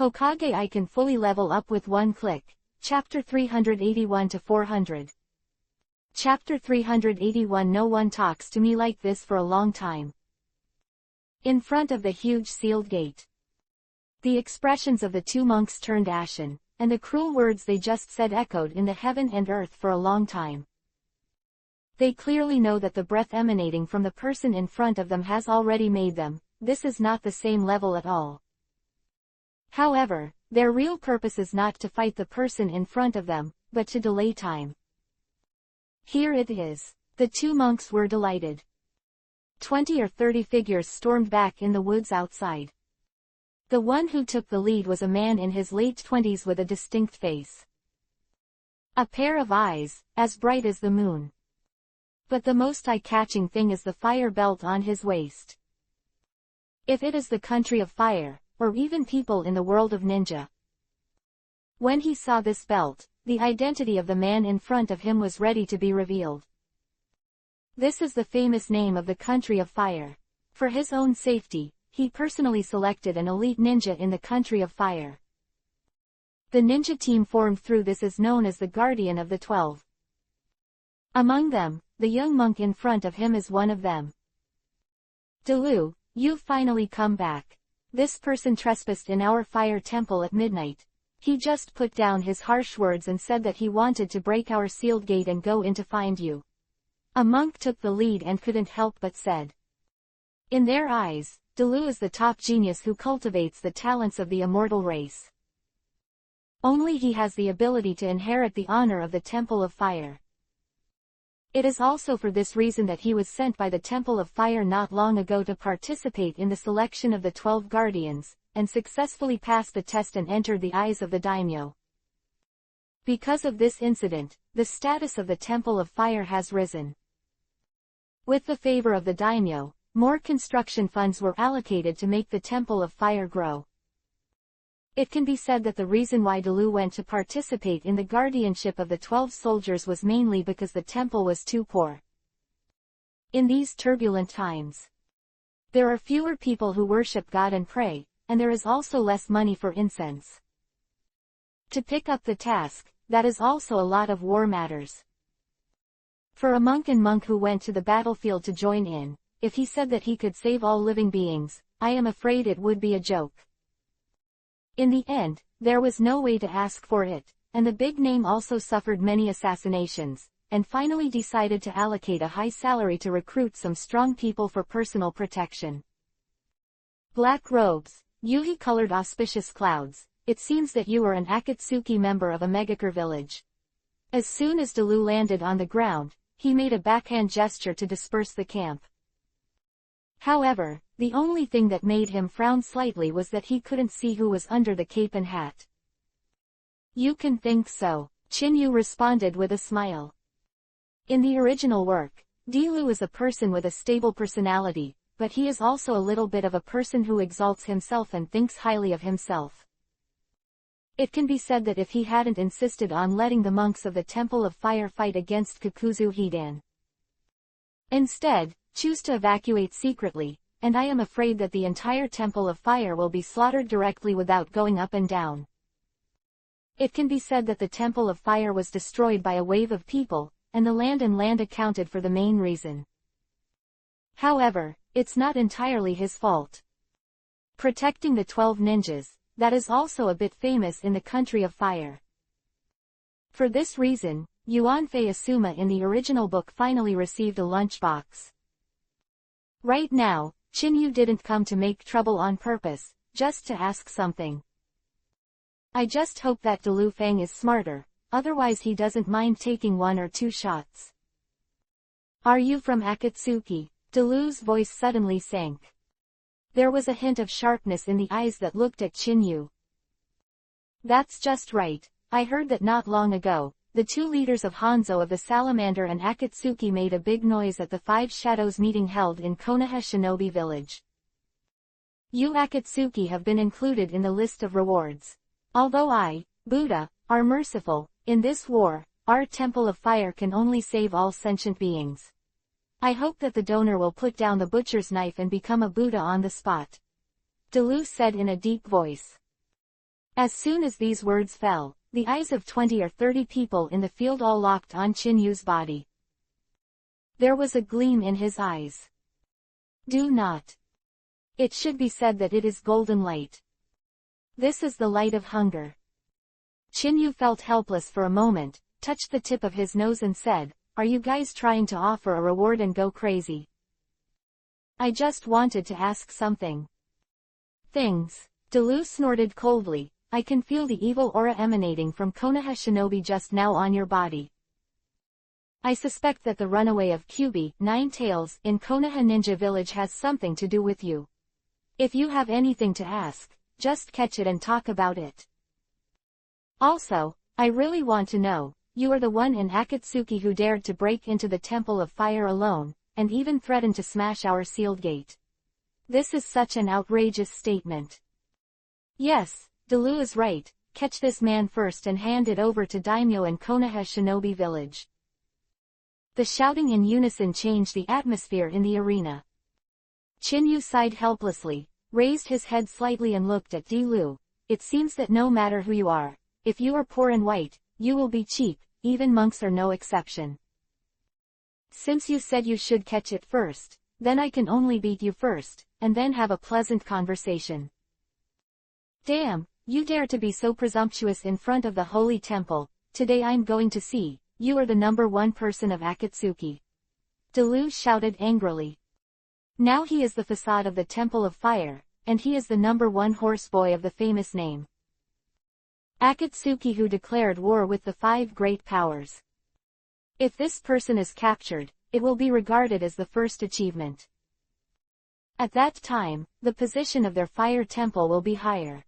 Hokage I can fully level up with one click. Chapter 381-400. Chapter 381. No one talks to me like this for a long time. In front of the huge sealed gate. The expressions of the two monks turned ashen, and the cruel words they just said echoed in the heaven and earth for a long time. They clearly know that the breath emanating from the person in front of them has already made them. This is not the same level at all. However, their real purpose is not to fight the person in front of them, but to delay time. Here it is. The two monks were delighted. 20 or 30 figures stormed back in the woods outside. The one who took the lead was a man in his late 20s with a distinct face. A pair of eyes, as bright as the moon. But the most eye-catching thing is the fire belt on his waist. If it is the country of fire, or even people in the world of ninja. When he saw this belt, the identity of the man in front of him was ready to be revealed. This is the famous name of the country of fire. For his own safety, he personally selected an elite ninja in the country of fire. The ninja team formed through this is known as the Guardian of the 12. Among them, the young monk in front of him is one of them. Dalu, you've finally come back. This person trespassed in our fire temple at midnight. He just put down his harsh words and said that he wanted to break our sealed gate and go in to find you. A monk took the lead and couldn't help but said. In their eyes, Dalu is the top genius who cultivates the talents of the immortal race. Only he has the ability to inherit the honor of the Temple of Fire. It is also for this reason that he was sent by the Temple of Fire not long ago to participate in the selection of the 12 guardians, and successfully passed the test and entered the eyes of the daimyo. Because of this incident, the status of the Temple of Fire has risen. With the favor of the daimyo, more construction funds were allocated to make the Temple of Fire grow. It can be said that the reason why Dalu went to participate in the guardianship of the 12 soldiers was mainly because the temple was too poor. In these turbulent times, there are fewer people who worship God and pray, and there is also less money for incense. To pick up the task, that is also a lot of war matters. For a monk who went to the battlefield to join in, if he said that he could save all living beings, I am afraid it would be a joke. In the end, there was no way to ask for it, and the big name also suffered many assassinations, and finally decided to allocate a high salary to recruit some strong people for personal protection. Black robes, yuhi-colored auspicious clouds, it seems that you are an Akatsuki member of a Megakure village. As soon as Dalu landed on the ground, he made a backhand gesture to disperse the camp. However, the only thing that made him frown slightly was that he couldn't see who was under the cape and hat. You can think so, Chinyu responded with a smile. In the original work, Dalu is a person with a stable personality, but he is also a little bit of a person who exalts himself and thinks highly of himself. It can be said that if he hadn't insisted on letting the monks of the Temple of Fire fight against Kakuzu Hidan, instead, choose to evacuate secretly, and I am afraid that the entire Temple of Fire will be slaughtered directly without going up and down. It can be said that the Temple of Fire was destroyed by a wave of people, and the land accounted for the main reason. However, it's not entirely his fault. Protecting the 12 ninjas, that is also a bit famous in the country of fire. For this reason, Yuanfei Asuma in the original book finally received a lunchbox. Right now, Chinyu didn't come to make trouble on purpose, just to ask something. I just hope that Dalu Fang is smarter, otherwise he doesn't mind taking 1 or 2 shots. Are you from Akatsuki? Dalu's voice suddenly sank. There was a hint of sharpness in the eyes that looked at Chinyu. That's just right, I heard that not long ago, the 2 leaders of Hanzo of the Salamander and Akatsuki made a big noise at the 5 Shadows meeting held in Konoha Shinobi Village. You Akatsuki have been included in the list of rewards. Although I, Buddha, are merciful, in this war, our Temple of Fire can only save all sentient beings. I hope that the donor will put down the butcher's knife and become a Buddha on the spot. Dalu said in a deep voice. As soon as these words fell, the eyes of 20 or 30 people in the field all locked on Qinyu's body. There was a gleam in his eyes. Do not. It should be said that it is golden light. This is the light of hunger. Qinyu felt helpless for a moment, touched the tip of his nose and said, "Are you guys trying to offer a reward and go crazy?" "I just wanted to ask something." "Things." Delu snorted coldly. "I can feel the evil aura emanating from Konoha Shinobi just now on your body. I suspect that the runaway of Kyubi, Nine Tails, in Konoha Ninja Village has something to do with you. If you have anything to ask, just catch it and talk about it. Also, I really want to know, you are the one in Akatsuki who dared to break into the Temple of Fire alone, and even threatened to smash our sealed gate. This is such an outrageous statement." "Yes, Delu is right, catch this man first and hand it over to Daimyo in Konoha Shinobi Village." The shouting in unison changed the atmosphere in the arena. Qinyu sighed helplessly, raised his head slightly and looked at Delu. "It seems that no matter who you are, if you are poor and white, you will be cheap, even monks are no exception. Since you said you should catch it first, then I can only beat you first, and then have a pleasant conversation." "Damn, you dare to be so presumptuous in front of the holy temple. Today I'm going to see, you are the number one person of Akatsuki." Delu shouted angrily. Now he is the facade of the Temple of Fire, and he is the number one horseboy of the famous name Akatsuki who declared war with the 5 great powers. If this person is captured, it will be regarded as the first achievement. At that time, the position of their fire temple will be higher.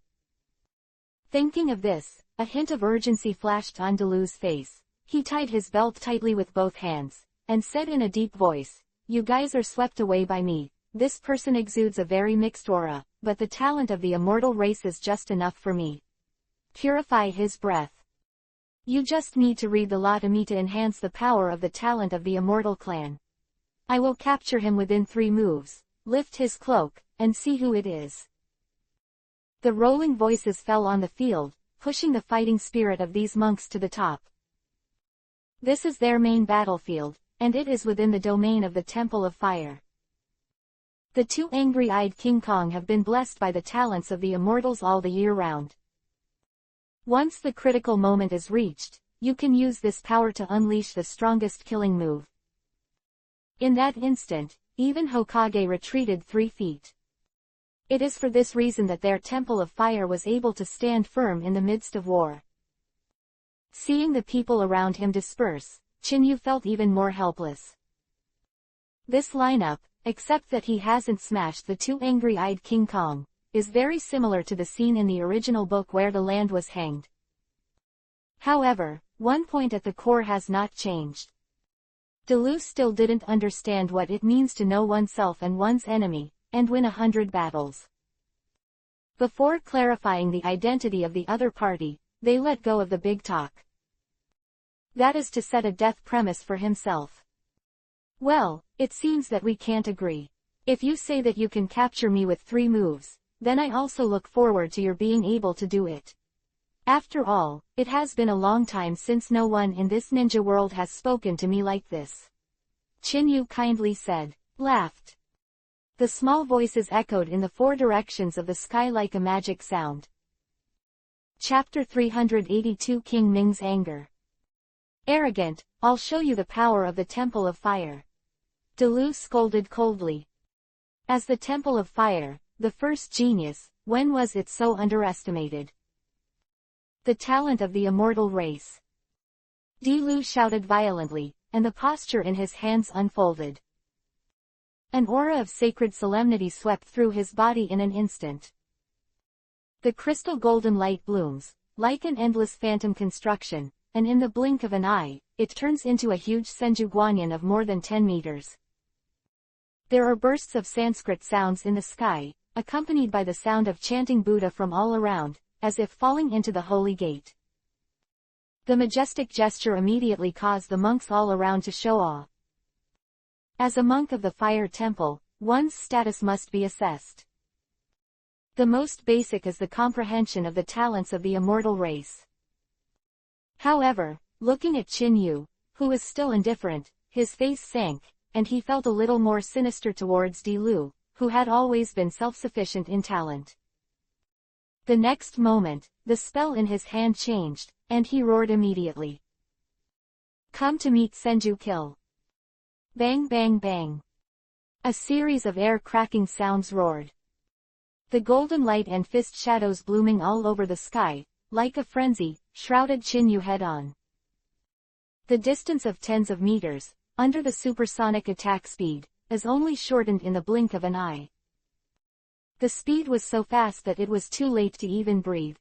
Thinking of this, a hint of urgency flashed on Delu's face. He tied his belt tightly with both hands, and said in a deep voice, "You guys are swept away by me. This person exudes a very mixed aura, but the talent of the immortal race is just enough for me." Purify his breath. You just need to read the law to me to enhance the power of the talent of the immortal clan. I will capture him within 3 moves, lift his cloak, and see who it is. The rolling voices fell on the field, pushing the fighting spirit of these monks to the top. This is their main battlefield, and it is within the domain of the Temple of Fire. The 2 angry-eyed King Kong have been blessed by the talents of the immortals all the year round. Once the critical moment is reached, you can use this power to unleash the strongest killing move. In that instant, even Hokage retreated 3 feet. It is for this reason that their Temple of Fire was able to stand firm in the midst of war. Seeing the people around him disperse, Qinyu felt even more helpless. This lineup, except that he hasn't smashed the 2 angry-eyed King Kong, is very similar to the scene in the original book where the land was hanged. However, one point at the core has not changed. Delu still didn't understand what it means to know oneself and one's enemy, and win 100 battles. Before clarifying the identity of the other party, they let go of the big talk. That is to set a death premise for himself. "Well, it seems that we can't agree. If you say that you can capture me with 3 moves, then I also look forward to your being able to do it. After all, it has been a long time since no one in this ninja world has spoken to me like this." Qinyu kindly said, laughed. The small voices echoed in the 4 directions of the sky like a magic sound. Chapter 382 King Ming's Anger. "Arrogant, I'll show you the power of the Temple of Fire." Delu scolded coldly. As the Temple of Fire, the first genius, when was it so underestimated? The talent of the immortal race. Delu shouted violently, and the posture in his hands unfolded. An aura of sacred solemnity swept through his body in an instant. The crystal golden light blooms, like an endless phantom construction, and in the blink of an eye, it turns into a huge Senju Guanyin of more than 10 meters. There are bursts of Sanskrit sounds in the sky, accompanied by the sound of chanting Buddha from all around, as if falling into the holy gate. The majestic gesture immediately caused the monks all around to show awe. As a monk of the Fire Temple, one's status must be assessed. The most basic is the comprehension of the talents of the immortal race. However, looking at Qin Yu, who was still indifferent, his face sank, and he felt a little more sinister towards Di Lu, who had always been self-sufficient in talent. The next moment, the spell in his hand changed, and he roared immediately. "Come to meet Senju Kill." Bang bang bang. A series of air-cracking sounds roared. The golden light and fist shadows blooming all over the sky, like a frenzy, shrouded Qin Yu head-on. The distance of tens of meters, under the supersonic attack speed, is only shortened in the blink of an eye. The speed was so fast that it was too late to even breathe.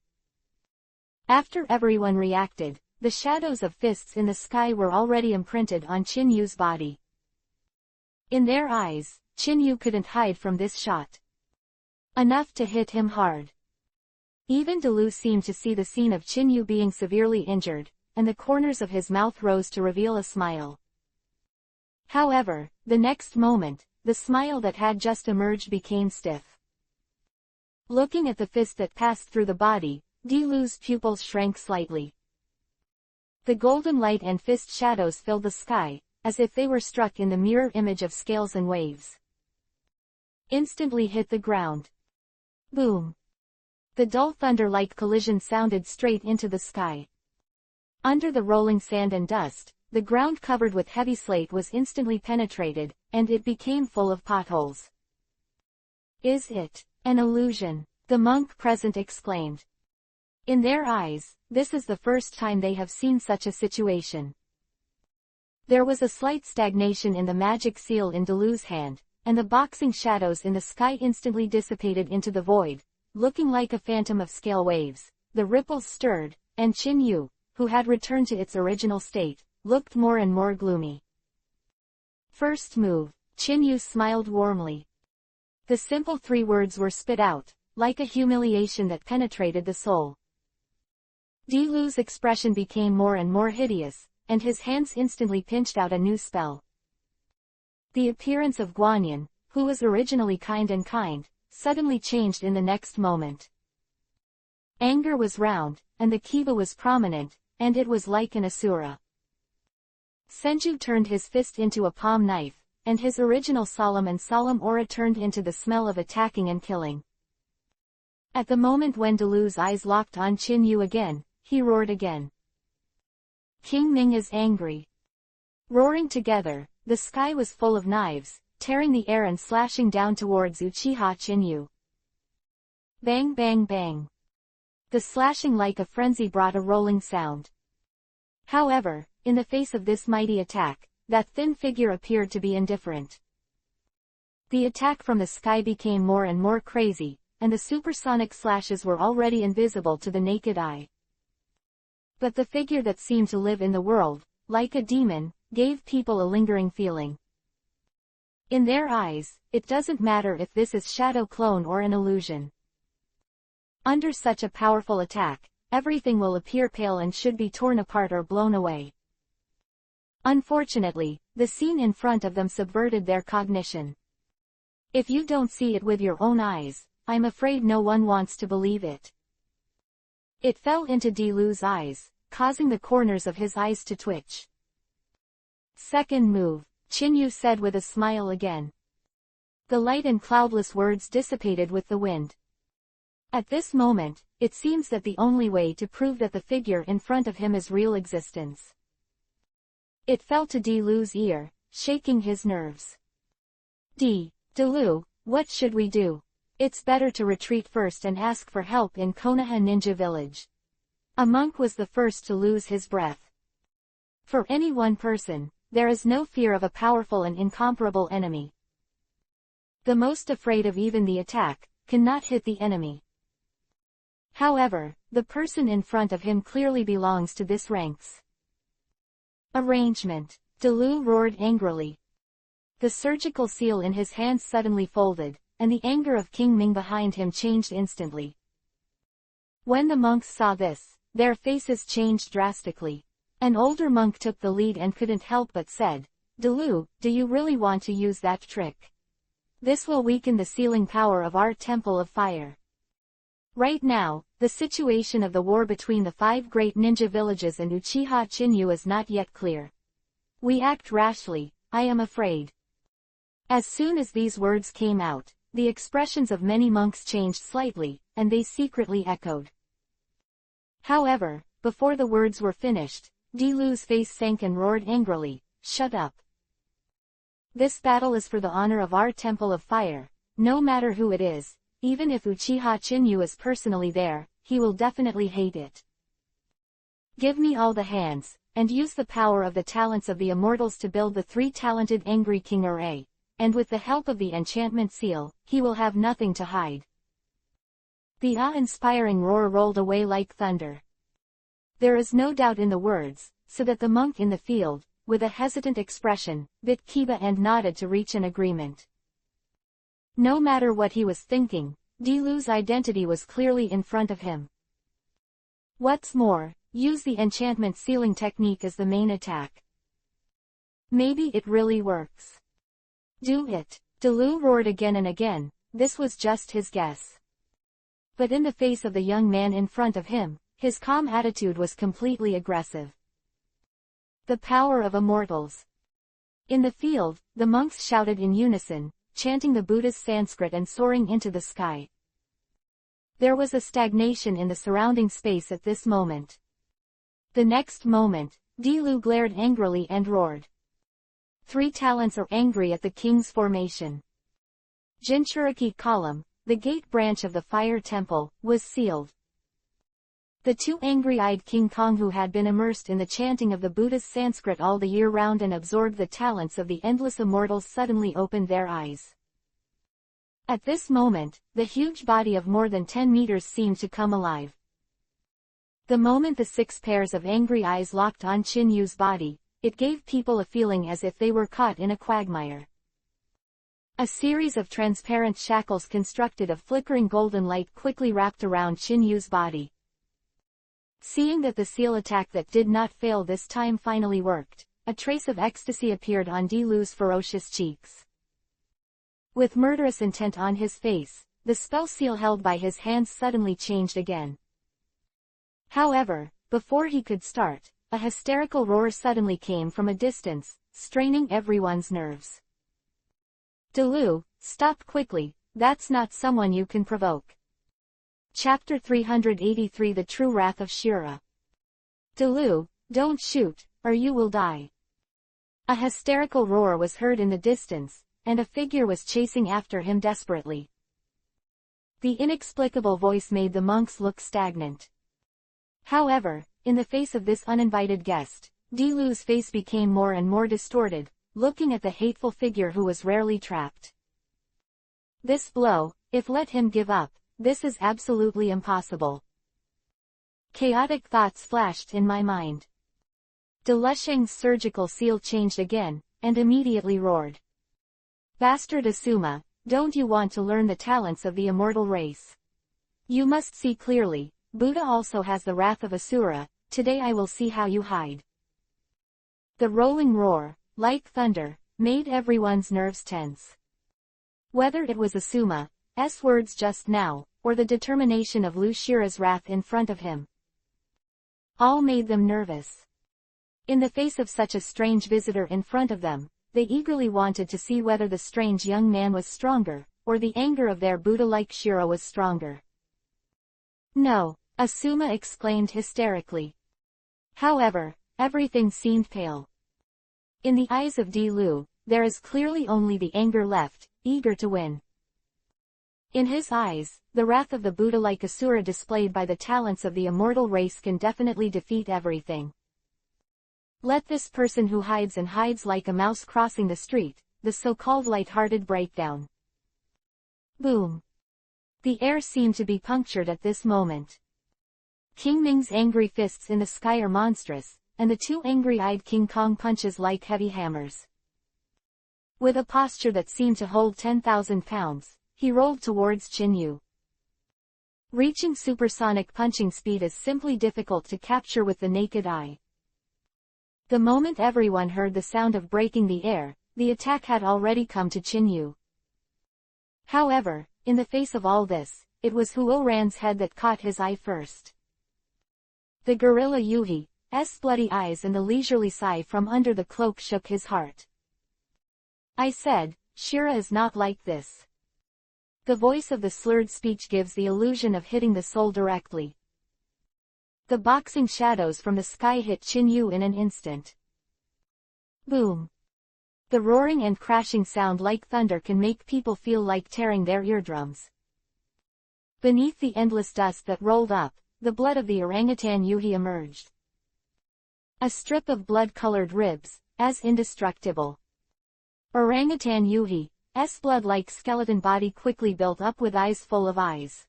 After everyone reacted, the shadows of fists in the sky were already imprinted on Qin Yu's body. In their eyes, Qin Yu couldn't hide from this shot. Enough to hit him hard. Even Di Lu seemed to see the scene of Qin Yu being severely injured, and the corners of his mouth rose to reveal a smile. However, the next moment, the smile that had just emerged became stiff. Looking at the fist that passed through the body, Di Lu's pupils shrank slightly. The golden light and fist shadows filled the sky, as if they were struck in the mirror image of scales and waves. Instantly hit the ground. Boom. The dull thunder-like collision sounded straight into the sky. Under the rolling sand and dust, the ground covered with heavy slate was instantly penetrated, and it became full of potholes. "Is it an illusion?" the monk present exclaimed. In their eyes, this is the first time they have seen such a situation. There was a slight stagnation in the magic seal in Di Lu's hand, and the boxing shadows in the sky instantly dissipated into the void, looking like a phantom of scale waves. The ripples stirred, and Qin Yu, who had returned to its original state, looked more and more gloomy. "First move," Qin Yu smiled warmly. The simple 3 words were spit out, like a humiliation that penetrated the soul. Di Lu's expression became more and more hideous, and his hands instantly pinched out a new spell. The appearance of Guanyin, who was originally kind, suddenly changed in the next moment. Anger was round, and the kiba was prominent, and it was like an asura. Senju turned his fist into a palm knife, and his original solemn aura turned into the smell of attacking and killing. At the moment when Di Lu's eyes locked on Qin Yu again, he roared again. "King Ming is angry." Roaring together, the sky was full of knives, tearing the air and slashing down towards Uchiha Qin Yu. Bang bang bang. The slashing like a frenzy brought a rolling sound. However, in the face of this mighty attack, that thin figure appeared to be indifferent. The attack from the sky became more and more crazy, and the supersonic slashes were already invisible to the naked eye. But the figure that seemed to live in the world, like a demon, gave people a lingering feeling. In their eyes, it doesn't matter if this is shadow clone or an illusion. Under such a powerful attack, everything will appear pale and should be torn apart or blown away. Unfortunately, the scene in front of them subverted their cognition. If you don't see it with your own eyes, I'm afraid no one wants to believe it. It fell into Di Lu's eyes, causing the corners of his eyes to twitch. "Second move," Qin Yu said with a smile again. The light and cloudless words dissipated with the wind. At this moment, it seems that the only way to prove that the figure in front of him is real existence. It fell to Di Lu's ear, shaking his nerves. Di Lu, what should we do? It's better to retreat first and ask for help in Konoha Ninja Village. A monk was the first to lose his breath. For any one person, there is no fear of a powerful and incomparable enemy. The most afraid of even the attack, cannot hit the enemy. However, the person in front of him clearly belongs to this ranks. Arrangement. Di Lu roared angrily. The surgical seal in his hands suddenly folded, and the anger of King Ming behind him changed instantly. When the monks saw this, their faces changed drastically. An older monk took the lead and couldn't help but said, "Di Lu, do you really want to use that trick? This will weaken the sealing power of our Temple of Fire." Right now, the situation of the war between the 5 great ninja villages and Uchiha Chinyu is not yet clear. We act rashly, I am afraid. As soon as these words came out, the expressions of many monks changed slightly, and they secretly echoed. However, before the words were finished, Dilu's face sank and roared angrily, "Shut up. This battle is for the honor of our Temple of Fire, no matter who it is, even if Uchiha Chinyu is personally there, he will definitely hate it. Give me all the hands, and use the power of the talents of the immortals to build the 3-talented Angry King array, and with the help of the enchantment seal, he will have nothing to hide." The awe-inspiring roar rolled away like thunder. There is no doubt in the words, so that the monk in the field, with a hesitant expression, bit Kiba and nodded to reach an agreement. No matter what he was thinking, Dilu's identity was clearly in front of him. What's more, use the enchantment sealing technique as the main attack. Maybe it really works. Do it. Dilu roared again and again, this was just his guess. But in the face of the young man in front of him, his calm attitude was completely aggressive. The power of immortals. In the field, the monks shouted in unison, chanting the Buddha's Sanskrit and soaring into the sky. There was a stagnation in the surrounding space at this moment. The next moment, Dilu glared angrily and roared. 3 talents are angry at the king's formation. Jinchuriki column, the gate branch of the fire temple, was sealed. The 2 angry-eyed King Kong who had been immersed in the chanting of the Buddha's Sanskrit all the year round and absorbed the talents of the endless immortals suddenly opened their eyes. At this moment, the huge body of more than 10 meters seemed to come alive. The moment the 6 pairs of angry eyes locked on Chinyu's body, it gave people a feeling as if they were caught in a quagmire. A series of transparent shackles constructed of flickering golden light quickly wrapped around Chinyu's body. Seeing that the seal attack that did not fail this time finally worked, a trace of ecstasy appeared on Dilu's ferocious cheeks. With murderous intent on his face, the spell seal held by his hands suddenly changed again. However, before he could start, a hysterical roar suddenly came from a distance, straining everyone's nerves. Dilu, stop quickly, that's not someone you can provoke. Chapter 383 The True Wrath of Shura. Dilu, don't shoot, or you will die. A hysterical roar was heard in the distance, and a figure was chasing after him desperately. The inexplicable voice made the monks look stagnant. However, in the face of this uninvited guest, Dilu's face became more and more distorted, looking at the hateful figure who was rarely trapped. This blow, if let him give up, this is absolutely impossible. Chaotic thoughts flashed in my mind. Delusheng's surgical seal changed again, and immediately roared. Bastard Asuma, don't you want to learn the talents of the immortal race? You must see clearly, Buddha also has the wrath of Asura, today I will see how you hide. The rolling roar, like thunder, made everyone's nerves tense. Whether it was Asuma's words just now, or the determination of Lu Shira's wrath in front of him, all made them nervous. In the face of such a strange visitor in front of them, they eagerly wanted to see whether the strange young man was stronger, or the anger of their Buddha-like Shira was stronger. No, Asuma exclaimed hysterically. However, everything seemed pale. In the eyes of Dilu, there is clearly only the anger left, eager to win. In his eyes, the wrath of the Buddha-like Asura displayed by the talents of the immortal race can definitely defeat everything. Let this person who hides and hides like a mouse crossing the street, the so-called light-hearted breakdown. Boom. The air seemed to be punctured at this moment. King Ming's angry fists in the sky are monstrous, and the 2 angry-eyed King Kong punches like heavy hammers. With a posture that seemed to hold 10,000 pounds, he rolled towards Chinyu. Reaching supersonic punching speed is simply difficult to capture with the naked eye. The moment everyone heard the sound of breaking the air, the attack had already come to Chinyu. However, in the face of all this, it was Huoran's head that caught his eye first. The gorilla Yuhi's bloody eyes and the leisurely sigh from under the cloak shook his heart. I said, Shira is not like this. The voice of the slurred speech gives the illusion of hitting the soul directly. The boxing shadows from the sky hit Chin-Yu in an instant. Boom. The roaring and crashing sound like thunder can make people feel like tearing their eardrums. Beneath the endless dust that rolled up, the blood of the orangutan Yuhi emerged. A strip of blood-colored ribs, as indestructible. Orangutan Yuhi's blood-like skeleton body quickly built up with eyes full of eyes.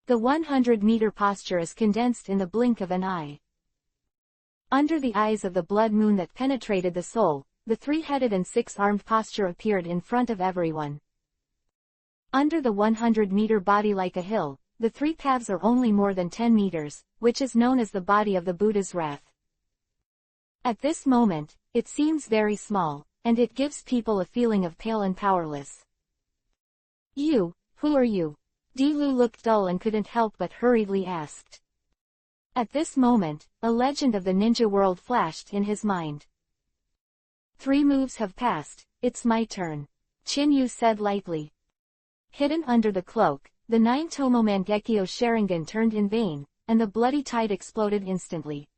The 100-meter posture is condensed in the blink of an eye. Under the eyes of the blood moon that penetrated the soul, the three-headed and six-armed posture appeared in front of everyone. Under the 100-meter body like a hill, the three calves are only more than 10 meters, which is known as the body of the Buddha's wrath. At this moment, it seems very small, and it gives people a feeling of pale and powerless. You, who are you? Di-Lu looked dull and couldn't help but hurriedly asked. At this moment, a legend of the ninja world flashed in his mind. 3 moves have passed, it's my turn. Chin-Yu said lightly. Hidden under the cloak, the 9-tomo Mangekyo Sharingan turned in vain, and the bloody tide exploded instantly.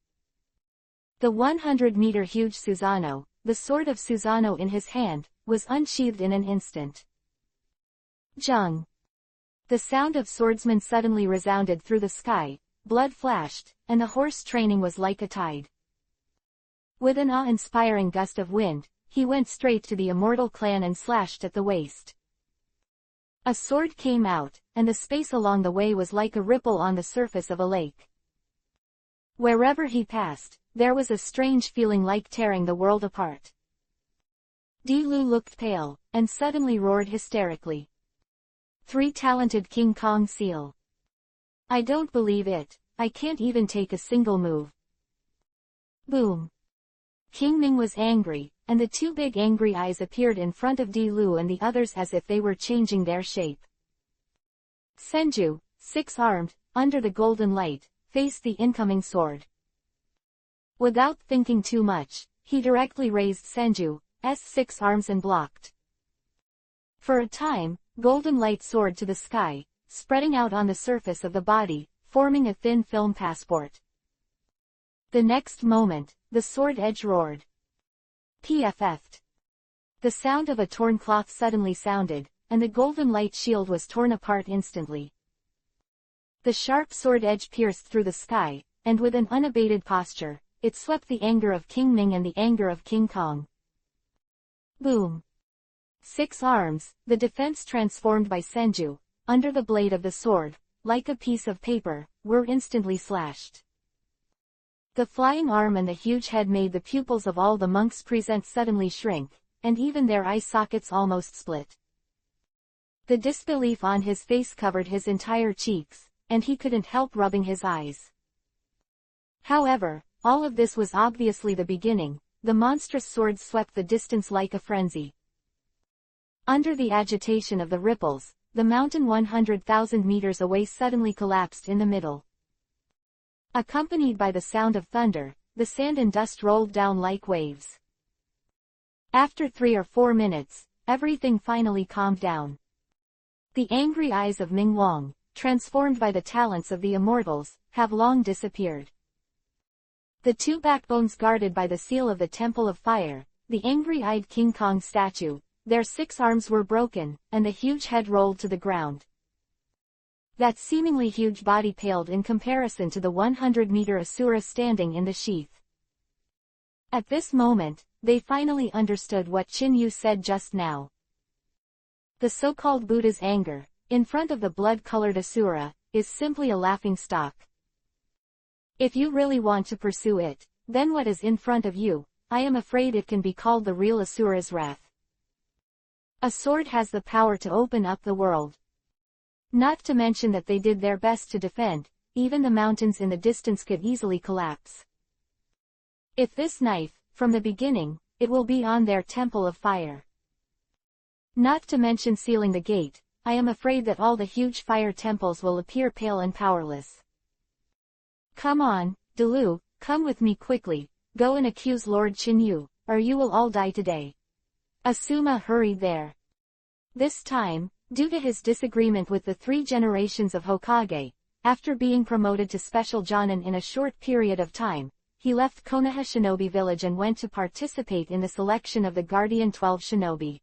The 100-meter huge Susanoo, the sword of Susanoo in his hand, was unsheathed in an instant. Jung. The sound of swordsmen suddenly resounded through the sky, blood flashed, and the horse training was like a tide. With an awe-inspiring gust of wind, he went straight to the immortal clan and slashed at the waist. A sword came out, and the space along the way was like a ripple on the surface of a lake. Wherever he passed, there was a strange feeling like tearing the world apart. Di-Lu looked pale, and suddenly roared hysterically. 3 talented King Kong seal. I don't believe it, I can't even take a single move. Boom. King Ming was angry, and the 2 big angry eyes appeared in front of Di-Lu and the others as if they were changing their shape. Senju, 6-armed, under the golden light, faced the incoming sword. Without thinking too much, he directly raised Senju's 6 arms and blocked. For a time, golden light soared to the sky, spreading out on the surface of the body, forming a thin film passport. The next moment, the sword edge roared. PFF'd. The sound of a torn cloth suddenly sounded, and the golden light shield was torn apart instantly. The sharp sword edge pierced through the sky, and with an unabated posture, it swept the anger of King Ming and the anger of King Kong. Boom. 6 arms, the defense transformed by Senju, under the blade of the sword, like a piece of paper, were instantly slashed. The flying arm and the huge head made the pupils of all the monks present suddenly shrink, and even their eye sockets almost split. The disbelief on his face covered his entire cheeks, and he couldn't help rubbing his eyes. However, all of this was obviously the beginning. The monstrous sword swept the distance like a frenzy. Under the agitation of the ripples, the mountain 100,000 meters away suddenly collapsed in the middle. Accompanied by the sound of thunder, the sand and dust rolled down like waves. After 3 or 4 minutes, everything finally calmed down. The angry eyes of Ming Wang, transformed by the talents of the immortals, have long disappeared. The 2 backbones guarded by the seal of the Temple of Fire, the angry-eyed King Kong statue, their 6 arms were broken, and the huge head rolled to the ground. That seemingly huge body paled in comparison to the 100-meter Asura standing in the sheath. At this moment, they finally understood what Chin-Yu said just now. The so-called Buddha's anger, in front of the blood-colored Asura, is simply a laughingstock. If you really want to pursue it, then what is in front of you, I am afraid it can be called the real Asura's wrath. A sword has the power to open up the world. Not to mention that they did their best to defend, even the mountains in the distance could easily collapse. If this knife, from the beginning, it will be on their Temple of Fire. Not to mention sealing the gate, I am afraid that all the huge fire temples will appear pale and powerless. Come on, Dilu, come with me quickly, go and accuse Lord Chinyu, or you will all die today. Asuma hurried there. This time, due to his disagreement with the 3 generations of Hokage, after being promoted to Special Jonin in a short period of time, he left Konoha Shinobi Village and went to participate in the selection of the Guardian 12 Shinobi.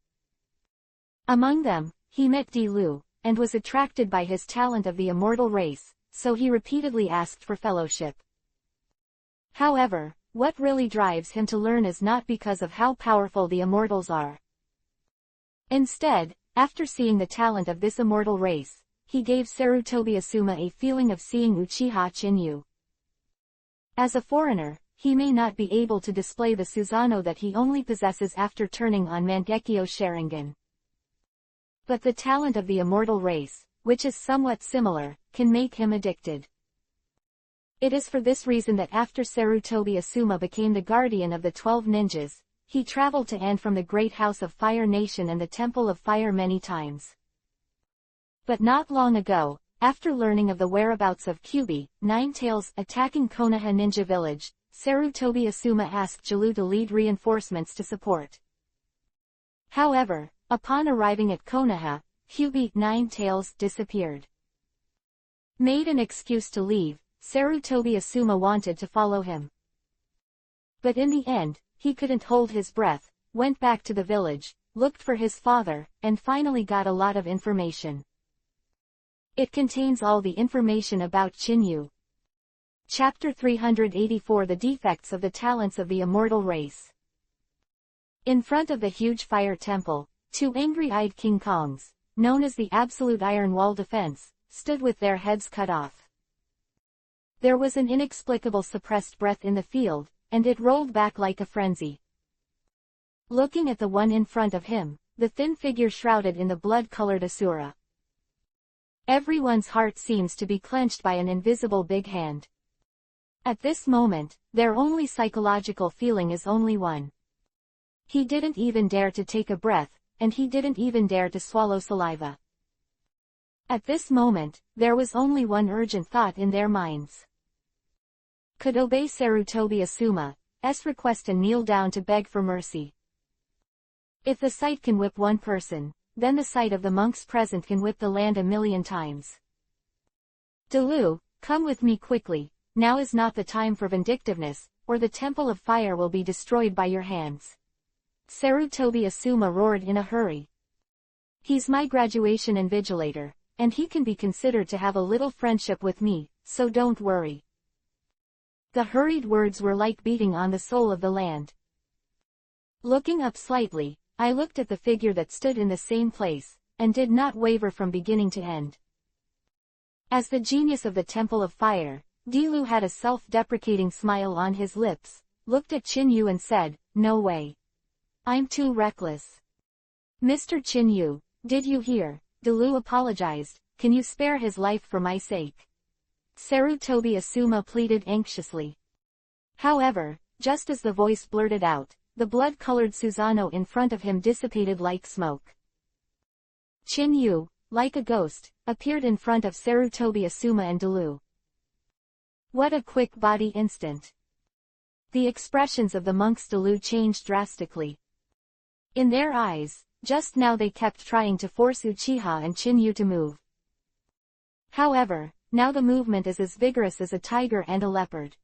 Among them, he met Dilu, and was attracted by his talent of the immortal race, so he repeatedly asked for fellowship. However, what really drives him to learn is not because of how powerful the immortals are. Instead, after seeing the talent of this immortal race, he gave Sarutobi Asuma a feeling of seeing Uchiha Chinyu. As a foreigner, he may not be able to display the Susanoo that he only possesses after turning on Mangekyo Sharingan. But the talent of the immortal race, which is somewhat similar, can make him addicted. It is for this reason that after Sarutobi Asuma became the guardian of the 12 ninjas, he traveled to and from the Great House of Fire Nation and the Temple of Fire many times. But not long ago, after learning of the whereabouts of Kyubi, Ninetales, attacking Konoha Ninja Village, Sarutobi Asuma asked Dilu to lead reinforcements to support. However, upon arriving at Konoha, Kyubi, Ninetales disappeared. Made an excuse to leave, Sarutobi Asuma wanted to follow him. But in the end, he couldn't hold his breath, went back to the village, looked for his father, and finally got a lot of information. It contains all the information about Chinyu. Chapter 384 The Defects of the Talents of the Immortal Race. In front of the huge fire temple, 2 angry-eyed King Kongs, known as the Absolute Iron Wall Defense, stood with their heads cut off. There was an inexplicable suppressed breath in the field, and it rolled back like a frenzy. Looking at the one in front of him, the thin figure shrouded in the blood-colored Asura. Everyone's heart seems to be clenched by an invisible big hand. At this moment, their only psychological feeling is only one. He didn't even dare to take a breath, and he didn't even dare to swallow saliva. At this moment, there was only one urgent thought in their minds. Could obey Sarutobi Asuma's request and kneel down to beg for mercy. If the sight can whip one person, then the sight of the monks present can whip the land 1,000,000 times. Dilu, come with me quickly, now is not the time for vindictiveness, or the Temple of Fire will be destroyed by your hands. Sarutobi Asuma roared in a hurry. He's my graduation invigilator, and he can be considered to have a little friendship with me, so don't worry. The hurried words were like beating on the soul of the land. Looking up slightly, I looked at the figure that stood in the same place, and did not waver from beginning to end. As the genius of the Temple of Fire, Dilu had a self-deprecating smile on his lips, looked at Chinyu and said, "No way. I'm too reckless." "Mr. Chinyu, did you hear?" Dilu apologized, "can you spare his life for my sake?" Sarutobi Asuma pleaded anxiously. However, just as the voice blurted out, the blood-colored Susanoo in front of him dissipated like smoke. Chinyu, like a ghost, appeared in front of Sarutobi Asuma and Dilu. What a quick body instant! The expressions of the monks Dilu changed drastically. In their eyes, just now they kept trying to force Uchiha and Chinyu to move. However, now the movement is as vigorous as a tiger and a leopard.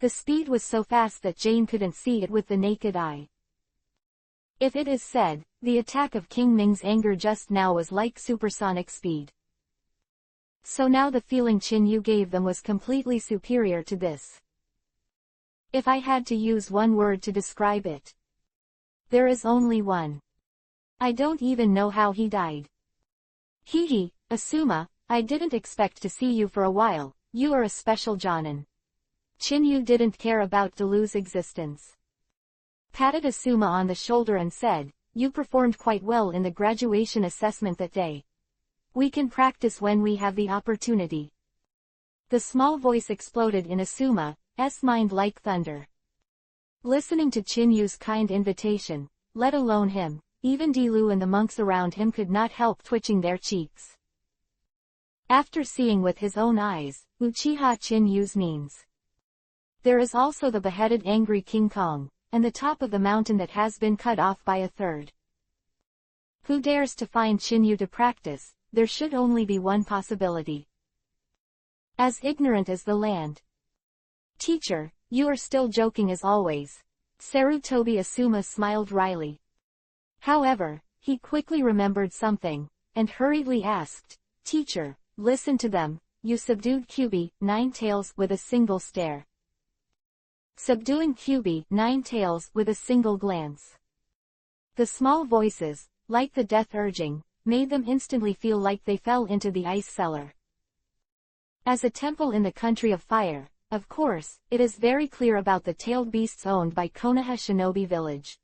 The speed was so fast that Jane couldn't see it with the naked eye. If it is said, the attack of King Ming's anger just now was like supersonic speed. So now the feeling Chinyu gave them was completely superior to this. If I had to use one word to describe it, there is only one. I don't even know how he died. Hihi, Asuma, I didn't expect to see you for a while, you are a special Jonin. Chinyu didn't care about Dilu's existence. Patted Asuma on the shoulder and said, "You performed quite well in the graduation assessment that day. We can practice when we have the opportunity." The small voice exploded in Asuma's mind like thunder. Listening to Chinyu's kind invitation, let alone him, even Dilu and the monks around him could not help twitching their cheeks. After seeing with his own eyes, Uchiha Chinyu's means. There is also the beheaded angry King Kong, and the top of the mountain that has been cut off by a third. Who dares to find Chinyu to practice? There should only be one possibility. As ignorant as the land. Teacher, you are still joking as always. Sarutobi Asuma smiled wryly. However, he quickly remembered something, and hurriedly asked, Teacher, listen to them, you subdued Kyubi, Nine-Tails with a single stare. Subduing Kyubi, Nine-Tails with a single glance. The small voices, like the death urging, made them instantly feel like they fell into the ice cellar. As a temple in the country of fire, of course, it is very clear about the tailed beasts owned by Konoha Shinobi Village.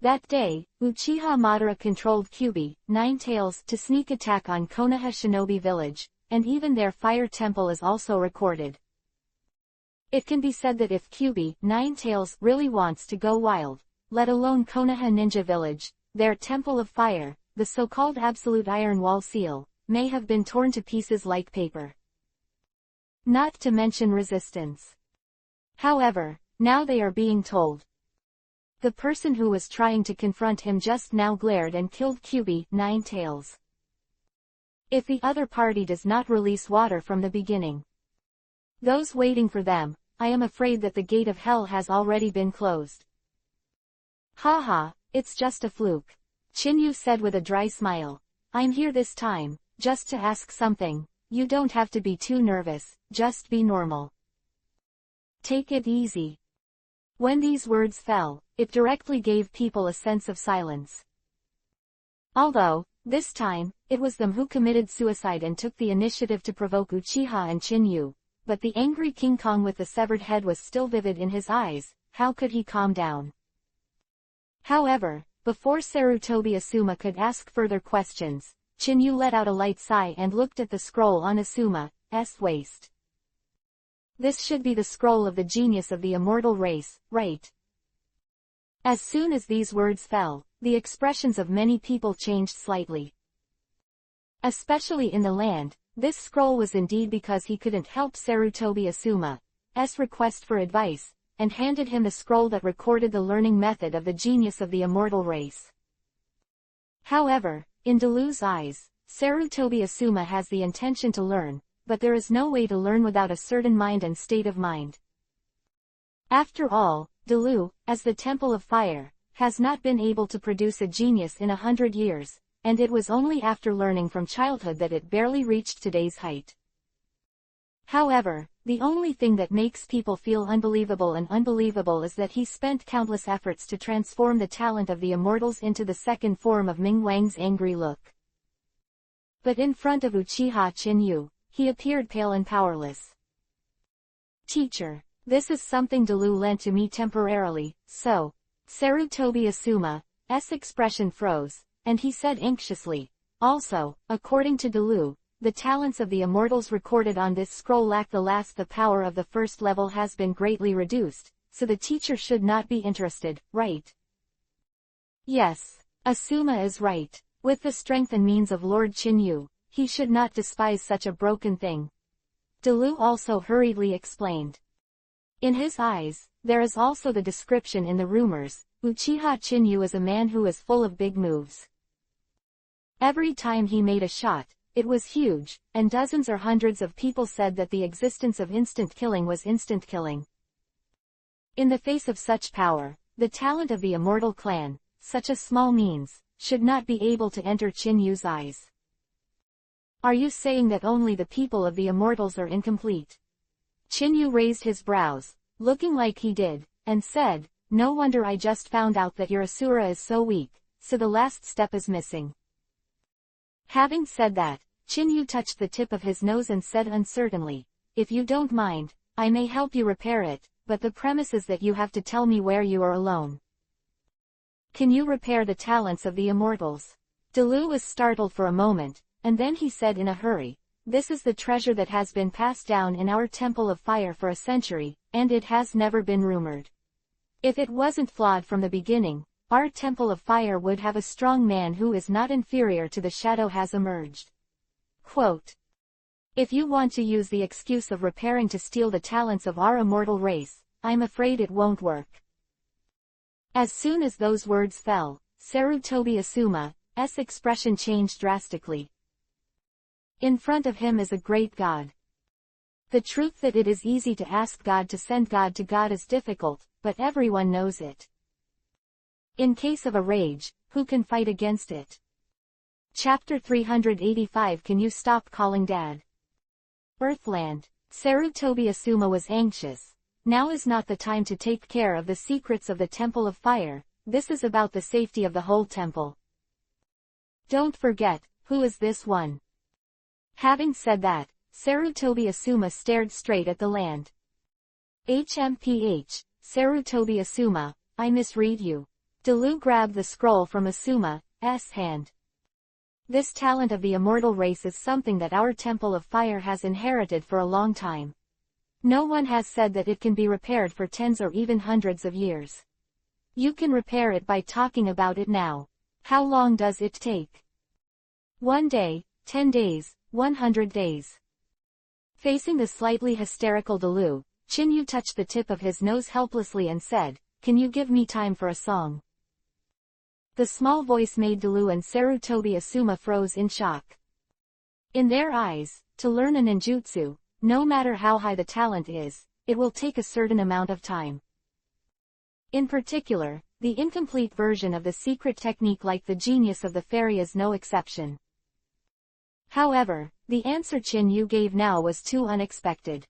That day, Uchiha Madara controlled Kyubi, Nine-Tails to sneak attack on Konoha Shinobi Village, and even their fire temple is also recorded. It can be said that if Kyubi, Nine-Tails really wants to go wild, let alone Konoha Ninja Village, their temple of fire, the so-called absolute iron wall seal, may have been torn to pieces like paper. Not to mention resistance. However, now they are being told. The person who was trying to confront him just now glared and killed Kyubi, Nine-Tails. If the other party does not release water from the beginning, those waiting for them, I am afraid that the gate of hell has already been closed. Haha, it's just a fluke. Chinyu said with a dry smile. I'm here this time, just to ask something. You don't have to be too nervous, just be normal. Take it easy. When these words fell, it directly gave people a sense of silence. Although, this time, it was them who committed suicide and took the initiative to provoke Uchiha and Chinyu, but the angry King Kong with the severed head was still vivid in his eyes. How could he calm down? However, before Sarutobi Asuma could ask further questions, Chinyu let out a light sigh and looked at the scroll on Asuma's waist. This should be the scroll of the genius of the immortal race, right? As soon as these words fell, the expressions of many people changed slightly. Especially in the land, this scroll was indeed because he couldn't help Sarutobi Asuma's request for advice, and handed him the scroll that recorded the learning method of the genius of the immortal race. However, in Dilu's eyes, Sarutobi Asuma has the intention to learn, but there is no way to learn without a certain mind and state of mind. After all, Dilu, as the Temple of Fire, has not been able to produce a genius in 100 years, and it was only after learning from childhood that it barely reached today's height. However, the only thing that makes people feel unbelievable is that he spent countless efforts to transform the talent of the immortals into the second form of Ming Wang's angry look. But in front of Uchiha Chinyu, he appeared pale and powerless. Teacher, this is something Dilu lent to me temporarily, so. Sarutobi Asuma's expression froze, and he said anxiously, also, according to Dilu, the talents of the immortals recorded on this scroll lack the power of the first level has been greatly reduced, so the teacher should not be interested, right? Yes, Asuma is right. With the strength and means of Lord Chinyu, he should not despise such a broken thing. Dilu also hurriedly explained. In his eyes, there is also the description in the rumors, Uchiha Chinyu is a man who is full of big moves. Every time he made a shot, it was huge, and dozens or hundreds of people said that the existence of instant killing was instant killing. In the face of such power, the talent of the immortal clan, such a small means, should not be able to enter Chinyu's eyes. Are you saying that only the people of the immortals are incomplete? Chinyu raised his brows, looking like he did, and said, no wonder I just found out that your Asura is so weak, so the last step is missing. Having said that, Chinyu touched the tip of his nose and said uncertainly, if you don't mind, I may help you repair it, but the premise is that you have to tell me where you are alone. Can you repair the talents of the immortals? Dilu was startled for a moment, and then he said in a hurry, this is the treasure that has been passed down in our Temple of Fire for a century, and it has never been rumored. If it wasn't flawed from the beginning, our Temple of Fire would have a strong man who is not inferior to the shadow has emerged. Quote. If you want to use the excuse of repairing to steal the talents of our immortal race, I'm afraid it won't work. As soon as those words fell, Sarutobi Asuma's expression changed drastically. In front of him is a great God. The truth that it is easy to ask God to send God to God is difficult, but everyone knows it. In case of a rage, who can fight against it? Chapter 385. Can you stop calling Dad? Earthland. Sarutobi Asuma was anxious. Now is not the time to take care of the secrets of the Temple of Fire, this is about the safety of the whole temple. Don't forget, who is this one? Having said that, Sarutobi Asuma stared straight at the land. HMPH, Sarutobi Asuma, I misread you. Delu grabbed the scroll from Asuma's hand. This talent of the immortal race is something that our Temple of Fire has inherited for a long time. No one has said that it can be repaired for tens or even hundreds of years. You can repair it by talking about it now. How long does it take? 1 day, 10 days, 100 days. Facing the slightly hysterical Delu, Chinyu touched the tip of his nose helplessly and said, "Can you give me time for a song?" The small voice made Delu and Sarutobi Asuma froze in shock. In their eyes, to learn a ninjutsu, no matter how high the talent is, it will take a certain amount of time. In particular, the incomplete version of the secret technique like the genius of the fairy is no exception. However, the answer Chinyu gave now was too unexpected.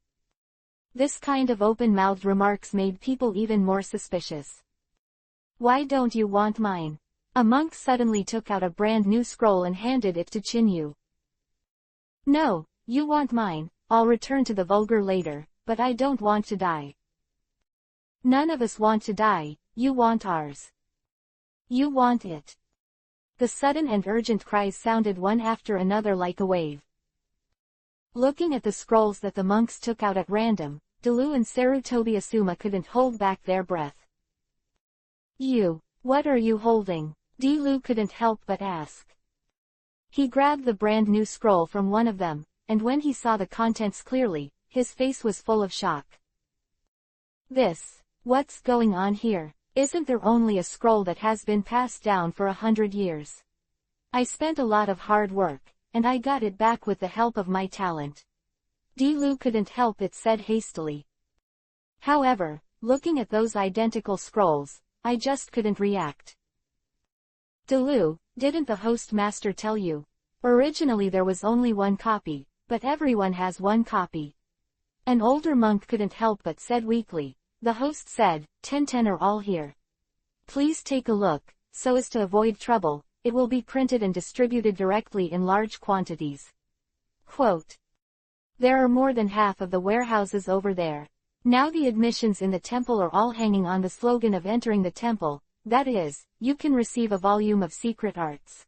This kind of open-mouthed remarks made people even more suspicious. Why don't you want mine? A monk suddenly took out a brand new scroll and handed it to Chinyu. No, you want mine, I'll return to the vulgar later, but I don't want to die. None of us want to die, you want ours. You want it. The sudden and urgent cries sounded one after another like a wave. Looking at the scrolls that the monks took out at random, Delu and Sarutobi Asuma couldn't hold back their breath. What are you holding? Delu couldn't help but ask. He grabbed the brand new scroll from one of them, and when he saw the contents clearly, his face was full of shock. What's going on here? Isn't there only a scroll that has been passed down for 100 years? I spent a lot of hard work, and I got it back with the help of my talent. Delu couldn't help it said hastily. However, looking at those identical scrolls, I just couldn't react. Delu, didn't the host master tell you? Originally there was only one copy, but everyone has one copy. An older monk couldn't help but said weakly. The host said, 10 are all here. Please take a look, so as to avoid trouble, it will be printed and distributed directly in large quantities. Quote. There are more than half of the warehouses over there. Now the admissions in the temple are all hanging on the slogan of entering the temple, that is, you can receive a volume of secret arts.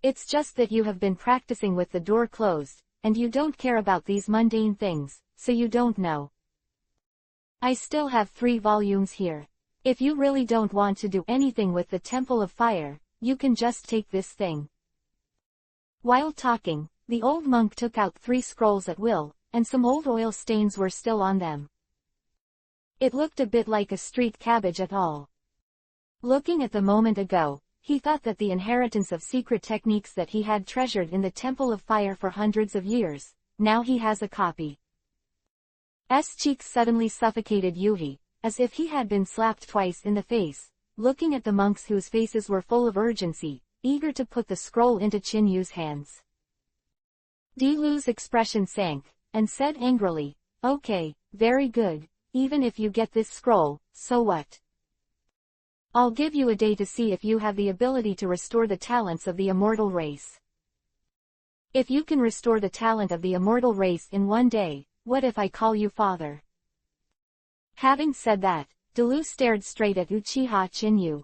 It's just that you have been practicing with the door closed, and you don't care about these mundane things, so you don't know. I still have 3 volumes here. If you really don't want to do anything with the Temple of Fire, you can just take this thing. While talking, the old monk took out 3 scrolls at will, and some old oil stains were still on them. It looked a bit like a street cabbage at all. Looking at the moment ago, he thought that the inheritance of secret techniques that he had treasured in the Temple of Fire for hundreds of years, now he has a copy. Cheeks suddenly suffocated Yuhi, as if he had been slapped twice in the face, looking at the monks whose faces were full of urgency, eager to put the scroll into Chinyu's hands. Delu's expression sank, and said angrily, Okay, very good, even if you get this scroll, so what? I'll give you a day to see if you have the ability to restore the talents of the immortal race. If you can restore the talent of the immortal race in 1 day, what if I call you father? Having said that, Delu stared straight at Uchiha Chinyu.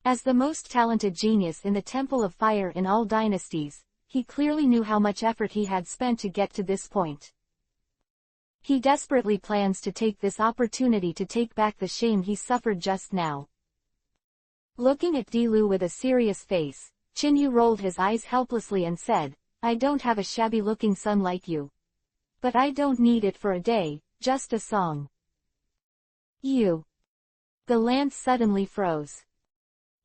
As the most talented genius in the Temple of Fire in all dynasties, he clearly knew how much effort he had spent to get to this point. He desperately plans to take this opportunity to take back the shame he suffered just now. Looking at Dilu with a serious face, Chinyu rolled his eyes helplessly and said, I don't have a shabby-looking son like you. But I don't need it for a day, just a song. You. The lance suddenly froze.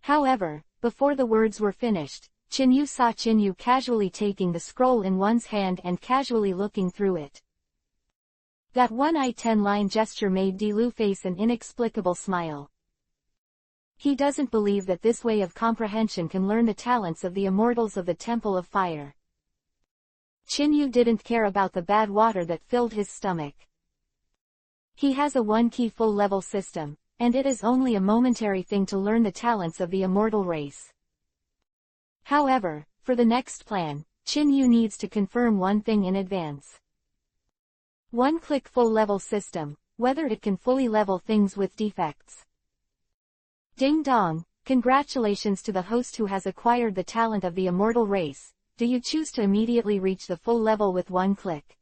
However, before the words were finished, Chinyu saw Chinyu casually taking the scroll in one's hand and casually looking through it. That one I-10-line gesture made Dilu face an inexplicable smile. He doesn't believe that this way of comprehension can learn the talents of the immortals of the Temple of Fire. Chinyu didn't care about the bad water that filled his stomach. He has a one-key full-level system, and it is only a momentary thing to learn the talents of the immortal race. However, for the next plan, Chinyu needs to confirm one thing in advance. One-click full-level system, whether it can fully level things with defects. Ding dong, congratulations to the host who has acquired the talent of the immortal race. Do you choose to immediately reach the full level with one click?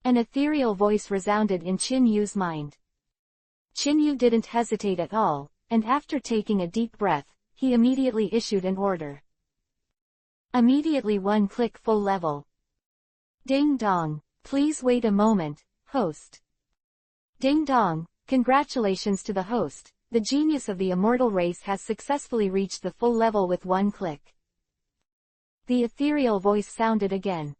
An ethereal voice resounded in Chinyu's mind. Chinyu didn't hesitate at all, and after taking a deep breath, he immediately issued an order. Immediately one click full level. Ding dong, please wait a moment, host. Ding dong, congratulations to the host. The genius of the immortal race has successfully reached the full level with one click. The ethereal voice sounded again.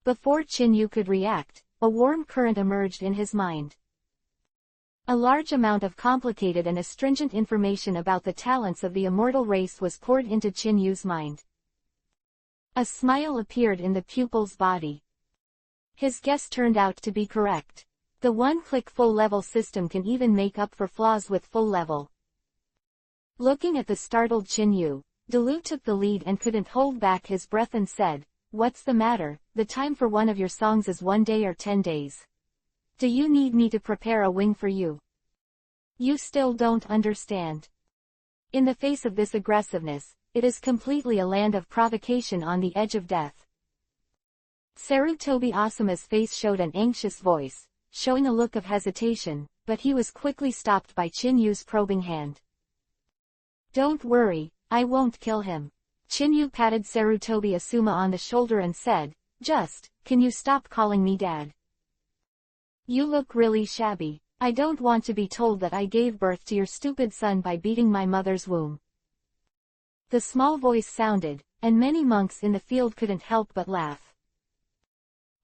Before Chinyu could react, a warm current emerged in his mind. A large amount of complicated and astringent information about the talents of the immortal race was poured into Chinyu's mind. A smile appeared in the pupil's body. His guess turned out to be correct. The one-click full-level system can even make up for flaws with full level. Looking at the startled Chinyu, Dilu took the lead and couldn't hold back his breath and said, What's the matter? The time for one of your songs is 1 day or 10 days. Do you need me to prepare a wing for you? You still don't understand. In the face of this aggressiveness, it is completely a land of provocation on the edge of death. Sarutobi Asuma's face showed an anxious voice, showing a look of hesitation, but he was quickly stopped by Chinyu's probing hand. Don't worry, I won't kill him. Chinyu patted Sarutobi Asuma on the shoulder and said, can you stop calling me Dad? You look really shabby. I don't want to be told that I gave birth to your stupid son by beating my mother's womb. The small voice sounded, and many monks in the field couldn't help but laugh.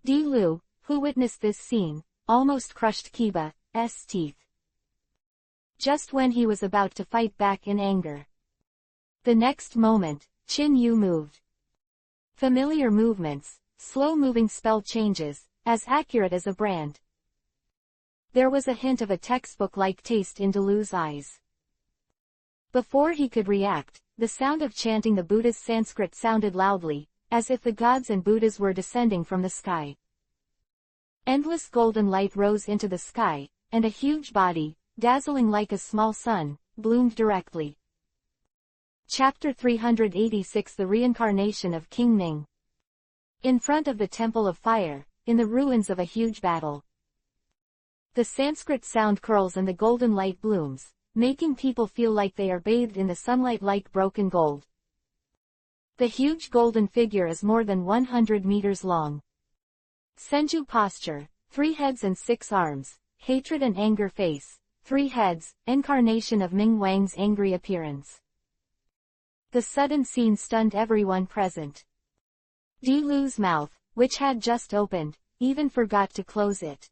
Dilu, who witnessed this scene, almost crushed Kiba's teeth. Just when he was about to fight back in anger. The next moment, Chinyu moved. Familiar movements, slow-moving spell changes, as accurate as a brand. There was a hint of a textbook-like taste in Dilu's eyes. Before he could react, the sound of chanting the Buddha's Sanskrit sounded loudly, as if the gods and Buddhas were descending from the sky. Endless golden light rose into the sky, and a huge body, dazzling like a small sun, bloomed directly. Chapter 386 The Reincarnation of King Ming. In front of the Temple of Fire, in the ruins of a huge battle. The Sanskrit sound curls and the golden light blooms, making people feel like they are bathed in the sunlight like broken gold. The huge golden figure is more than 100 meters long. Senju posture, 3 heads and 6 arms, hatred and anger face, 3 heads, incarnation of Ming Wang's angry appearance. The sudden scene stunned everyone present. Dilu's mouth, which had just opened, even forgot to close it.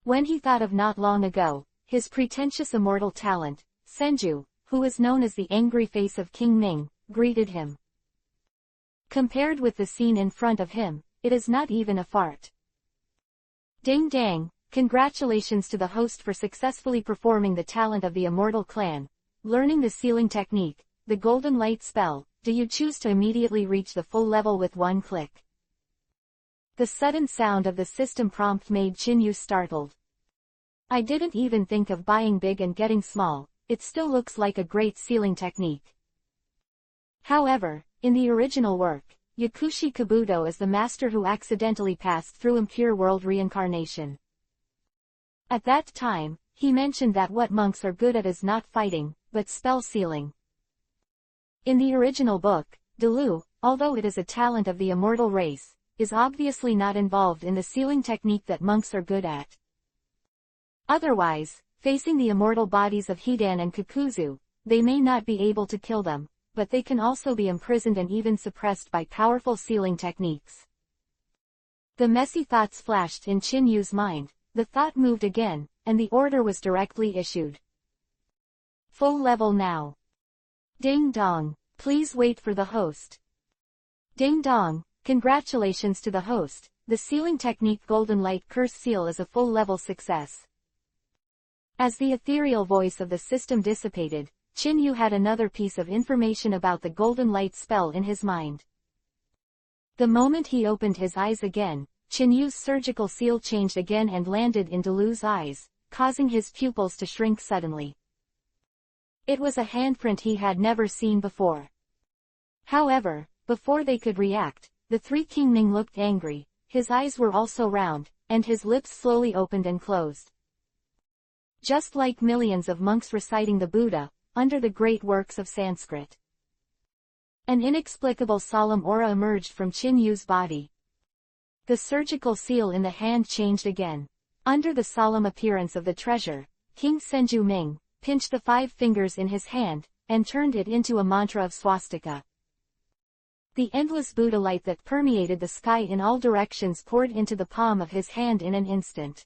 When he thought of not long ago, his pretentious immortal talent, Senju, who is known as the angry face of King Ming, greeted him. Compared with the scene in front of him, it is not even a fart. Ding dang, congratulations to the host for successfully performing the talent of the immortal clan, learning the sealing technique, the golden light spell. Do you choose to immediately reach the full level with one click? The sudden sound of the system prompt made Chinyu startled. I didn't even think of buying big and getting small, it still looks like a great sealing technique. However, in the original work, Yakushi Kabuto is the master who accidentally passed through impure world reincarnation. At that time, He mentioned that what monks are good at is not fighting, but spell sealing. In the original book, Dalu, although it is a talent of the immortal race, is obviously not involved in the sealing technique that monks are good at. Otherwise, facing the immortal bodies of Hidan and Kakuzu, they may not be able to kill them, but they can also be imprisoned and even suppressed by powerful sealing techniques. The messy thoughts flashed in Chinyu's mind, the thought moved again, and the order was directly issued. Full level now. Ding dong, please wait for the host. Ding dong, congratulations to the host, the sealing technique Golden Light Curse Seal is a full-level success. As the ethereal voice of the system dissipated, Chinyu had another piece of information about the Golden Light spell in his mind. The moment he opened his eyes again, Chinyu's surgical seal changed again and landed in Dalu's eyes, causing his pupils to shrink suddenly. It was a handprint he had never seen before. However, before they could react, the three Kingming looked angry, his eyes were also round, and his lips slowly opened and closed. Just like millions of monks reciting the Buddha, under the great works of Sanskrit. An inexplicable solemn aura emerged from Chinyu's body. The surgical seal in the hand changed again. Under the solemn appearance of the treasure, King Senju Ming pinched the 5 fingers in his hand, and turned it into a mantra of swastika. The endless Buddha light that permeated the sky in all directions poured into the palm of his hand in an instant.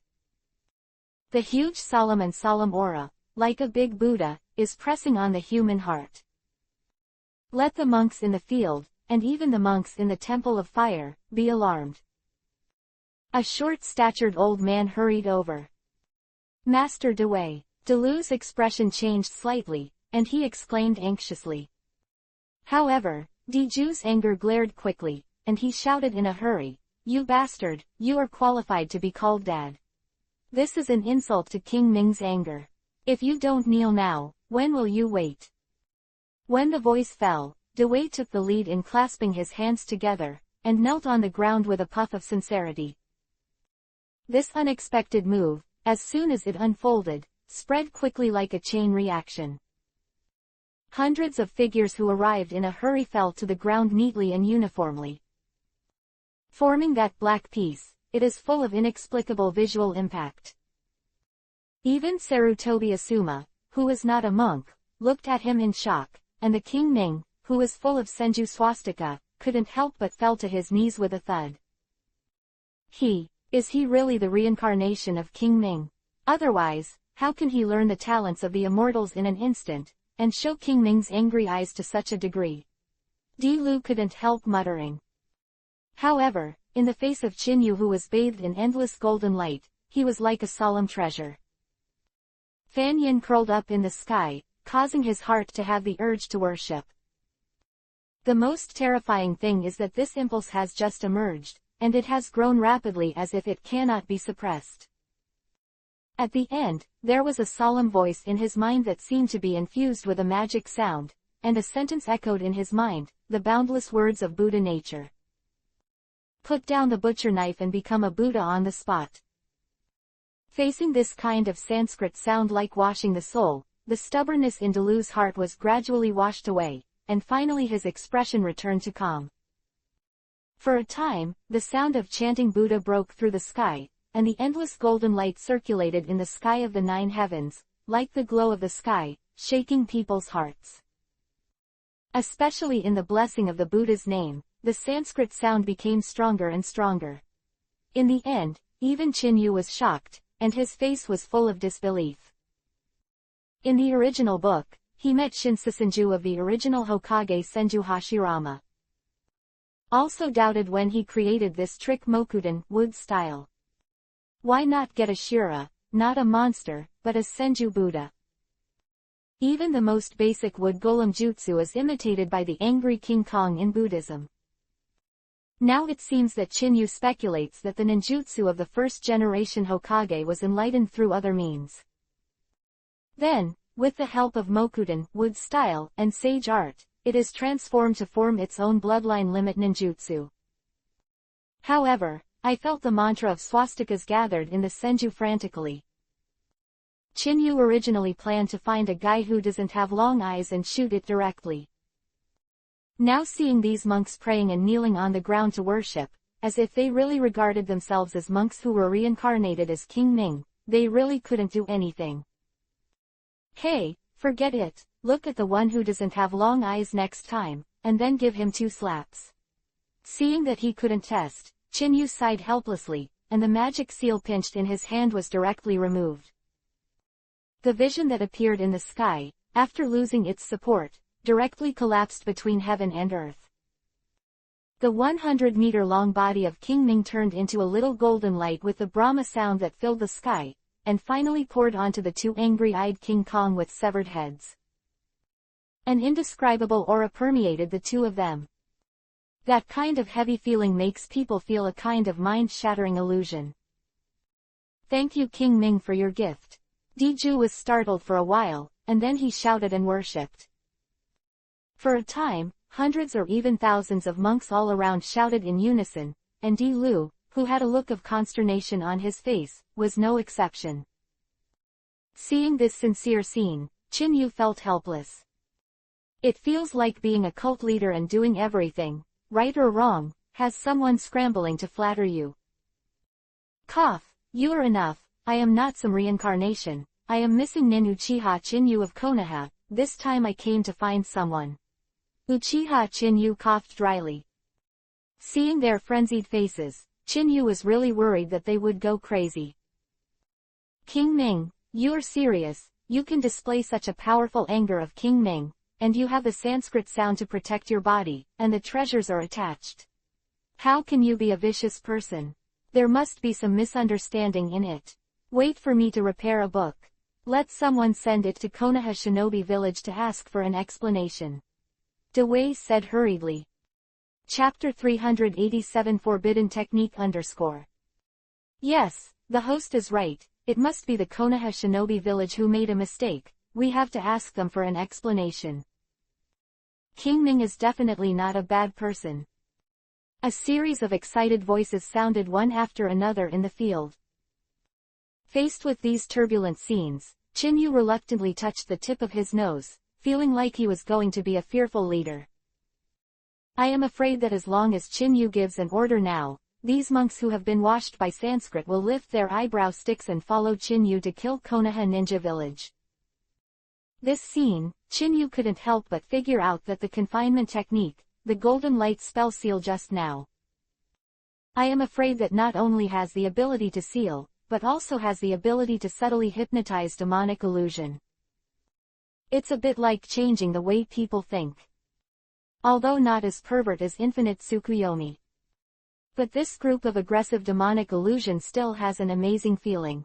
The huge solemn aura, like a big Buddha, is pressing on the human heart. Let the monks in the field, and even the monks in the Temple of Fire, be alarmed. A short-statured old man hurried over. Master Dewey. Dalu's expression changed slightly, and he exclaimed anxiously. However, Diju's anger glared quickly, and he shouted in a hurry, "You bastard, you are qualified to be called Dad. This is an insult to King Ming's anger. If you don't kneel now, when will you wait?" When the voice fell, Dewey took the lead in clasping his hands together, and knelt on the ground with a puff of sincerity. This unexpected move, as soon as it unfolded, spread quickly like a chain reaction. Hundreds of figures who arrived in a hurry fell to the ground neatly and uniformly. Forming that black piece, it is full of inexplicable visual impact. Even Sarutobi Asuma, who was not a monk, looked at him in shock, and the King Ming, who was full of Senju swastika, couldn't help but fell to his knees with a thud. Is he really the reincarnation of King Ming? Otherwise, how can he learn the talents of the immortals in an instant, and show King Ming's angry eyes to such a degree? Di-Lu couldn't help muttering. However, in the face of Chinyu who was bathed in endless golden light, he was like a solemn treasure. Fan Yin curled up in the sky, causing his heart to have the urge to worship. The most terrifying thing is that this impulse has just emerged, and it has grown rapidly as if it cannot be suppressed. At the end, there was a solemn voice in his mind that seemed to be infused with a magic sound, and a sentence echoed in his mind, the boundless words of Buddha nature. Put down the butcher knife and become a Buddha on the spot. Facing this kind of Sanskrit sound like washing the soul, the stubbornness in Dalu's heart was gradually washed away, and finally his expression returned to calm. For a time, the sound of chanting Buddha broke through the sky, and the endless golden light circulated in the sky of the 9 heavens, like the glow of the sky, shaking people's hearts. Especially in the blessing of the Buddha's name, the Sanskrit sound became stronger and stronger. In the end, even Chinyu was shocked, and his face was full of disbelief. In the original book, he met Shinsasenju of the original Hokage Senju Hashirama. Also doubted when he created this trick Mokuden wood style. Why not get a Shura, not a monster, but a Senju Buddha? Even the most basic wood golem jutsu is imitated by the angry King Kong in Buddhism. Now it seems that Chinyu speculates that the ninjutsu of the first-generation Hokage was enlightened through other means. Then, with the help of Mokuden wood style and sage art, it is transformed to form its own bloodline limit ninjutsu. However, I felt the mantra of swastikas gathered in the Senju frantically. Qin Yu originally planned to find a guy who doesn't have long eyes and shoot it directly. Now seeing these monks praying and kneeling on the ground to worship, as if they really regarded themselves as monks who were reincarnated as King Ming, they really couldn't do anything. Hey, forget it, look at the one who doesn't have long eyes next time, and then give him 2 slaps. Seeing that he couldn't test, Qin Yu sighed helplessly, and the magic seal pinched in his hand was directly removed. The vision that appeared in the sky, after losing its support, directly collapsed between heaven and earth. The 100-meter-long body of King Ming turned into a little golden light with the Brahma sound that filled the sky, and finally poured onto the 2 angry-eyed King Kong with severed heads. An indescribable aura permeated the 2 of them. That kind of heavy feeling makes people feel a kind of mind-shattering illusion. Thank you King Ming for your gift. Diju was startled for a while, and then he shouted and worshipped. For a time, hundreds or even thousands of monks all around shouted in unison, and Di Lu, who had a look of consternation on his face, was no exception. Seeing this sincere scene, Qin Yu felt helpless. It feels like being a cult leader and doing everything, right or wrong, has someone scrambling to flatter you. Cough, you are enough, I am not some reincarnation, I am missing Nin Uchiha Qin Yu of Konoha, this time I came to find someone. Uchiha Qin Yu coughed dryly. Seeing their frenzied faces, Qin Yu was really worried that they would go crazy. King Ming, you're serious, you can display such a powerful anger of King Ming, and you have the Sanskrit sound to protect your body, and the treasures are attached. How can you be a vicious person? There must be some misunderstanding in it. Wait for me to repair a book. Let someone send it to Konoha Shinobi Village to ask for an explanation. Dewey said hurriedly. Chapter 387 Forbidden Technique _ Yes, the host is right, it must be the Konoha Shinobi Village who made a mistake, we have to ask them for an explanation. King Ming is definitely not a bad person. A series of excited voices sounded one after another in the field. Faced with these turbulent scenes, Qin Yu reluctantly touched the tip of his nose, feeling like he was going to be a fearful leader. I am afraid that as long as Qin Yu gives an order now, these monks who have been washed by Sanskrit will lift their eyebrow sticks and follow Qin Yu to kill Konoha Ninja Village. This scene, Qin Yu couldn't help but figure out that the confinement technique, the golden light spell seal just now. I am afraid that not only has the ability to seal, but also has the ability to subtly hypnotize demonic illusion. It's a bit like changing the way people think. Although not as pervert as Infinite Tsukuyomi. But this group of aggressive demonic illusion still has an amazing feeling.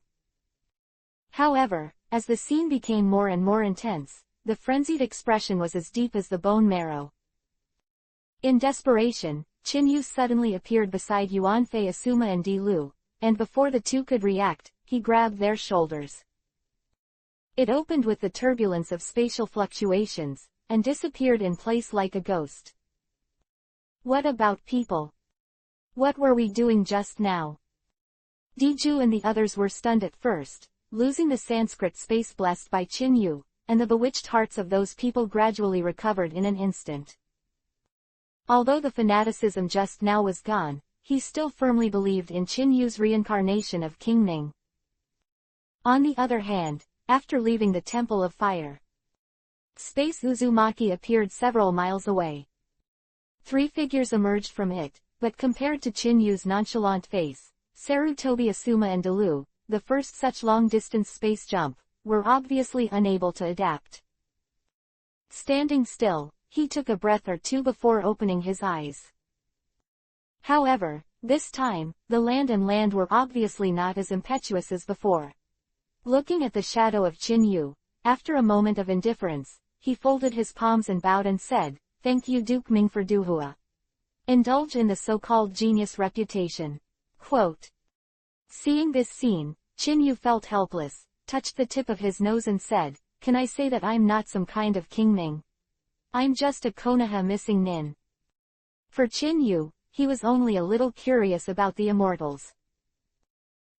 However, as the scene became more and more intense, the frenzied expression was as deep as the bone marrow. In desperation, Qin Yu suddenly appeared beside Yuanfei Asuma and Di Lu, and before the 2 could react, he grabbed their shoulders. It opened with the turbulence of spatial fluctuations, and disappeared in place like a ghost. What about people? What were we doing just now? Diju and the others were stunned at first, losing the Sanskrit space blessed by Qin Yu, and the bewitched hearts of those people gradually recovered in an instant. Although the fanaticism just now was gone, he still firmly believed in Qin Yu's reincarnation of King Ming. On the other hand, after leaving the Temple of Fire, Space Uzumaki appeared several miles away. 3 figures emerged from it, but compared to Qin Yu's nonchalant face, Sarutobi Asuma and Di Lu, the first such long-distance space jump, were obviously unable to adapt. Standing still, he took a breath or 2 before opening his eyes. However, this time, the land were obviously not as impetuous as before. Looking at the shadow of Qin Yu, after a moment of indifference, he folded his palms and bowed and said, "Thank you Duke Ming for Duhua. Indulge in the so-called genius reputation." Quote. Seeing this scene, Qin Yu felt helpless, touched the tip of his nose and said, "Can I say that I'm not some kind of King Ming? I'm just a Konoha missing nin." For Qin Yu, he was only a little curious about the immortals.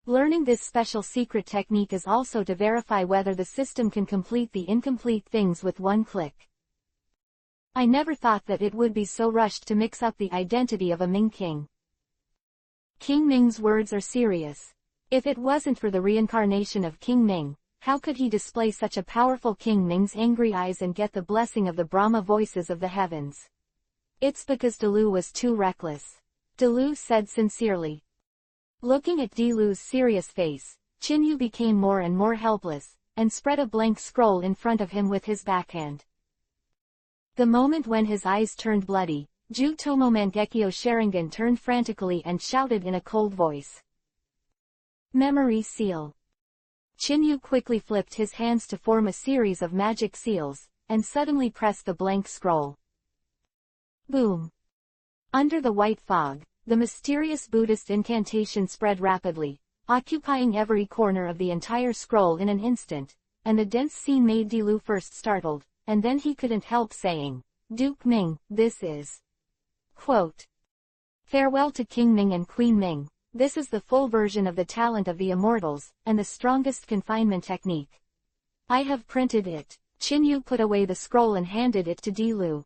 Learning this special secret technique is also to verify whether the system can complete the incomplete things with one click. I never thought that it would be so rushed to mix up the identity of a Ming king. King Ming's words are serious. If it wasn't for the reincarnation of King Ming, how could he display such a powerful King Ming's angry eyes and get the blessing of the Brahma voices of the heavens? It's because Dilu was too reckless. Dilu said sincerely. Looking at Dilu's serious face, Chinyu became more and more helpless, and spread a blank scroll in front of him with his backhand. The moment when his eyes turned bloody, Jutomo Mangekyo Sharingan turned frantically and shouted in a cold voice. Memory seal. Chinyu quickly flipped his hands to form a series of magic seals, and suddenly pressed the blank scroll. Boom! Under the white fog, the mysterious Buddhist incantation spread rapidly, occupying every corner of the entire scroll in an instant, and the dense scene made Dilu first startled, and then he couldn't help saying, Duke Ming, this is. Quote. Farewell to King Ming and Queen Ming, this is the full version of the talent of the immortals, and the strongest confinement technique. I have printed it. Chinyu put away the scroll and handed it to Dilu.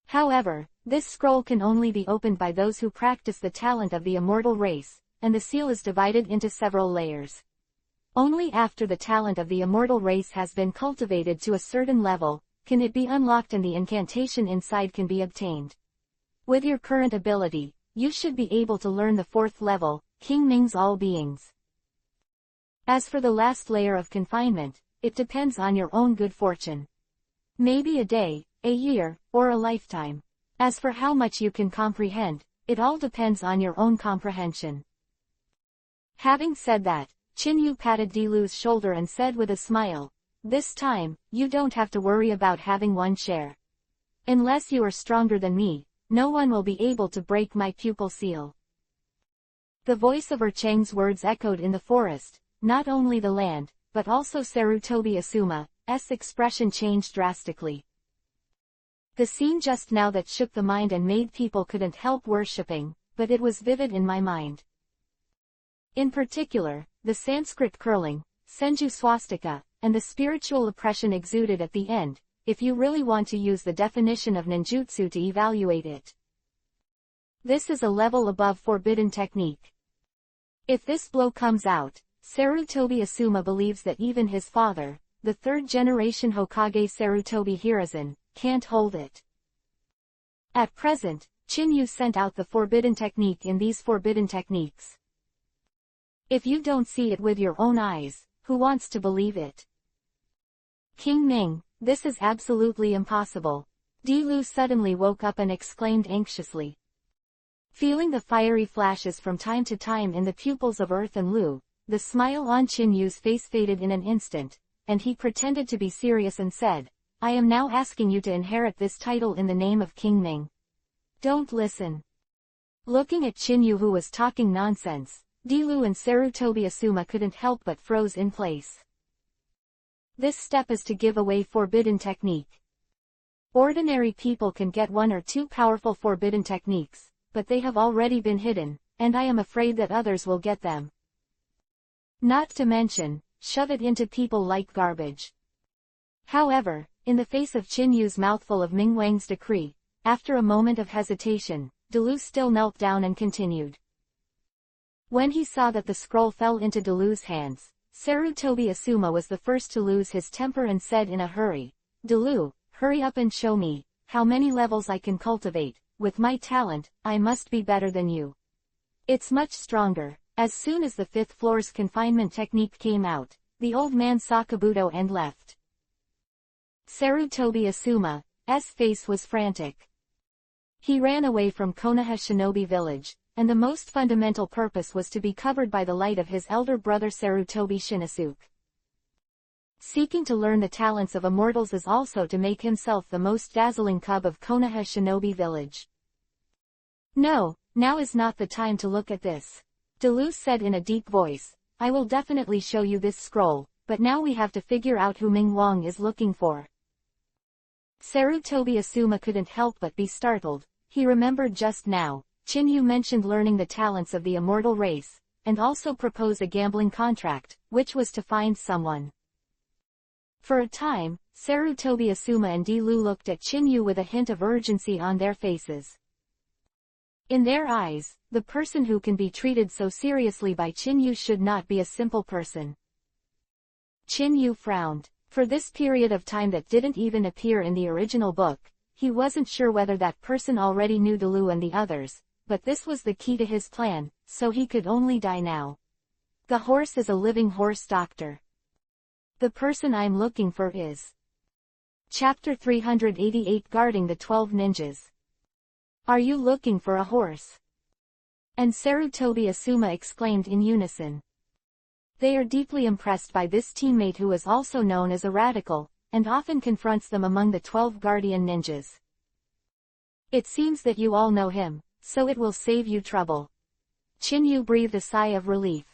However, this scroll can only be opened by those who practice the talent of the immortal race, and the seal is divided into several layers. Only after the talent of the immortal race has been cultivated to a certain level, can it be unlocked and the incantation inside can be obtained. With your current ability, you should be able to learn the fourth level, King Ming's All Beings. As for the last layer of confinement, it depends on your own good fortune. Maybe a day, a year, or a lifetime. As for how much you can comprehend, it all depends on your own comprehension. Having said that, Chinyu patted Dilu's shoulder and said with a smile, this time, you don't have to worry about having one share. Unless you are stronger than me, no one will be able to break my pupil seal. The voice of Chang's words echoed in the forest, not only the land, but also Sarutobi Asuma's expression changed drastically. The scene just now that shook the mind and made people couldn't help worshipping, but it was vivid in my mind. In particular, the Sanskrit curling, Senju swastika, and the spiritual oppression exuded at the end, if you really want to use the definition of ninjutsu to evaluate it. This is a level above forbidden technique. If this blow comes out, Sarutobi Asuma believes that even his father, the third-generation Hokage Sarutobi Hiruzen, can't hold it. At present, Chinyu sent out the forbidden technique in these forbidden techniques. If you don't see it with your own eyes, who wants to believe it? King Ming, this is absolutely impossible. Dilu suddenly woke up and exclaimed anxiously. Feeling the fiery flashes from time to time in the pupils of Earth and Lu, the smile on Chinyu's face faded in an instant, and he pretended to be serious and said, I am now asking you to inherit this title in the name of King Ming. Don't listen. Looking at Chinyu who was talking nonsense, Dilu and Sarutobi Asuma couldn't help but froze in place. This step is to give away forbidden technique. Ordinary people can get one or two powerful forbidden techniques, but they have already been hidden, and I am afraid that others will get them. Not to mention, shove it into people like garbage. However, in the face of Chinyu's mouthful of Ming Wang's decree, after a moment of hesitation, Dilu still knelt down and continued. When he saw that the scroll fell into Dilu's hands, Sarutobi Asuma was the first to lose his temper and said in a hurry, Dilu, hurry up and show me how many levels I can cultivate. With my talent, I must be better than you. It's much stronger. As soon as the fifth floor's confinement technique came out, the old man saw Kabuto and left. Sarutobi Asuma's face was frantic. He ran away from Konoha Shinobi Village, and the most fundamental purpose was to be covered by the light of his elder brother Sarutobi Shinosuke. Seeking to learn the talents of immortals is also to make himself the most dazzling cub of Konoha Shinobi Village. No, now is not the time to look at this. Dilu said in a deep voice, I will definitely show you this scroll, but now we have to figure out who Ming Wang is looking for. Sarutobi Asuma couldn't help but be startled. He remembered just now, Chinyu mentioned learning the talents of the immortal race, and also propose a gambling contract, which was to find someone. For a time, Sarutobi Asuma and Dilu looked at Chinyu with a hint of urgency on their faces. In their eyes, the person who can be treated so seriously by Chinyu should not be a simple person. Chinyu frowned. For this period of time that didn't even appear in the original book, he wasn't sure whether that person already knew Dilu and the others, but this was the key to his plan, so he could only die now. The horse is a living horse doctor. The person I'm looking for is. Chapter 388 Guarding the 12 Ninjas. Are you looking for a horse? And Sarutobi Asuma exclaimed in unison. They are deeply impressed by this teammate who is also known as a radical, and often confronts them among the 12 guardian ninjas. It seems that you all know him, so it will save you trouble. Chinyu breathed a sigh of relief.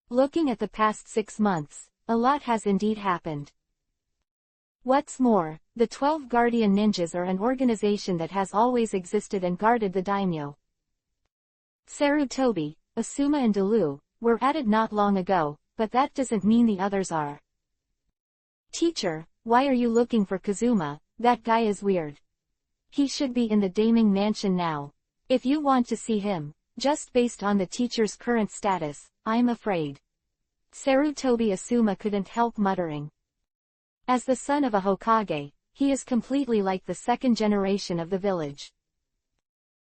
Looking at the past 6 months, a lot has indeed happened. What's more, the 12 guardian ninjas are an organization that has always existed and guarded the daimyo. Sarutobi, Asuma and Dilu were added not long ago, but that doesn't mean the others are. Teacher, why are you looking for Kazuma? That guy is weird. He should be in the Daming Mansion now. If you want to see him, just based on the teacher's current status, I'm afraid. Sarutobi Asuma couldn't help muttering. As the son of a Hokage, he is completely like the second generation of the village.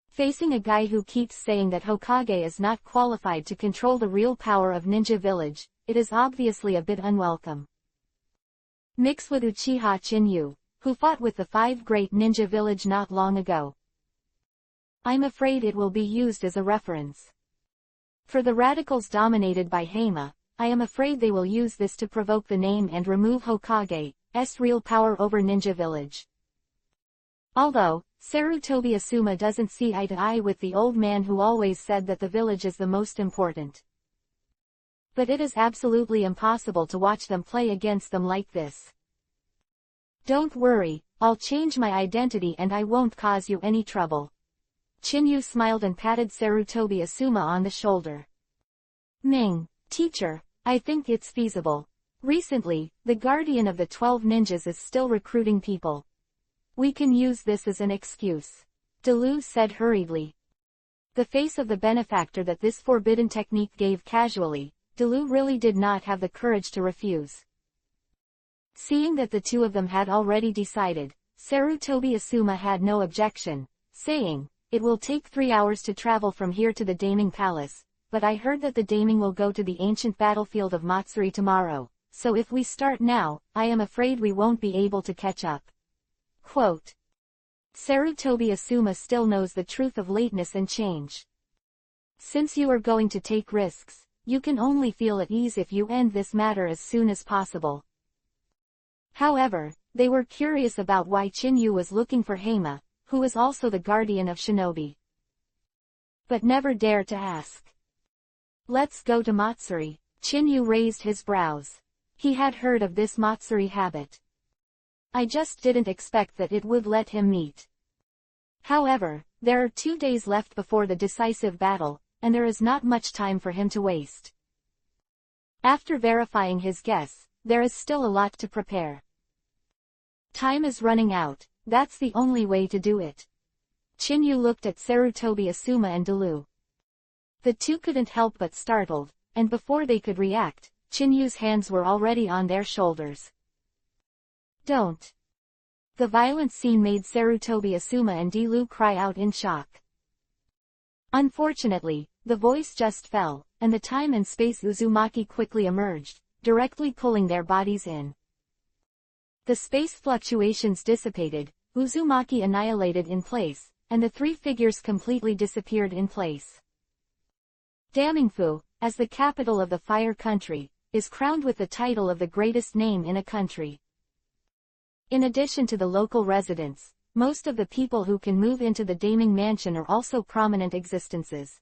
Facing a guy who keeps saying that Hokage is not qualified to control the real power of Ninja Village, it is obviously a bit unwelcome. Mix with Uchiha Chinyu, who fought with the 5 great ninja village not long ago. I'm afraid it will be used as a reference. For the radicals dominated by Heima, I am afraid they will use this to provoke the name and remove Hokage's real power over Ninja Village. Although, Sarutobi Asuma doesn't see eye to eye with the old man who always said that the village is the most important. But it is absolutely impossible to watch them play against them like this. Don't worry, I'll change my identity and I won't cause you any trouble. Chinyu smiled and patted Sarutobi Asuma on the shoulder. Ming, teacher, I think it's feasible. Recently, the guardian of the 12 ninjas is still recruiting people. We can use this as an excuse. Dilu said hurriedly. The face of the benefactor that this forbidden technique gave casually, Dilu really did not have the courage to refuse. Seeing that the two of them had already decided, Sarutobi Asuma had no objection, saying, it will take 3 hours to travel from here to the Daming Palace, but I heard that the Daming will go to the ancient battlefield of Matsuri tomorrow, so if we start now, I am afraid we won't be able to catch up. Quote. Sarutobi Asuma still knows the truth of lateness and change. Since you are going to take risks, you can only feel at ease if you end this matter as soon as possible. However, they were curious about why Chinyu was looking for Heima, who was also the guardian of Shinobi. But never dared to ask. Let's go to Matsuri. Chinyu raised his brows. He had heard of this Matsuri habit. I just didn't expect that it would let him meet. However, there are 2 days left before the decisive battle, and there is not much time for him to waste. After verifying his guess, there is still a lot to prepare. Time is running out, that's the only way to do it. Chinyu looked at Sarutobi Asuma and Dilu. The two couldn't help but startled, and before they could react, Chinyu's hands were already on their shoulders. Don't. The violent scene made Sarutobi Asuma and Dilu cry out in shock. Unfortunately, the voice just fell, and the time and space Uzumaki quickly emerged, directly pulling their bodies in. The space fluctuations dissipated, Uzumaki annihilated in place, and the 3 figures completely disappeared in place. Damingfu, as the capital of the Fire Country, is crowned with the title of the greatest name in a country. In addition to the local residents, most of the people who can move into the Daming Mansion are also prominent existences.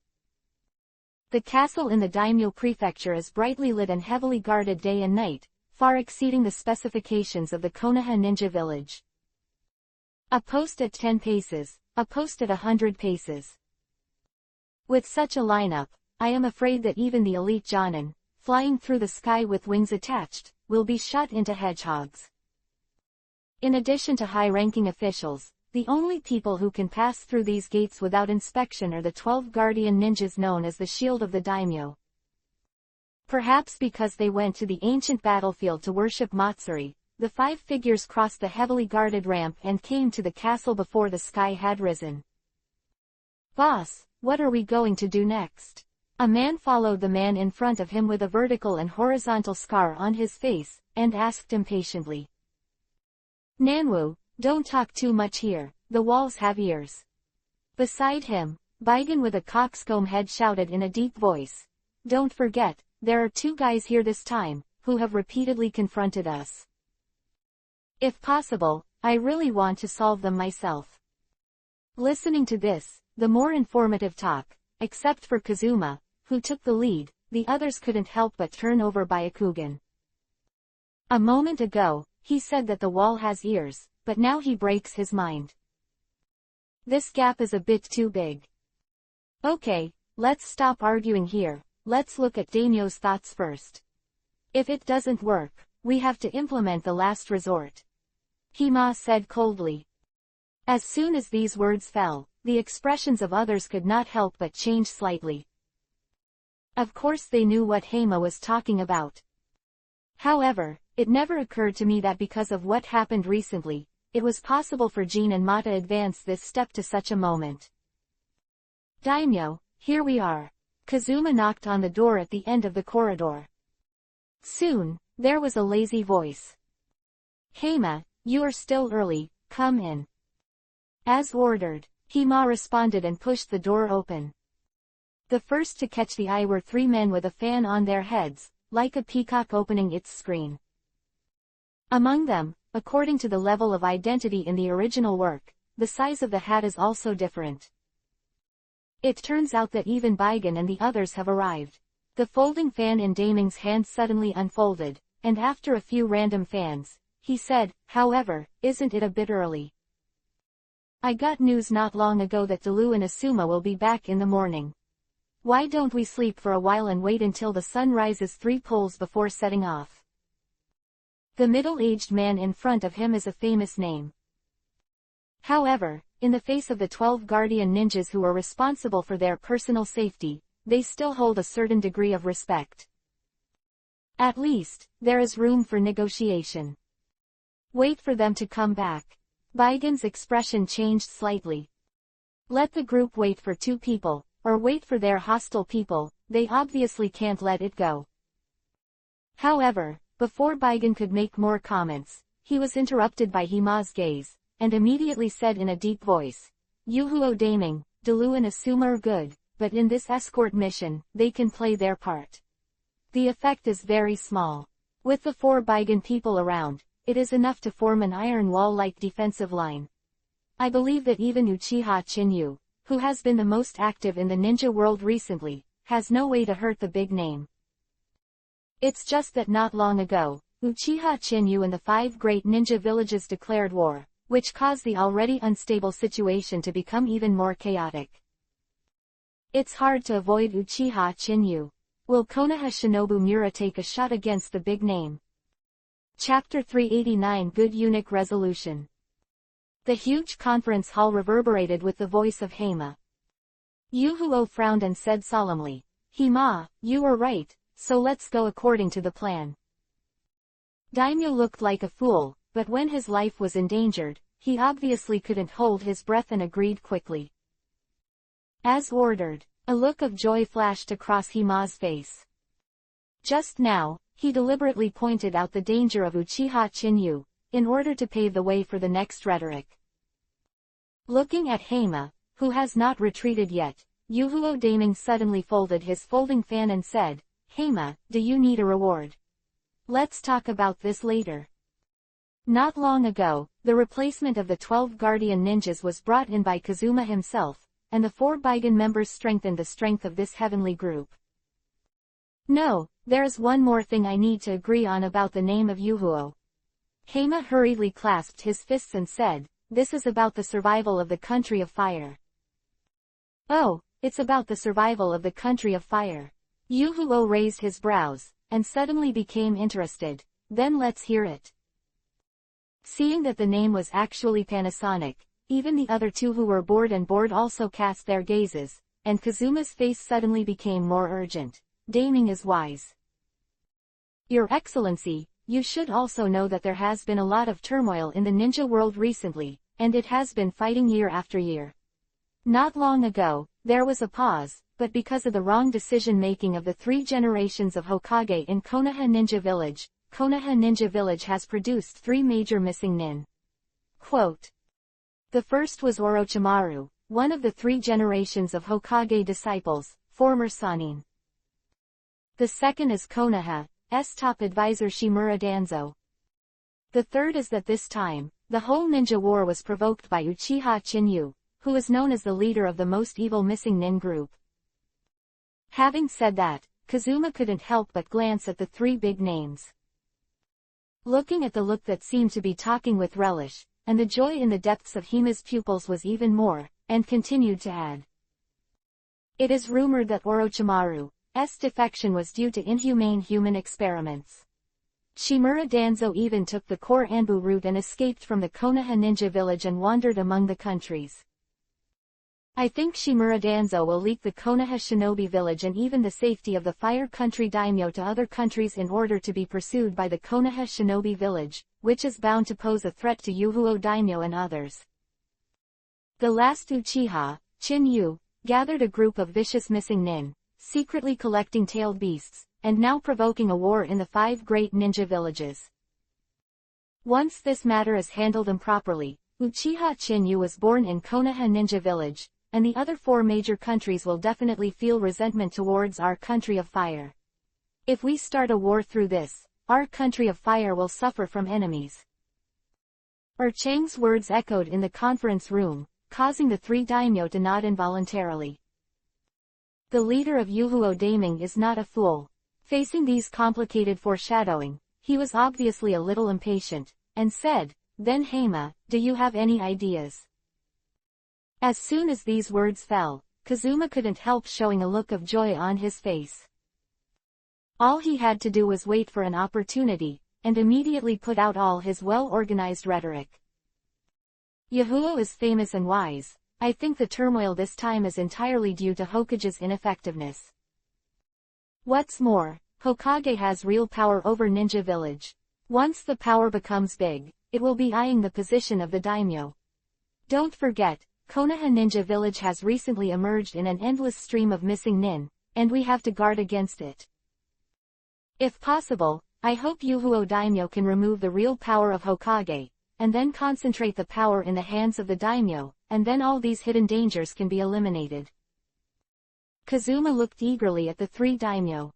The castle in the Daimyo Prefecture is brightly lit and heavily guarded day and night, far exceeding the specifications of the Konoha Ninja Village. A post at 10 paces, a post at 100 paces. With such a lineup, I am afraid that even the elite Jonin, flying through the sky with wings attached, will be shot into hedgehogs. In addition to high-ranking officials, the only people who can pass through these gates without inspection are the 12 guardian ninjas known as the Shield of the Daimyo. Perhaps because they went to the ancient battlefield to worship Matsuri, the 5 figures crossed the heavily guarded ramp and came to the castle before the sky had risen. "Boss, what are we going to do next?" A man followed the man in front of him with a vertical and horizontal scar on his face, and asked impatiently. "Nanwu, don't talk too much here, the walls have ears." Beside him, Baigan with a coxcomb head shouted in a deep voice, "Don't forget, there are 2 guys here this time, who have repeatedly confronted us. If possible, I really want to solve them myself." Listening to this, the more informative talk, except for Kazuma, who took the lead, the others couldn't help but turn over Byakugan. A moment ago, he said that the wall has ears, but now he breaks his mind. This gap is a bit too big. Okay, let's stop arguing here, let's look at Daimyo's thoughts first. If it doesn't work, we have to implement the last resort. Hima said coldly. As soon as these words fell, the expressions of others could not help but change slightly. Of course they knew what Hima was talking about. However, it never occurred to me that because of what happened recently, it was possible for Jin and Mata advance this step to such a moment. "Daimyo, here we are." Kazuma knocked on the door at the end of the corridor. Soon, there was a lazy voice. "Hima, you are still early, come in." As ordered, Hima responded and pushed the door open. The first to catch the eye were 3 men with a fan on their heads, like a peacock opening its screen. Among them, according to the level of identity in the original work, the size of the hat is also different. It turns out that even Baigan and the others have arrived. The folding fan in Daming's hand suddenly unfolded, and after a few random fans, he said, "However, isn't it a bit early? I got news not long ago that Dalu and Asuma will be back in the morning. Why don't we sleep for a while and wait until the sun rises 3 poles before setting off?" The middle-aged man in front of him is a famous name. However, in the face of the 12 guardian ninjas who are responsible for their personal safety, they still hold a certain degree of respect. At least, there is room for negotiation. Wait for them to come back. Baigan's expression changed slightly. Let the group wait for 2 people, or wait for their hostile people, they obviously can't let it go. However, before Baigan could make more comments, he was interrupted by Hima's gaze, and immediately said in a deep voice, "Yuhuo Daming, Dalu and Asuma are good, but in this escort mission, they can play their part. The effect is very small. With the 4 Baigan people around, it is enough to form an iron wall-like defensive line. I believe that even Uchiha Chinyu, who has been the most active in the ninja world recently, has no way to hurt the big name. It's just that not long ago, Uchiha Chinyu and the 5 great ninja villages declared war, which caused the already unstable situation to become even more chaotic. It's hard to avoid Uchiha Chinyu. Will Konoha Shinobu Mura take a shot against the big name?" Chapter 389 Good Eunuch Resolution. The huge conference hall reverberated with the voice of Hema. Yuhuo frowned and said solemnly, "Hima, you are right, so let's go according to the plan." Daimyo looked like a fool, but when his life was endangered, he obviously couldn't hold his breath and agreed quickly. As ordered, a look of joy flashed across Hima's face. Just now, he deliberately pointed out the danger of Uchiha Chinyu, in order to pave the way for the next rhetoric. Looking at Hema, who has not retreated yet, Yuhuo Daming suddenly folded his folding fan and said, "Hema, do you need a reward? Let's talk about this later." Not long ago, the replacement of the 12 guardian ninjas was brought in by Kazuma himself, and the 4 Baigan members strengthened the strength of this heavenly group. No, there's one more thing I need to agree on about the name of Yuhuo. Hema hurriedly clasped his fists and said, "This is about the survival of the country of fire." "Oh, it's about the survival of the country of fire. Yuhuo raised his brows, and suddenly became interested. Then let's hear it. Seeing that the name was actually Panasonic, even the other two who were bored also cast their gazes, and Kazuma's face suddenly became more urgent. Daming is wise. Your Excellency, you should also know that there has been a lot of turmoil in the ninja world recently, and it has been fighting year after year. Not long ago, there was a pause, but because of the wrong decision-making of the 3 generations of Hokage in Konoha Ninja Village, Konoha Ninja Village has produced 3 major missing nin. Quote. The first was Orochimaru, one of the 3 generations of Hokage disciples, former Sannin. The second is Konoha's top advisor Shimura Danzo. The third is that this time, the whole ninja war was provoked by Uchiha Chinyu, who is known as the leader of the most evil missing nin group. Having said that, Kazuma couldn't help but glance at the 3 big names. Looking at the look that seemed to be talking with relish, and the joy in the depths of Hima's pupils was even more, and continued to add. It is rumored that Orochimaru's defection was due to inhumane human experiments. Shimura Danzo even took the core Anbu route and escaped from the Konoha ninja village and wandered among the countries. I think Shimura Danzo will leak the Konoha shinobi village and even the safety of the fire country daimyo to other countries in order to be pursued by the Konoha shinobi village, which is bound to pose a threat to Yuhuo daimyo and others. The last Uchiha, Chinyu, gathered a group of vicious missing nin, secretly collecting tailed beasts, and now provoking a war in the 5 great ninja villages. Once this matter is handled improperly, Uchiha Chinyu was born in Konoha Ninja Village, and the other 4 major countries will definitely feel resentment towards our country of fire. If we start a war through this, our country of fire will suffer from enemies. Chang's words echoed in the conference room, causing the 3 daimyo to nod involuntarily. The leader of Yuhuo Daming is not a fool. Facing these complicated foreshadowing, he was obviously a little impatient, and said, Then Hama, do you have any ideas? As soon as these words fell, Kazuma couldn't help showing a look of joy on his face. All he had to do was wait for an opportunity, and immediately put out all his well-organized rhetoric. Yuhuo is famous and wise. I think the turmoil this time is entirely due to Hokage's ineffectiveness. What's more, Hokage has real power over Ninja Village. Once the power becomes big, it will be eyeing the position of the daimyo. Don't forget, Konoha Ninja Village has recently emerged in an endless stream of missing nin, and we have to guard against it. If possible, I hope Yuhuo daimyo can remove the real power of Hokage, and then concentrate the power in the hands of the daimyo, and then all these hidden dangers can be eliminated. Kazuma looked eagerly at the 3 daimyo.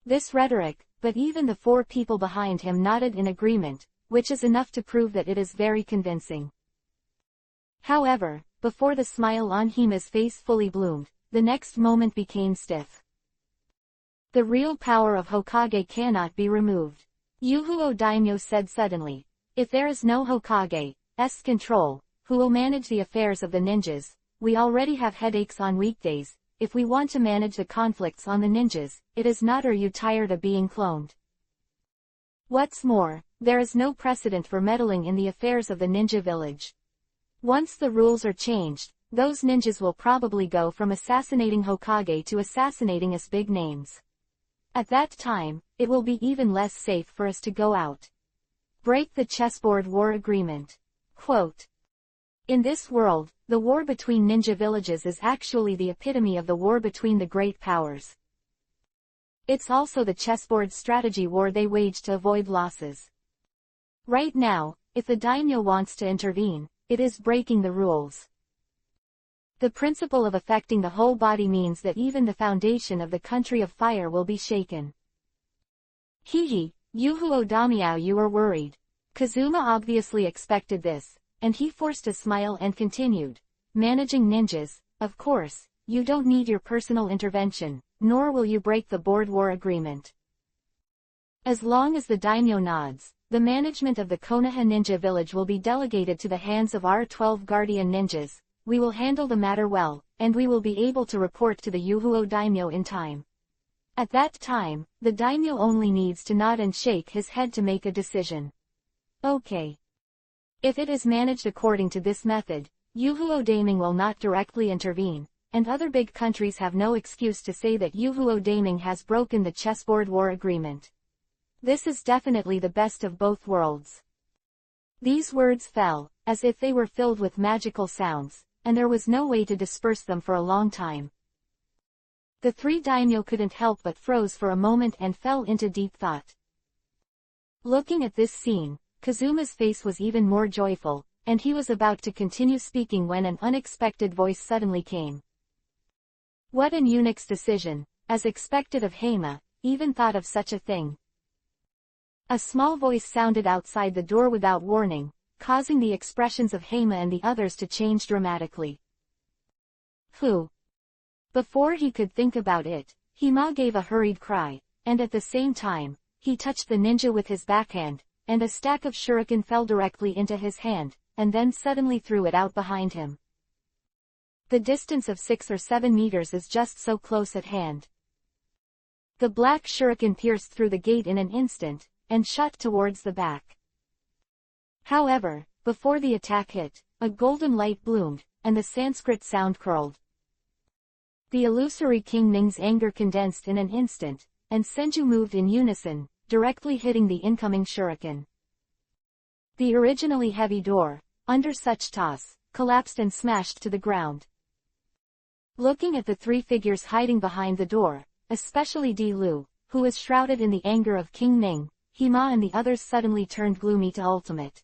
This rhetoric, but even the 4 people behind him nodded in agreement, which is enough to prove that it is very convincing. However, before the smile on Hima's face fully bloomed, the next moment became stiff. The real power of Hokage cannot be removed. Yuhuo daimyo said suddenly. If there is no Hokage's control, who will manage the affairs of the ninjas? We already have headaches on weekdays. If we want to manage the conflicts on the ninjas, it is not. Are you tired of being cloned? What's more, there is no precedent for meddling in the affairs of the ninja village. Once the rules are changed, those ninjas will probably go from assassinating Hokage to assassinating us big names. At that time, it will be even less safe for us to go out. Break the chessboard war agreement. Quote. In this world, the war between ninja villages is actually the epitome of the war between the great powers. It's also the chessboard strategy war they wage to avoid losses. Right now, if the daimyo wants to intervene, it is breaking the rules. The principle of affecting the whole body means that even the foundation of the country of fire will be shaken. Hehe, Yuhuo daimyo, you are worried. Kazuma obviously expected this, and he forced a smile and continued. Managing ninjas, of course, you don't need your personal intervention, nor will you break the board war agreement. As long as the daimyo nods, the management of the Konoha Ninja Village will be delegated to the hands of our 12 guardian ninjas. We will handle the matter well, and we will be able to report to the Yuhuo daimyo in time. At that time, the daimyo only needs to nod and shake his head to make a decision. Okay. If it is managed according to this method, Yuhuo daiming will not directly intervene, and other big countries have no excuse to say that Yuhuo daiming has broken the chessboard war agreement. This is definitely the best of both worlds. These words fell, as if they were filled with magical sounds, and there was no way to disperse them for a long time. The three daimyo couldn't help but froze for a moment and fell into deep thought. Looking at this scene, Kazuma's face was even more joyful, and he was about to continue speaking when an unexpected voice suddenly came. What an eunuch's decision, as expected of Heima, even thought of such a thing. A small voice sounded outside the door without warning, causing the expressions of Heima and the others to change dramatically. Who? Before he could think about it, Heima gave a hurried cry, and at the same time, he touched the ninja with his backhand, and a stack of shuriken fell directly into his hand, and then suddenly threw it out behind him. The distance of 6 or 7 meters is just so close at hand. The black shuriken pierced through the gate in an instant, and shot towards the back. However, before the attack hit, a golden light bloomed, and the Sanskrit sound curled. The illusory King Ning's anger condensed in an instant, and Senju moved in unison, directly hitting the incoming shuriken. The originally heavy door, under such toss, collapsed and smashed to the ground. Looking at the three figures hiding behind the door, especially Di Lu, who was shrouded in the anger of King Ning, Heima and the others suddenly turned gloomy to ultimate.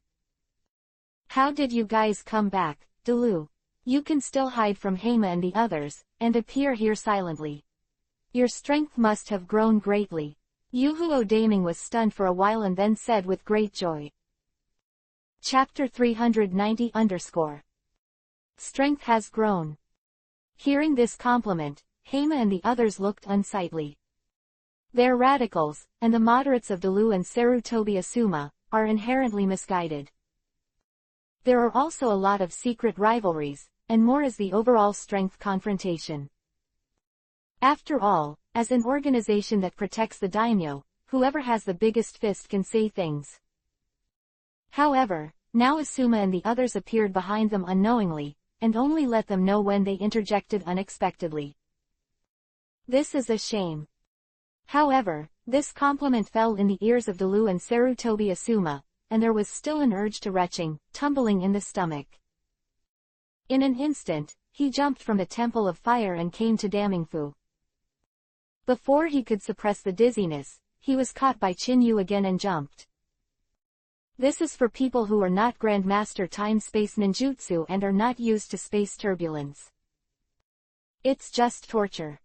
How did you guys come back, Di Lu? You can still hide from Heima and the others, and appear here silently. Your strength must have grown greatly. Yuhuo daiming was stunned for a while and then said with great joy. Chapter 390 Strength has grown. Hearing this compliment, Heima and the others looked unsightly. Their radicals, and the moderates of Delu and Sarutobi Asuma, are inherently misguided. There are also a lot of secret rivalries, and more is the overall strength confrontation. After all, as an organization that protects the daimyo, whoever has the biggest fist can say things. However, now Asuma and the others appeared behind them unknowingly, and only let them know when they interjected unexpectedly. This is a shame. However, this compliment fell in the ears of Delu and Sarutobi Asuma, and there was still an urge to retching, tumbling in the stomach. In an instant, he jumped from the Temple of Fire and came to Damingfu. Before he could suppress the dizziness, he was caught by Chinyu again and jumped. This is for people who are not Grandmaster Time-Space Ninjutsu and are not used to space turbulence. It's just torture.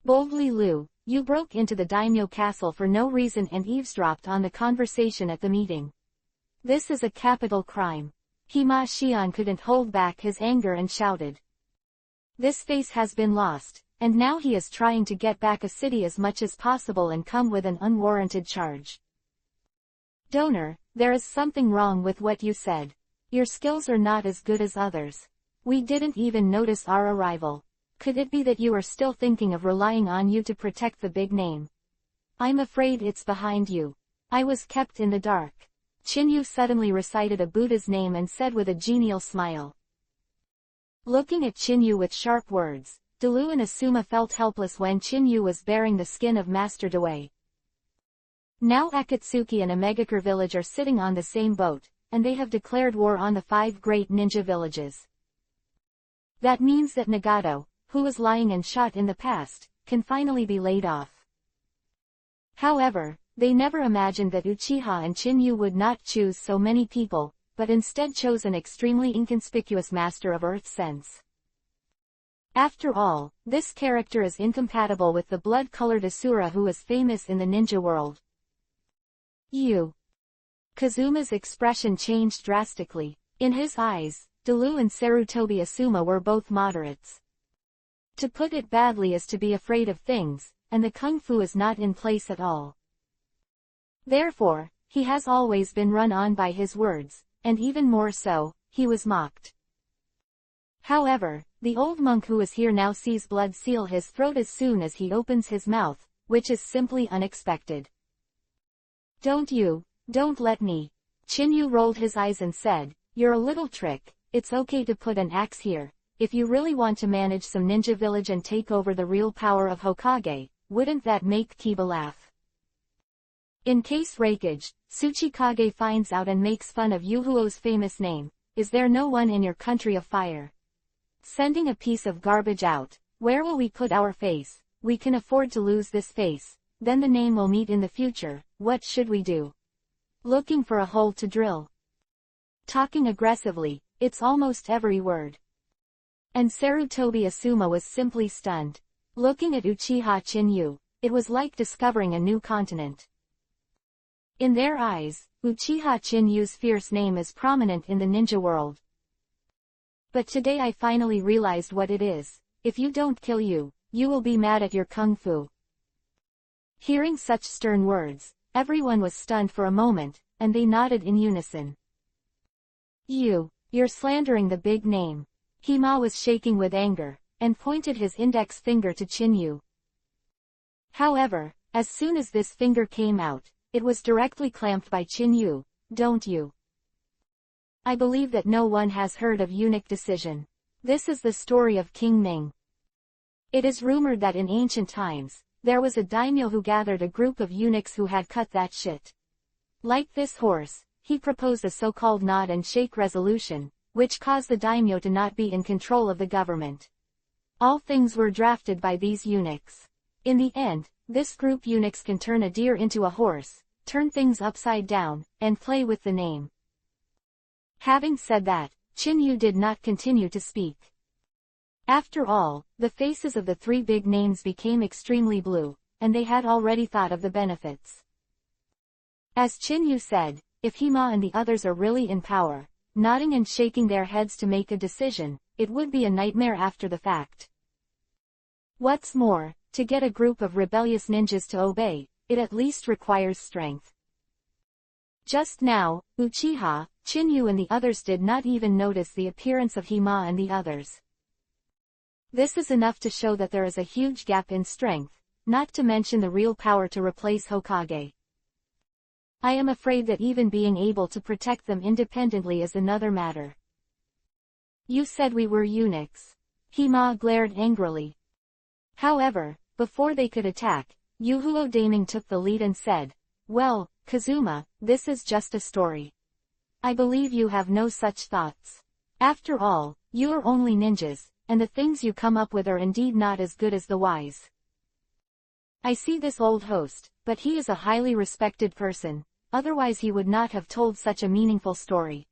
Boldly Lu, you broke into the daimyo castle for no reason and eavesdropped on the conversation at the meeting. This is a capital crime. Heima Xian couldn't hold back his anger and shouted. This face has been lost, and now he is trying to get back a city as much as possible and come with an unwarranted charge. Donor, there is something wrong with what you said. Your skills are not as good as others. We didn't even notice our arrival. Could it be that you are still thinking of relying on you to protect the big name? I'm afraid it's behind you. I was kept in the dark. Chinyu suddenly recited a Buddha's name and said with a genial smile. Looking at Chinyu with sharp words, Delu and Asuma felt helpless when Chinyu was bearing the skin of Master Dewey. Now Akatsuki and Amegakure village are sitting on the same boat, and they have declared war on the 5 great ninja villages. That means that Nagato, who was lying and shot in the past, can finally be laid off. However, they never imagined that Uchiha and Chinyu would not choose so many people, but instead chose an extremely inconspicuous master of earth sense. After all, this character is incompatible with the blood-colored Asura who is famous in the ninja world. You. Kazuma's expression changed drastically. In his eyes, Delu and Sarutobi Asuma were both moderates. To put it badly is to be afraid of things, and the kung fu is not in place at all. Therefore, he has always been run on by his words, and even more so, he was mocked. However, the old monk who is here now sees blood seal his throat as soon as he opens his mouth, which is simply unexpected. Don't let me. Chinyu rolled his eyes and said, "You're a little trick, it's okay to put an axe here. If you really want to manage some ninja village and take over the real power of Hokage, wouldn't that make Kiba laugh?" In case Reikage, Tsuchikage finds out and makes fun of Yuhuo's famous name, "Is there no one in your country of fire? Sending a piece of garbage out, where will we put our face? We can afford to lose this face, then the name will meet in the future, what should we do? Looking for a hole to drill. Talking aggressively, it's almost every word." And Sarutobi Asuma was simply stunned. Looking at Uchiha Chinyu, it was like discovering a new continent. In their eyes, Uchiha Chinyu's fierce name is prominent in the ninja world. "But today I finally realized what it is. If you don't kill you, you will be mad at your kung fu." Hearing such stern words, everyone was stunned for a moment, and they nodded in unison. You're slandering the big name." Hima was shaking with anger, and pointed his index finger to Chinyu. However, as soon as this finger came out, it was directly clamped by Chinyu. "Don't you? I believe that no one has heard of eunuch decision. This is the story of King Ming. It is rumored that in ancient times, there was a daimyo who gathered a group of eunuchs who had cut that shit. Like this horse, he proposed a so-called nod and shake resolution, which caused the daimyo to not be in control of the government. All things were drafted by these eunuchs. In the end, this group eunuchs can turn a deer into a horse, turn things upside down, and play with the name." Having said that, Chinyu did not continue to speak. After all, the faces of the three big names became extremely blue, and they had already thought of the benefits. As Chinyu said, if Hima and the others are really in power, nodding and shaking their heads to make a decision, it would be a nightmare after the fact. What's more, to get a group of rebellious ninjas to obey, it at least requires strength. Just now, Uchiha, Chinyu and the others did not even notice the appearance of Hima and the others. This is enough to show that there is a huge gap in strength, not to mention the real power to replace Hokage. I am afraid that even being able to protect them independently is another matter. You said we were eunuchs. Hima glared angrily. However, before they could attack, Yuhuo Daming took the lead and said, "Well, Kazuma, this is just a story. I believe you have no such thoughts. After all, you are only ninjas, and the things you come up with are indeed not as good as the wise. I see this old host, but he is a highly respected person, otherwise he would not have told such a meaningful story."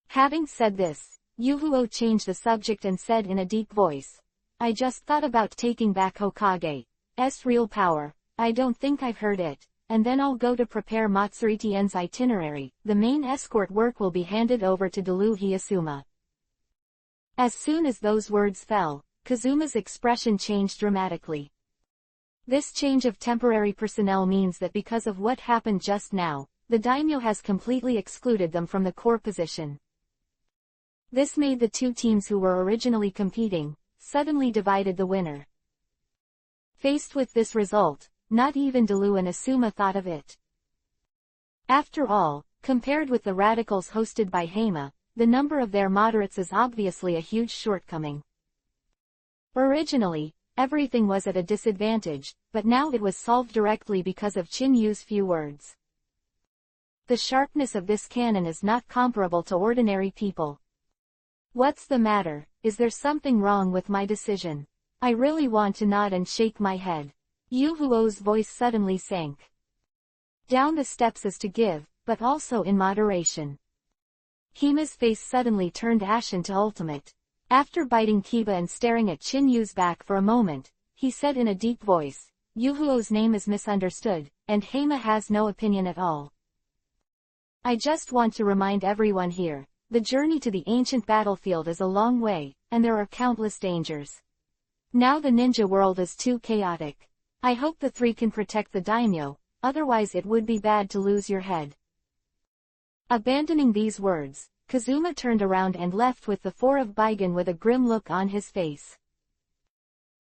Having said this, Yuhuo changed the subject and said in a deep voice, "I just thought about taking back Hokage's real power. I don't think I've heard it, and then I'll go to prepare Matsuritien's itinerary. The main escort work will be handed over to Dalu Hyasuma." As soon as those words fell, Kazuma's expression changed dramatically. This change of temporary personnel means that because of what happened just now, the daimyo has completely excluded them from the core position. This made the two teams who were originally competing, suddenly divided the winner. Faced with this result, not even Dalu and Asuma thought of it. After all, compared with the radicals hosted by Heima, the number of their moderates is obviously a huge shortcoming. Originally, everything was at a disadvantage, but now it was solved directly because of Chinyu's few words. The sharpness of this cannon is not comparable to ordinary people. What's the matter? Is there something wrong with my decision? I really want to nod and shake my head. Yuhuo's voice suddenly sank. Down the steps is to give, but also in moderation. Hima's face suddenly turned ashen to ultimate. After biting Kiba and staring at Chinyu's back for a moment, he said in a deep voice, "Yuhuo's name is misunderstood, and Heima has no opinion at all. I just want to remind everyone here, the journey to the ancient battlefield is a long way, and there are countless dangers. Now the ninja world is too chaotic. I hope the three can protect the daimyo, otherwise it would be bad to lose your head." Abandoning these words, Kazuma turned around and left with the four of Baigan with a grim look on his face.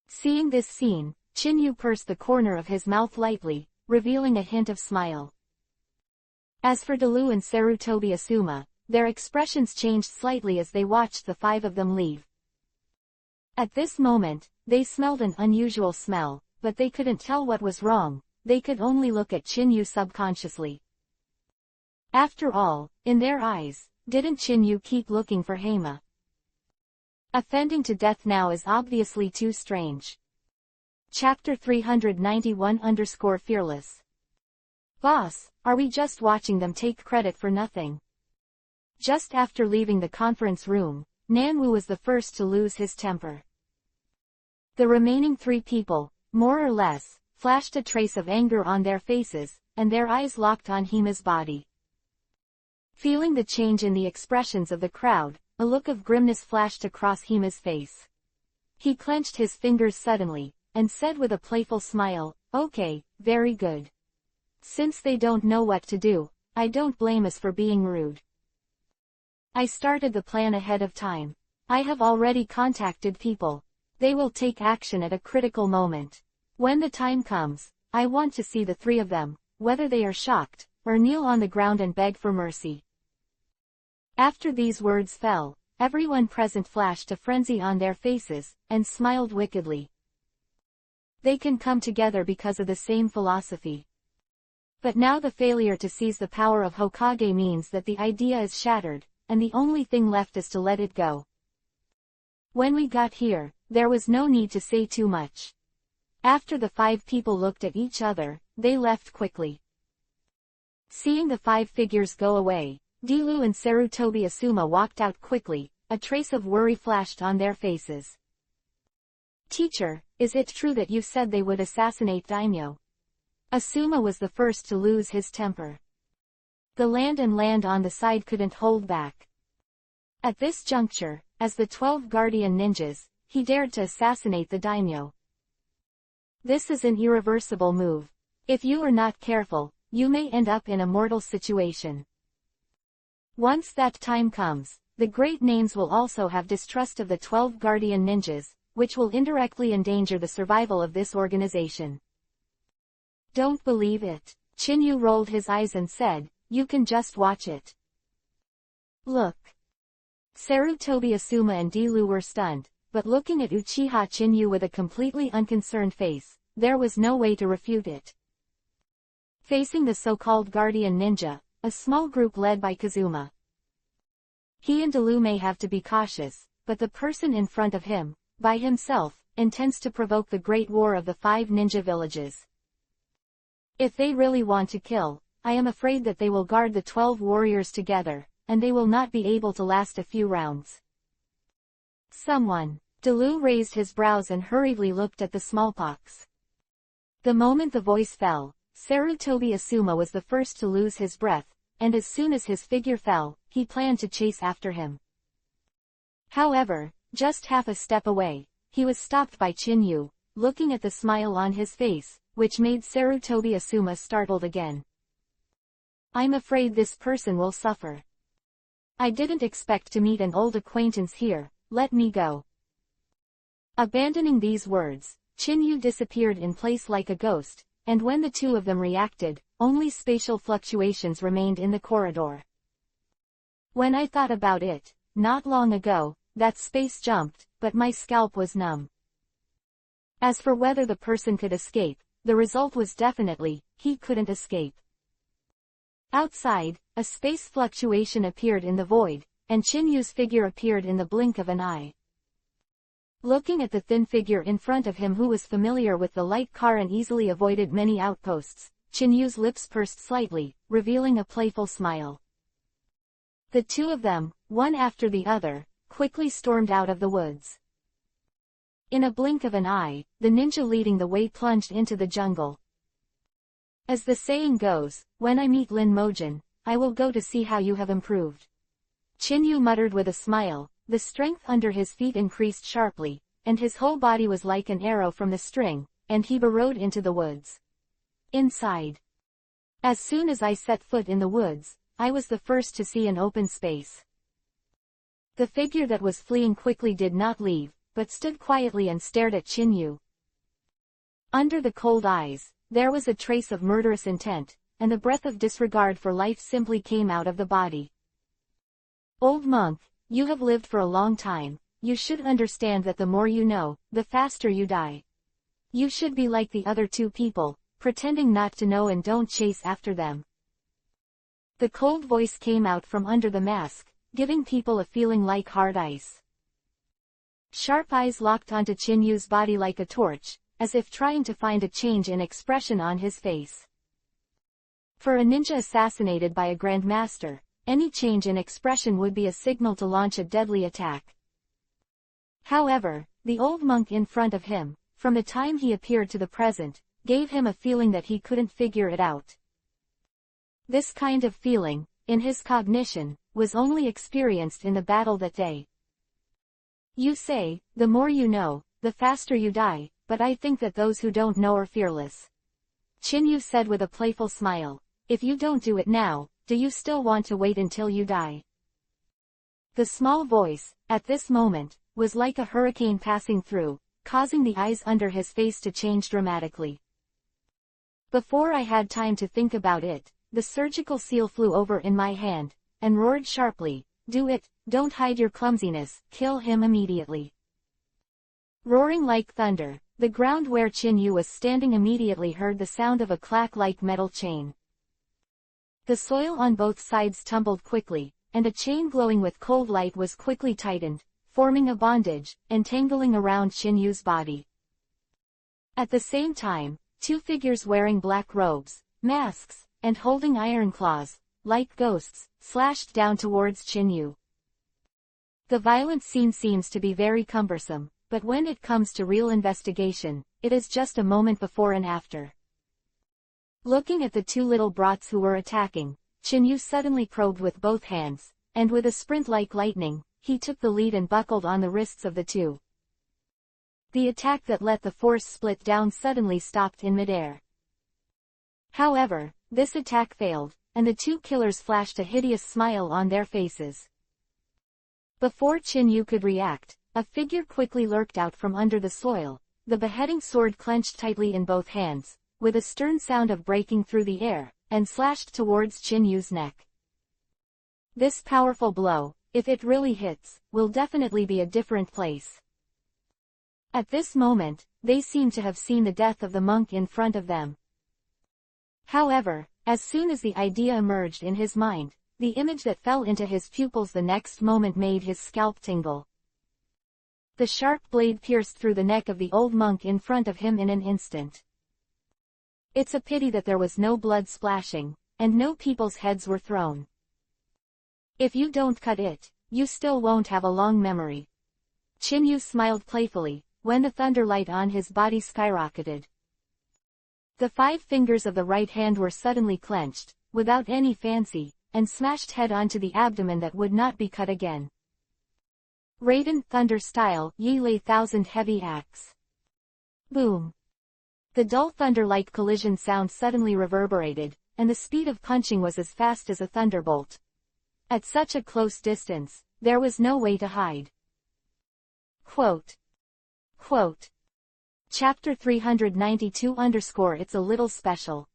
Seeing this scene, Chinyu pursed the corner of his mouth lightly, revealing a hint of smile. As for Dalu and Sarutobi Asuma, their expressions changed slightly as they watched the five of them leave. At this moment, they smelled an unusual smell, but they couldn't tell what was wrong. They could only look at Chinyu subconsciously. After all, in their eyes, didn't Chinyu keep looking for Heima? Offending to death now is obviously too strange. Chapter 391-Fearless. Boss, are we just watching them take credit for nothing? Just after leaving the conference room, Nanwu was the first to lose his temper. The remaining three people, more or less, flashed a trace of anger on their faces, and their eyes locked on Hima's body. Feeling the change in the expressions of the crowd, a look of grimness flashed across Hima's face. He clenched his fingers suddenly, and said with a playful smile, "Okay, very good. Since they don't know what to do, I don't blame us for being rude. I started the plan ahead of time. I have already contacted people. They will take action at a critical moment. When the time comes, I want to see the three of them, whether they are shocked, or kneel on the ground and beg for mercy." After these words fell, everyone present flashed a frenzy on their faces, and smiled wickedly. They can come together because of the same philosophy. But now the failure to seize the power of Hokage means that the idea is shattered, and the only thing left is to let it go. When we got here, there was no need to say too much. After the five people looked at each other, they left quickly. Seeing the five figures go away, Dilu and Sarutobi Asuma walked out quickly, a trace of worry flashed on their faces. "Teacher, is it true that you said they would assassinate Daimyo?" Asuma was the first to lose his temper. The land on the side couldn't hold back. At this juncture, as the 12 guardian ninjas, he dared to assassinate the daimyo. This is an irreversible move. If you are not careful, you may end up in a mortal situation. Once that time comes, the great names will also have distrust of the 12 guardian ninjas, which will indirectly endanger the survival of this organization. Don't believe it. Chinyu rolled his eyes and said, "You can just watch it." Look. Sarutobi Asuma and Dilu were stunned, but looking at Uchiha Chinyu with a completely unconcerned face, there was no way to refute it. Facing the so-called guardian ninja, a small group led by Kazuma. He and Dilu may have to be cautious, but the person in front of him, by himself, intends to provoke the great war of the 5 ninja villages. If they really want to kill, I am afraid that they will guard the 12 warriors together, and they will not be able to last a few rounds. Someone. Dilu raised his brows and hurriedly looked at the smallpox. The moment the voice fell, Sarutobi Asuma was the first to lose his breath, and as soon as his figure fell, he planned to chase after him. However, just half a step away, he was stopped by Chinyu, looking at the smile on his face, which made Sarutobi Asuma startled again. "I'm afraid this person will suffer. I didn't expect to meet an old acquaintance here, let me go." Abandoning these words, Chinyu disappeared in place like a ghost, and when the two of them reacted, only spatial fluctuations remained in the corridor. When I thought about it, not long ago, that space jumped, but my scalp was numb. As for whether the person could escape, the result was definitely, he couldn't escape. Outside, a space fluctuation appeared in the void, and Chinyu's figure appeared in the blink of an eye. Looking at the thin figure in front of him who was familiar with the light car and easily avoided many outposts, Chinyu's lips pursed slightly, revealing a playful smile. The two of them, one after the other, quickly stormed out of the woods. In a blink of an eye, the ninja leading the way plunged into the jungle. As the saying goes, when I meet Lin Mojin, I will go to see how you have improved. Chinyu muttered with a smile. The strength under his feet increased sharply, and his whole body was like an arrow from the string, and he burrowed into the woods. Inside. As soon as I set foot in the woods, I was the first to see an open space. The figure that was fleeing quickly did not leave, but stood quietly and stared at Qin. Under the cold eyes, there was a trace of murderous intent, and the breath of disregard for life simply came out of the body. Old monk, you have lived for a long time, you should understand that the more you know, the faster you die. You should be like the other two people, pretending not to know and don't chase after them. The cold voice came out from under the mask, giving people a feeling like hard ice. Sharp eyes locked onto Qinyu's body like a torch, as if trying to find a change in expression on his face. For a ninja assassinated by a grandmaster, any change in expression would be a signal to launch a deadly attack. However, the old monk in front of him, from the time he appeared to the present, gave him a feeling that he couldn't figure it out. This kind of feeling, in his cognition, was only experienced in the battle that day. You say, the more you know, the faster you die, but I think that those who don't know are fearless. Qinyu said with a playful smile, if you don't do it now, do you still want to wait until you die? The small voice, at this moment, was like a hurricane passing through, causing the eyes under his face to change dramatically. Before I had time to think about it, the surgical seal flew over in my hand, and roared sharply, do it, don't hide your clumsiness, kill him immediately. Roaring like thunder, the ground where Qinyu was standing immediately heard the sound of a clack like metal chain. The soil on both sides tumbled quickly, and a chain glowing with cold light was quickly tightened, forming a bondage, entangling around Qinyu's body. At the same time, two figures wearing black robes, masks, and holding iron claws, like ghosts, slashed down towards Qinyu. The violent scene seems to be very cumbersome, but when it comes to real investigation, it is just a moment before and after. Looking at the two little brats who were attacking, Qinyu suddenly probed with both hands, and with a sprint like lightning, he took the lead and buckled on the wrists of the two. The attack that let the force split down suddenly stopped in midair. However, this attack failed, and the two killers flashed a hideous smile on their faces. Before Qinyu could react, a figure quickly lurked out from under the soil, the beheading sword clenched tightly in both hands, with a stern sound of breaking through the air, and slashed towards Qinyu's neck. This powerful blow, if it really hits, will definitely be a different place. At this moment, they seem to have seen the death of the monk in front of them. However, as soon as the idea emerged in his mind, the image that fell into his pupils the next moment made his scalp tingle. The sharp blade pierced through the neck of the old monk in front of him in an instant. It's a pity that there was no blood splashing, and no people's heads were thrown. If you don't cut it, you still won't have a long memory. Qinyu smiled playfully, when the thunderlight on his body skyrocketed. The 5 fingers of the right hand were suddenly clenched, without any fancy, and smashed head onto the abdomen that would not be cut again. Raiden thunder style, ye lay 1,000 heavy axe. Boom. The dull thunder-like collision sound suddenly reverberated, and the speed of punching was as fast as a thunderbolt. At such a close distance, there was no way to hide. Quote. Chapter 392 It's a little special.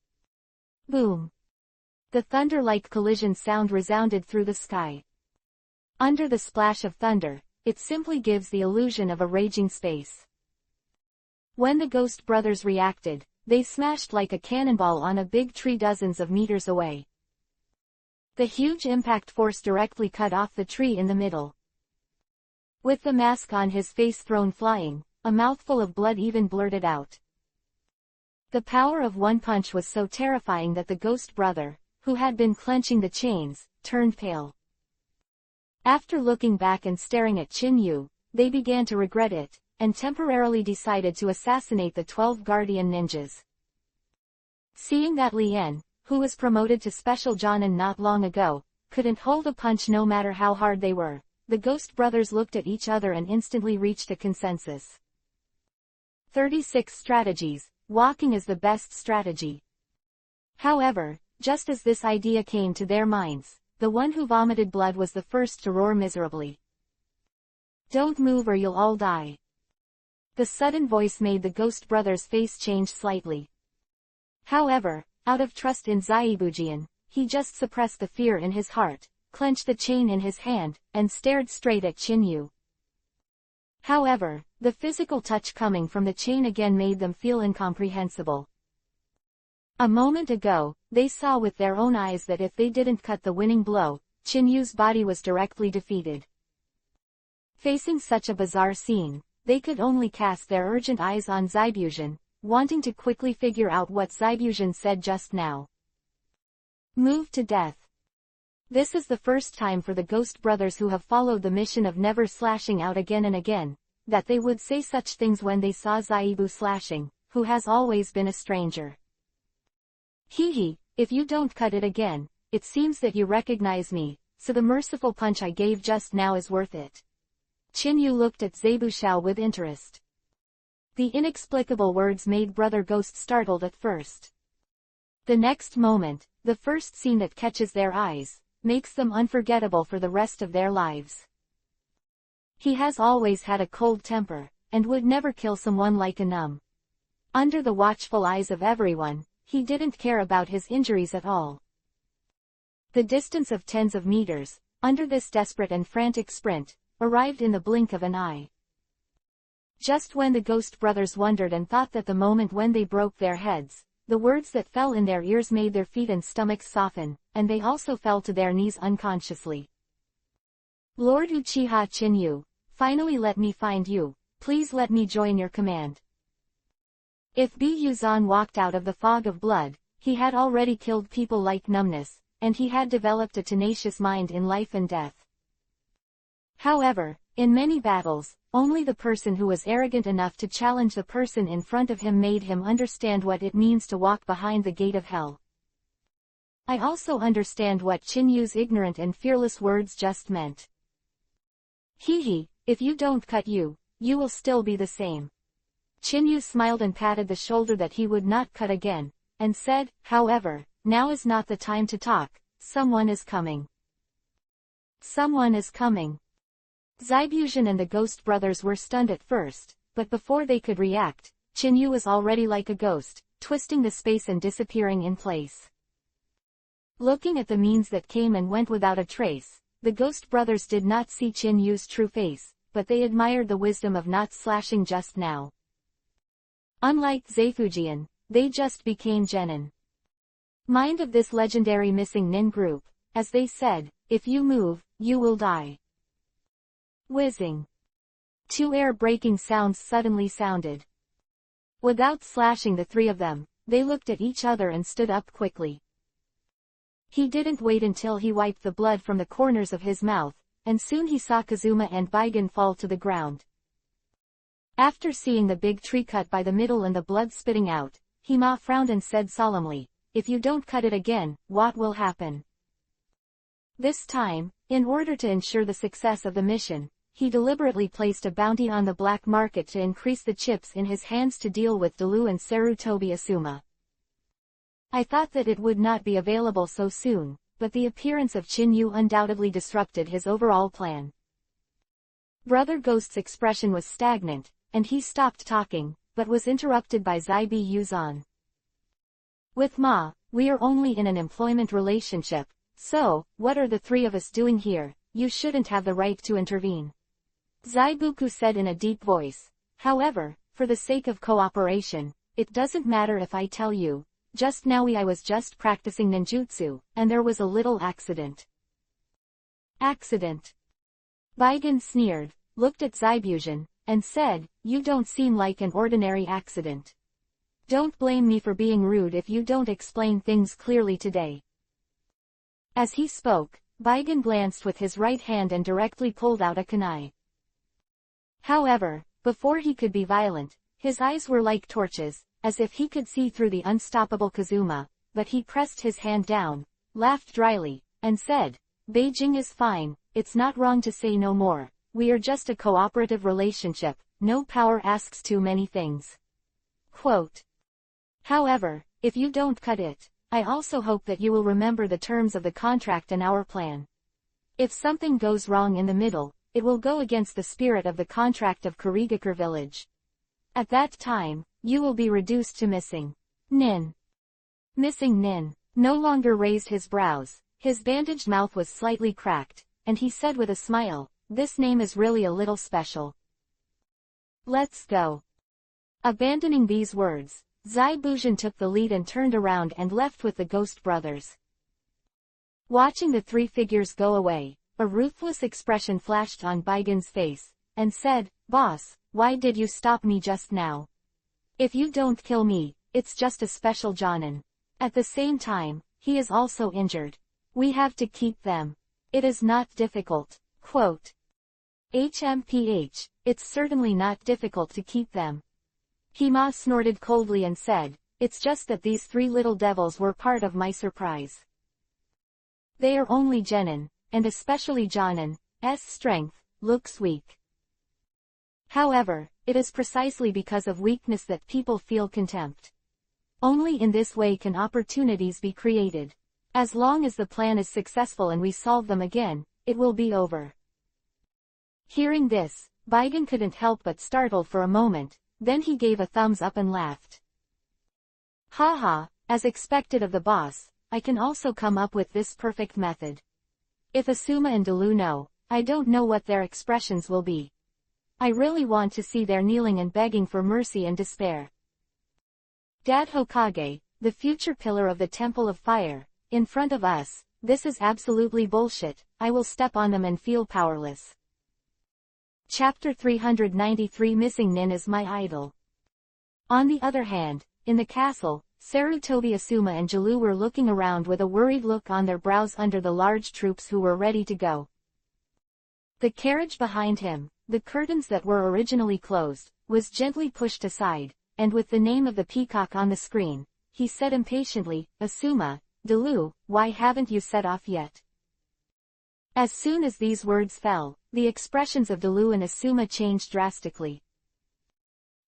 Boom. The thunder-like collision sound resounded through the sky. Under the splash of thunder, it simply gives the illusion of a raging space. When the Ghost brothers reacted, they smashed like a cannonball on a big tree dozens of meters away. The huge impact force directly cut off the tree in the middle. With the mask on his face thrown flying, a mouthful of blood even blurted out. The power of one punch was so terrifying that the Ghost brother, who had been clenching the chains, turned pale. After looking back and staring at Qinyu, they began to regret it, and temporarily decided to assassinate the 12 guardian ninjas. Seeing that Lien, who was promoted to Special Jonin not long ago, couldn't hold a punch no matter how hard they were, the Ghost brothers looked at each other and instantly reached a consensus. 36 strategies, walking is the best strategy. However, just as this idea came to their minds, the one who vomited blood was the first to roar miserably. Don't move or you'll all die. The sudden voice made the ghost brother's face change slightly. However, out of trust in Zaibujian, he just suppressed the fear in his heart, clenched the chain in his hand, and stared straight at Chinyu. However, the physical touch coming from the chain again made them feel incomprehensible. A moment ago, they saw with their own eyes that if they didn't cut the winning blow, Chinyu's body was directly defeated. Facing such a bizarre scene, they could only cast their urgent eyes on Zaibujian, wanting to quickly figure out what Zaibujian said just now. Move to death. This is the first time for the Ghost Brothers who have followed the mission of never slashing out again and again, that they would say such things when they saw Zaibu slashing, who has always been a stranger. Hehe, if you don't cut it again, it seems that you recognize me, so the merciful punch I gave just now is worth it. Chinyu looked at Zaibushao with interest. The inexplicable words made Brother Ghost startled at first. The next moment, the first scene that catches their eyes, makes them unforgettable for the rest of their lives. He has always had a cold temper, and would never kill someone like Anum. Under the watchful eyes of everyone, he didn't care about his injuries at all. The distance of tens of meters, under this desperate and frantic sprint, arrived in the blink of an eye. Just when the Ghost Brothers wondered and thought that the moment when they broke their heads, the words that fell in their ears made their feet and stomachs soften, and they also fell to their knees unconsciously. Lord Uchiha Chinyu, finally let me find you, please let me join your command. If Biyuzan walked out of the fog of blood, he had already killed people like Numbness, and he had developed a tenacious mind in life and death. However, in many battles, only the person who was arrogant enough to challenge the person in front of him made him understand what it means to walk behind the gate of hell. I also understand what Chinyu's ignorant and fearless words just meant. Hehe, if you don't cut you will still be the same. Chinyu smiled and patted the shoulder that he would not cut again, and said, however, now is not the time to talk, someone is coming. Someone is coming. Zaibujian and the Ghost Brothers were stunned at first, but before they could react, Chinyu was already like a ghost, twisting the space and disappearing in place. Looking at the means that came and went without a trace, the Ghost Brothers did not see Chinyu's true face, but they admired the wisdom of not slashing just now. Unlike Zaifujian, they just became genin. Mind of this legendary missing nin group, as they said, if you move, you will die. Whizzing. Two air-breaking sounds suddenly sounded. Without slashing the three of them, they looked at each other and stood up quickly. He didn't wait until he wiped the blood from the corners of his mouth, and soon he saw Kazuma and Baigen fall to the ground. After seeing the big tree cut by the middle and the blood spitting out, Hima frowned and said solemnly, if you don't cut it again, what will happen? This time, in order to ensure the success of the mission, he deliberately placed a bounty on the black market to increase the chips in his hands to deal with Delu and Sarutobi Asuma. I thought that it would not be available so soon, but the appearance of Chinyu undoubtedly disrupted his overall plan. Brother Ghost's expression was stagnant, and he stopped talking, but was interrupted by Zaibi-Yuzan. With Ma, we are only in an employment relationship, so, what are the three of us doing here? You shouldn't have the right to intervene. Zaibuku said in a deep voice. However, for the sake of cooperation, it doesn't matter if I tell you. Just now I was just practicing ninjutsu, and there was a little accident. Accident? Baigen sneered, looked at Zaibujian, and said, you don't seem like an ordinary accident. Don't blame me for being rude if you don't explain things clearly today. As he spoke, Baigen glanced with his right hand and directly pulled out a kunai. However, before he could be violent, his eyes were like torches, as if he could see through the unstoppable Kazuma, but he pressed his hand down, laughed dryly, and said, Beijing is fine, it's not wrong to say no more, we are just a cooperative relationship, no power asks too many things. Quote. However, if you don't cut it, I also hope that you will remember the terms of the contract and our plan. If something goes wrong in the middle, it will go against the spirit of the contract of Kurigakure village. At that time, you will be reduced to missing. Nin. Missing Nin no longer raised his brows, his bandaged mouth was slightly cracked, and he said with a smile, "This name is really a little special. Let's go." Abandoning these words, Zai Bujin took the lead and turned around and left with the ghost brothers. Watching the three figures go away, a ruthless expression flashed on Baigan's face, and said, "Boss, why did you stop me just now? If you don't kill me, it's just a special Jonin. At the same time, he is also injured. We have to keep them. It is not difficult." Quote. HMPH, it's certainly not difficult to keep them. Hima snorted coldly and said, "It's just that these three little devils were part of my surprise. They are only genin, and especially Jonin's strength looks weak. However, it is precisely because of weakness that people feel contempt. Only in this way can opportunities be created. As long as the plan is successful and we solve them again, it will be over." Hearing this, Baigan couldn't help but startle for a moment, then he gave a thumbs up and laughed. "Haha, as expected of the boss, I can also come up with this perfect method. If Asuma and Dalu know, I don't know what their expressions will be. I really want to see their kneeling and begging for mercy and despair. Dad Hokage, the future pillar of the Temple of Fire, in front of us, this is absolutely bullshit, I will step on them and feel powerless." Chapter 393 Missing Nin is my idol. On the other hand, in the castle, Sarutobi Asuma and Jalu were looking around with a worried look on their brows under the large troops who were ready to go. The carriage behind him, the curtains that were originally closed, was gently pushed aside, and with the name of the peacock on the screen, he said impatiently, "Asuma, Dalu, why haven't you set off yet?" As soon as these words fell, the expressions of Dalu and Asuma changed drastically.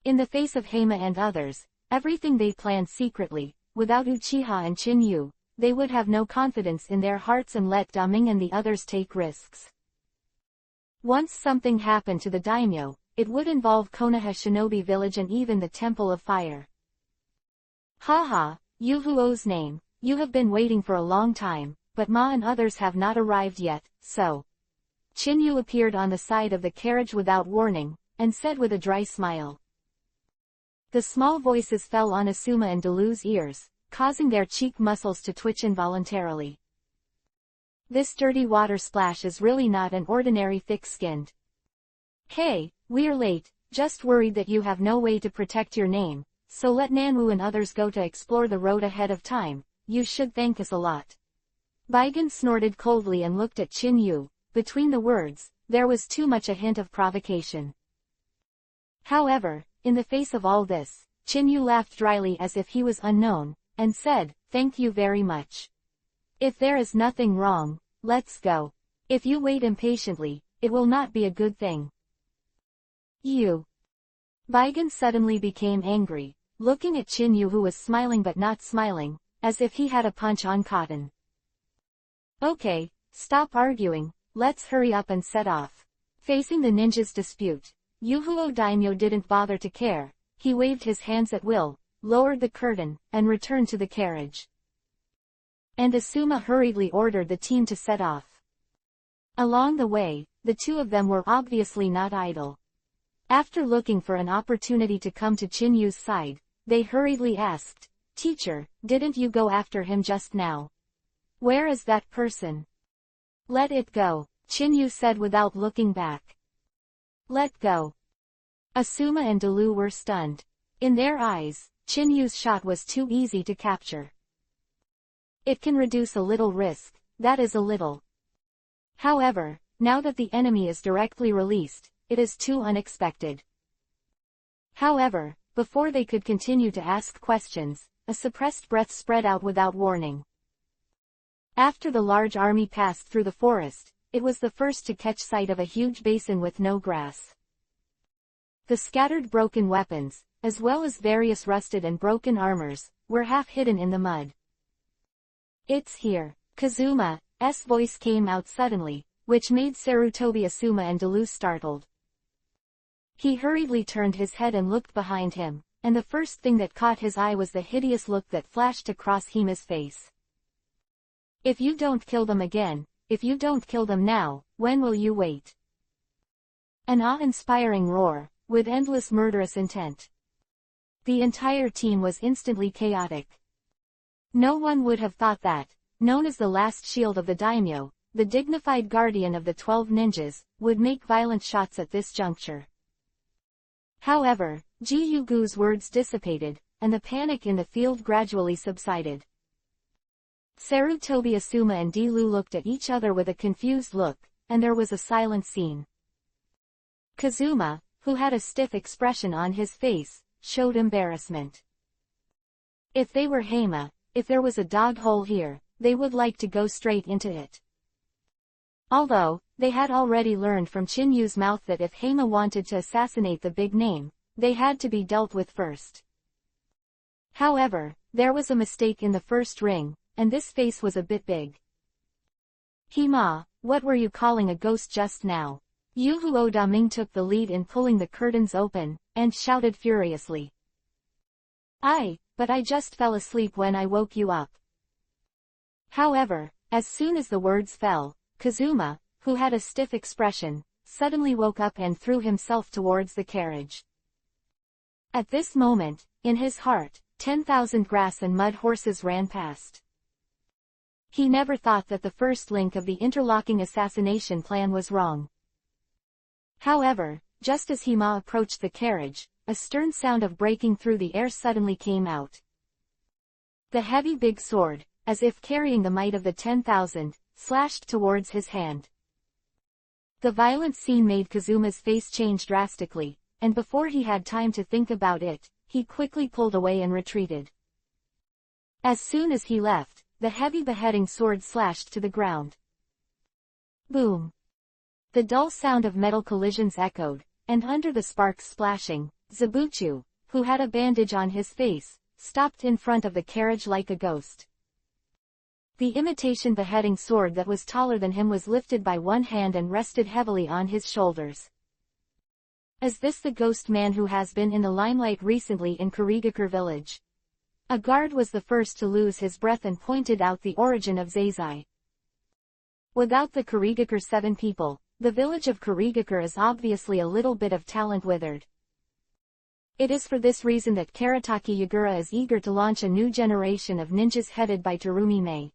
In the face of Heima and others, everything they planned secretly, without Uchiha and Chinyu, they would have no confidence in their hearts and let Daming and the others take risks. Once something happened to the daimyo, it would involve Konoha Shinobi Village and even the Temple of Fire. "Haha, Yuhuo's name, you have been waiting for a long time, but Ma and others have not arrived yet, so." Chinyu appeared on the side of the carriage without warning, and said with a dry smile. The small voices fell on Asuma and Dalu's ears, causing their cheek muscles to twitch involuntarily. "This dirty water splash is really not an ordinary thick-skinned. Hey, we're late, just worried that you have no way to protect your name, so let Nanwu and others go to explore the road ahead of time, you should thank us a lot." Baigan snorted coldly and looked at Chinyu. Between the words, there was too much a hint of provocation. However, in the face of all this, Chinyu laughed dryly as if he was unknown, and said, "Thank you very much. If there is nothing wrong, let's go. If you wait impatiently, it will not be a good thing." "You." Baigan suddenly became angry, looking at Chinyu who was smiling but not smiling, as if he had a punch on cotton. "Okay, stop arguing, let's hurry up and set off." Facing the ninja's dispute, Yuhuo Daimyo didn't bother to care, he waved his hands at will, lowered the curtain, and returned to the carriage. And Asuma hurriedly ordered the team to set off. Along the way, the two of them were obviously not idle. After looking for an opportunity to come to Chinyu's side, they hurriedly asked, "Teacher, didn't you go after him just now? Where is that person?" "Let it go," Chinyu said without looking back. "Let go." Asuma and Dalu were stunned. In their eyes, Chinyu's shot was too easy to capture. It can reduce a little risk, that is a little. However, now that the enemy is directly released, it is too unexpected. However, before they could continue to ask questions, a suppressed breath spread out without warning. After the large army passed through the forest, it was the first to catch sight of a huge basin with no grass. The scattered broken weapons, as well as various rusted and broken armors, were half hidden in the mud. "It's here." Kazuma's voice came out suddenly, which made Sarutobi Asuma and Delu startled. He hurriedly turned his head and looked behind him, and the first thing that caught his eye was the hideous look that flashed across Hima's face. If you don't kill them again, if you don't kill them now, when will you wait? An awe-inspiring roar, with endless murderous intent. The entire team was instantly chaotic. No one would have thought that, known as the last shield of the daimyo, the dignified guardian of the 12 ninjas, would make violent shots at this juncture. However, Ji Yugu's words dissipated, and the panic in the field gradually subsided. Sarutobi Asuma and Delu looked at each other with a confused look, and there was a silent scene. Kazuma, who had a stiff expression on his face, showed embarrassment. If they were Hama, if there was a dog hole here, they would like to go straight into it. Although, they had already learned from Chinyu's mouth that if Hama wanted to assassinate the big name, they had to be dealt with first. However, there was a mistake in the first ring, and this face was a bit big. Hima, what were you calling a ghost just now? Yuhuo Daming took the lead in pulling the curtains open, and shouted furiously. But I just fell asleep when I woke you up. However, as soon as the words fell, Kazuma, who had a stiff expression, suddenly woke up and threw himself towards the carriage. At this moment, in his heart, 10,000 grass and mud horses ran past. He never thought that the first link of the interlocking assassination plan was wrong. However, just as Hima approached the carriage, a stern sound of breaking through the air suddenly came out. The heavy big sword, as if carrying the might of the 10,000, slashed towards his hand. The violent scene made Kazuma's face change drastically, and before he had time to think about it, he quickly pulled away and retreated. As soon as he left, the heavy beheading sword slashed to the ground. Boom! The dull sound of metal collisions echoed, and under the sparks splashing, Zabuchu, who had a bandage on his face, stopped in front of the carriage like a ghost. The imitation beheading sword that was taller than him was lifted by one hand and rested heavily on his shoulders. Is this the ghost man who has been in the limelight recently in Kurigakure village? A guard was the first to lose his breath and pointed out the origin of Zazai. Without the Kurigakure 7 people, the village of Kurigakure is obviously a little bit of talent withered. It is for this reason that Karataki Yagura is eager to launch a new generation of ninjas headed by Terumi Mei.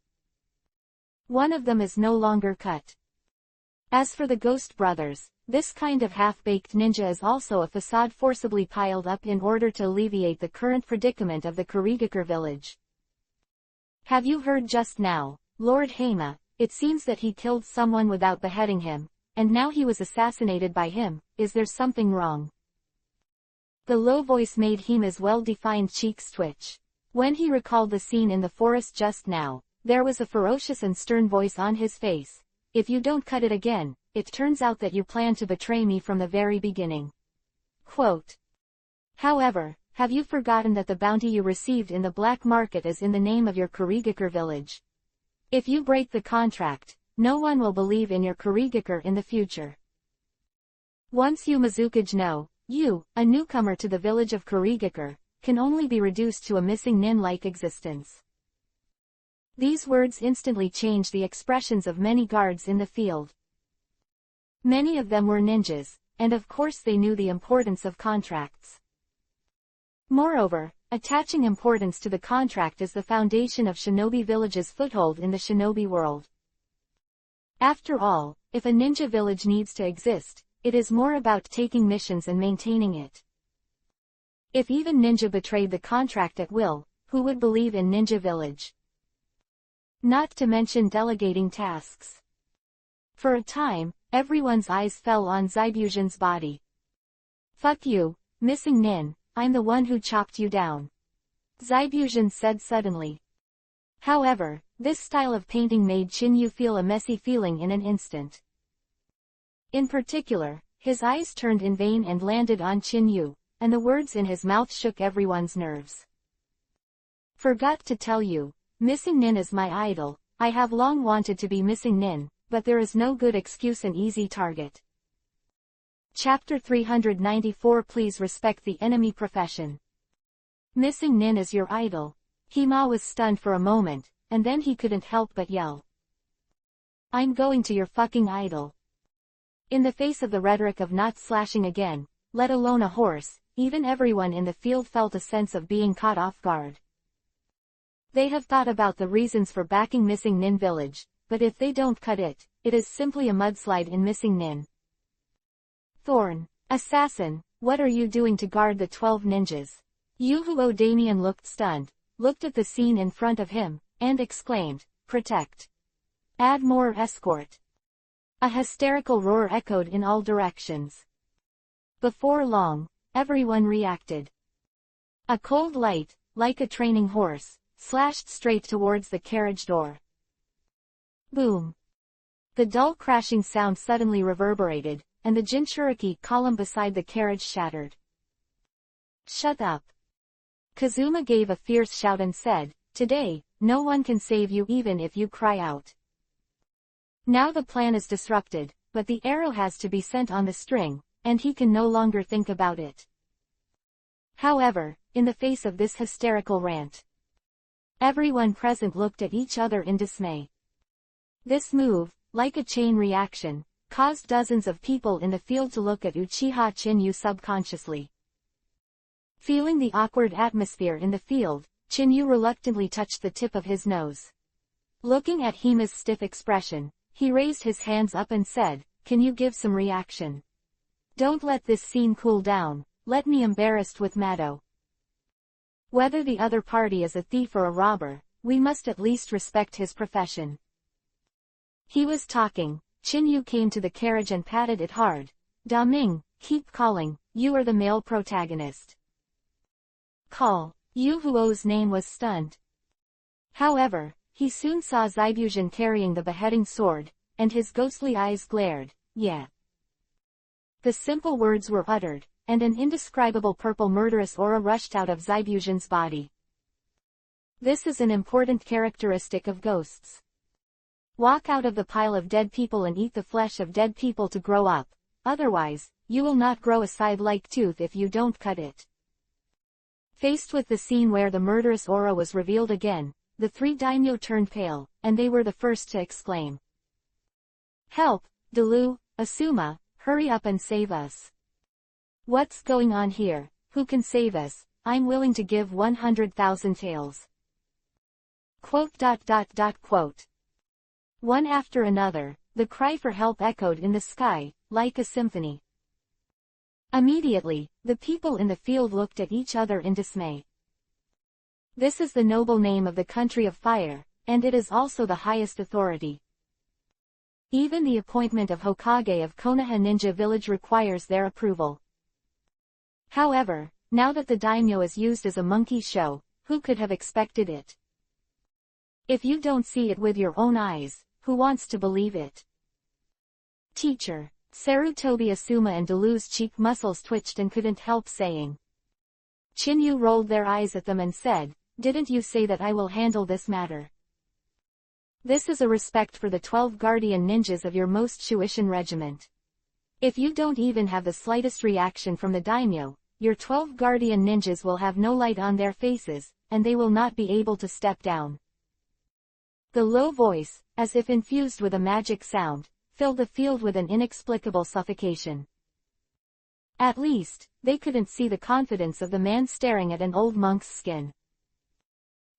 One of them is no longer cut. As for the Ghost Brothers, this kind of half-baked ninja is also a facade forcibly piled up in order to alleviate the current predicament of the Kurigakure village. Have you heard just now, Lord Hama? It seems that he killed someone without beheading him, and now he was assassinated by him. Is there something wrong? The low voice made Hima's well-defined cheeks twitch. When he recalled the scene in the forest just now, there was a ferocious and stern voice on his face. If you don't cut it again, it turns out that you plan to betray me from the very beginning. Quote. However, have you forgotten that the bounty you received in the black market is in the name of your Kurigakure village? If you break the contract, no one will believe in your Kurigakure in the future. Once you Mizukage know, you, a newcomer to the village of Kurigakure, can only be reduced to a missing nin-like existence. These words instantly changed the expressions of many guards in the field. Many of them were ninjas, and of course they knew the importance of contracts. Moreover, attaching importance to the contract is the foundation of shinobi village's foothold in the shinobi world. After all, if a ninja village needs to exist, it is more about taking missions and maintaining it. If even ninja betrayed the contract at will, who would believe in ninja village? Not to mention delegating tasks. For a time, everyone's eyes fell on Zaibujin's body. Fuck you, missing nin, I'm the one who chopped you down. Zaibujin said suddenly. However, this style of painting made Chinyu feel a messy feeling in an instant. In particular, his eyes turned in vain and landed on Chinyu, and the words in his mouth shook everyone's nerves. Forgot to tell you, Missing Nin is my idol. I have long wanted to be Missing Nin, but there is no good excuse an easy target. Chapter 394 Please respect the enemy profession. Missing Nin is your idol. Hima was stunned for a moment, and then he couldn't help but yell. I'm going to your fucking idol. In the face of the rhetoric of not slashing again, let alone a horse, even everyone in the field felt a sense of being caught off guard. They have thought about the reasons for backing Missing Nin Village, but if they don't cut it, it is simply a mudslide in Missing Nin. Thorn. Assassin, what are you doing to guard the 12 ninjas? Yuhuo Damien looked stunned, looked at the scene in front of him, and exclaimed, protect. Add more escort. A hysterical roar echoed in all directions. Before long, everyone reacted. A cold light, like a training horse, slashed straight towards the carriage door. Boom. The dull crashing sound suddenly reverberated, and the Jinchuriki column beside the carriage shattered. Shut up. Kazuma gave a fierce shout and said, today, no one can save you even if you cry out. Now the plan is disrupted, but the arrow has to be sent on the string, and he can no longer think about it. However, in the face of this hysterical rant, everyone present looked at each other in dismay. This move, like a chain reaction, caused dozens of people in the field to look at Uchiha Chinyu subconsciously. Feeling the awkward atmosphere in the field, Chinyu reluctantly touched the tip of his nose. Looking at Hima's stiff expression, he raised his hands up and said, can you give some reaction? Don't let this scene cool down, let me embarrassed with Mado. Whether the other party is a thief or a robber, we must at least respect his profession. He was talking, Chinyu came to the carriage and patted it hard. Da Ming, keep calling, you are the male protagonist. Call. Yuhuo's name was stunned. However, he soon saw Zaibuzhen carrying the beheading sword, and his ghostly eyes glared, yeah. The simple words were uttered, and an indescribable purple murderous aura rushed out of Zaibuzhen's body. This is an important characteristic of ghosts. Walk out of the pile of dead people and eat the flesh of dead people to grow up, otherwise, you will not grow a scythe-like tooth if you don't cut it. Faced with the scene where the murderous aura was revealed again, the three daimyo turned pale, and they were the first to exclaim. Help, Delu, Asuma, hurry up and save us. What's going on here? Who can save us? I'm willing to give 100,000 taels. Quote. One after another, the cry for help echoed in the sky, like a symphony. Immediately, the people in the field looked at each other in dismay. This is the noble name of the country of fire, and it is also the highest authority. Even the appointment of Hokage of Konoha Ninja Village requires their approval. However, now that the daimyo is used as a monkey show, who could have expected it? If you don't see it with your own eyes, who wants to believe it? Teacher. Sarutobi Asuma and Delu's cheek muscles twitched and couldn't help saying. Chinyu rolled their eyes at them and said, didn't you say that I will handle this matter? This is a respect for the 12 guardian ninjas of your most Shueishan regiment. If you don't even have the slightest reaction from the daimyo, your 12 guardian ninjas will have no light on their faces, and they will not be able to step down. The low voice, as if infused with a magic sound, filled the field with an inexplicable suffocation. At least, they couldn't see the confidence of the man staring at an old monk's skin.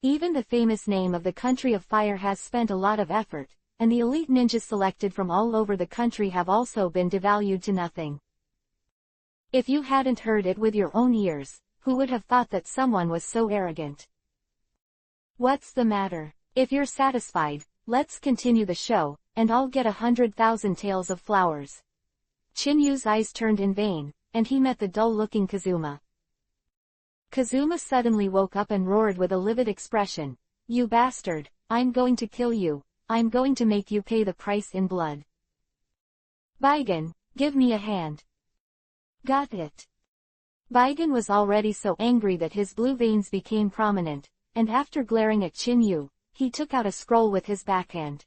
Even the famous name of the country of fire has spent a lot of effort, and the elite ninjas selected from all over the country have also been devalued to nothing. If you hadn't heard it with your own ears, who would have thought that someone was so arrogant? What's the matter? If you're satisfied, let's continue the show, and I'll get 100,000 taels of flowers. Chinyu's eyes turned in vain, and he met the dull-looking Kazuma. Kazuma suddenly woke up and roared with a livid expression. You bastard, I'm going to kill you, I'm going to make you pay the price in blood. Baigen, give me a hand. Got it. Baigen was already so angry that his blue veins became prominent, and after glaring at Chinyu, he took out a scroll with his backhand.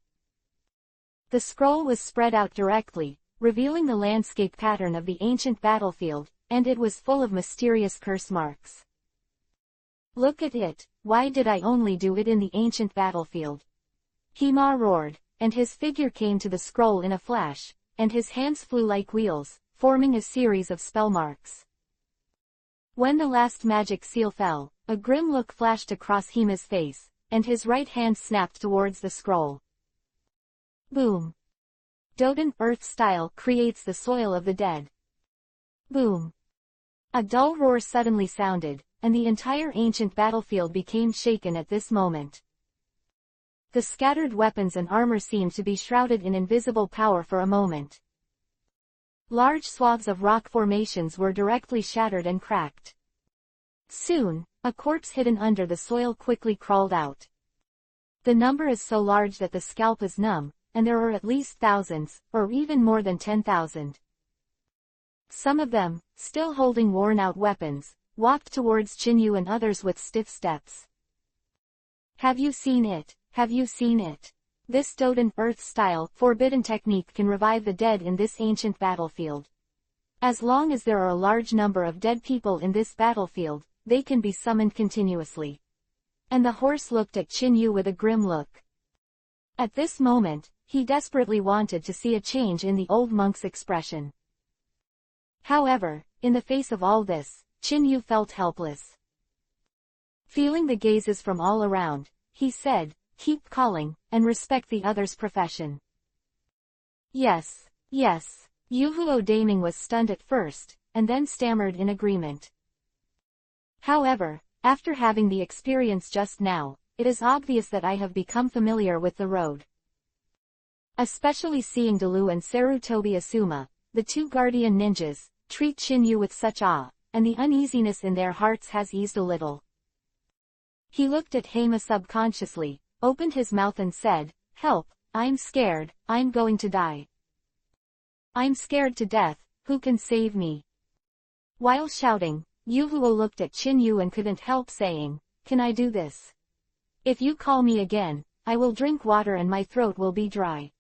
The scroll was spread out directly, revealing the landscape pattern of the ancient battlefield, and it was full of mysterious curse marks. "Look at it, why did I only do it in the ancient battlefield?" Hema roared, and his figure came to the scroll in a flash, and his hands flew like wheels, forming a series of spell marks. When the last magic seal fell, a grim look flashed across Hema's face, and his right hand snapped towards the scroll. Boom. Doden Earth style creates the soil of the dead. Boom. A dull roar suddenly sounded, and the entire ancient battlefield became shaken at this moment. The scattered weapons and armor seemed to be shrouded in invisible power for a moment. Large swaths of rock formations were directly shattered and cracked. Soon, a corpse hidden under the soil quickly crawled out. The number is so large that the scalp is numb, and there are at least thousands, or even more than 10,000. Some of them, still holding worn-out weapons, walked towards Chinyu and others with stiff steps. "Have you seen it? Have you seen it? This Doden Earth-style, forbidden technique can revive the dead in this ancient battlefield. As long as there are a large number of dead people in this battlefield, they can be summoned continuously." And the horse looked at Chinyu with a grim look. At this moment, he desperately wanted to see a change in the old monk's expression. However, in the face of all this, Chinyu felt helpless. Feeling the gazes from all around, he said, "Keep calling, and respect the other's profession." "Yes, yes." Yuhuo Daming was stunned at first, and then stammered in agreement. "However, after having the experience just now, it is obvious that I have become familiar with the road. Especially seeing Dalu and Sarutobi Asuma, the two guardian ninjas, treat Chinyu with such awe, and the uneasiness in their hearts has eased a little." He looked at Hema subconsciously, opened his mouth and said, "Help, I'm scared, I'm going to die. I'm scared to death, who can save me?" While shouting, Yuhuo looked at Chinyu and couldn't help saying, "Can I do this? If you call me again, I will drink water and my throat will be dry."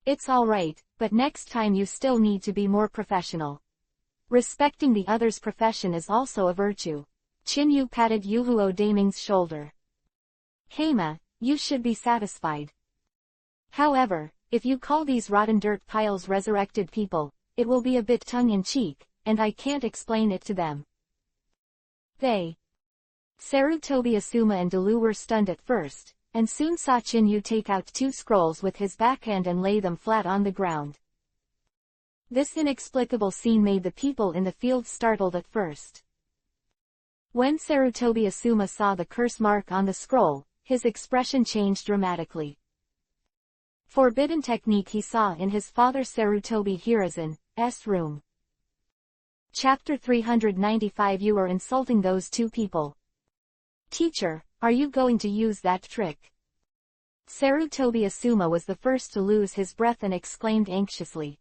"It's alright, but next time you still need to be more professional. Respecting the other's profession is also a virtue." Chinyu patted Yuhuo Daming's shoulder. "Hema, you should be satisfied. However, if you call these rotten dirt piles resurrected people, it will be a bit tongue-in-cheek, and I can't explain it to them." They. Sarutobi Asuma and Dalu were stunned at first, and soon saw Chinyu take out two scrolls with his backhand and lay them flat on the ground. This inexplicable scene made the people in the field startled at first. When Sarutobi Asuma saw the curse mark on the scroll, his expression changed dramatically. Forbidden technique he saw in his father Sarutobi Hiruzen's room. Chapter 395. You are insulting those two people. Teacher, are you going to use that trick? Sarutobi Asuma was the first to lose his breath and exclaimed anxiously.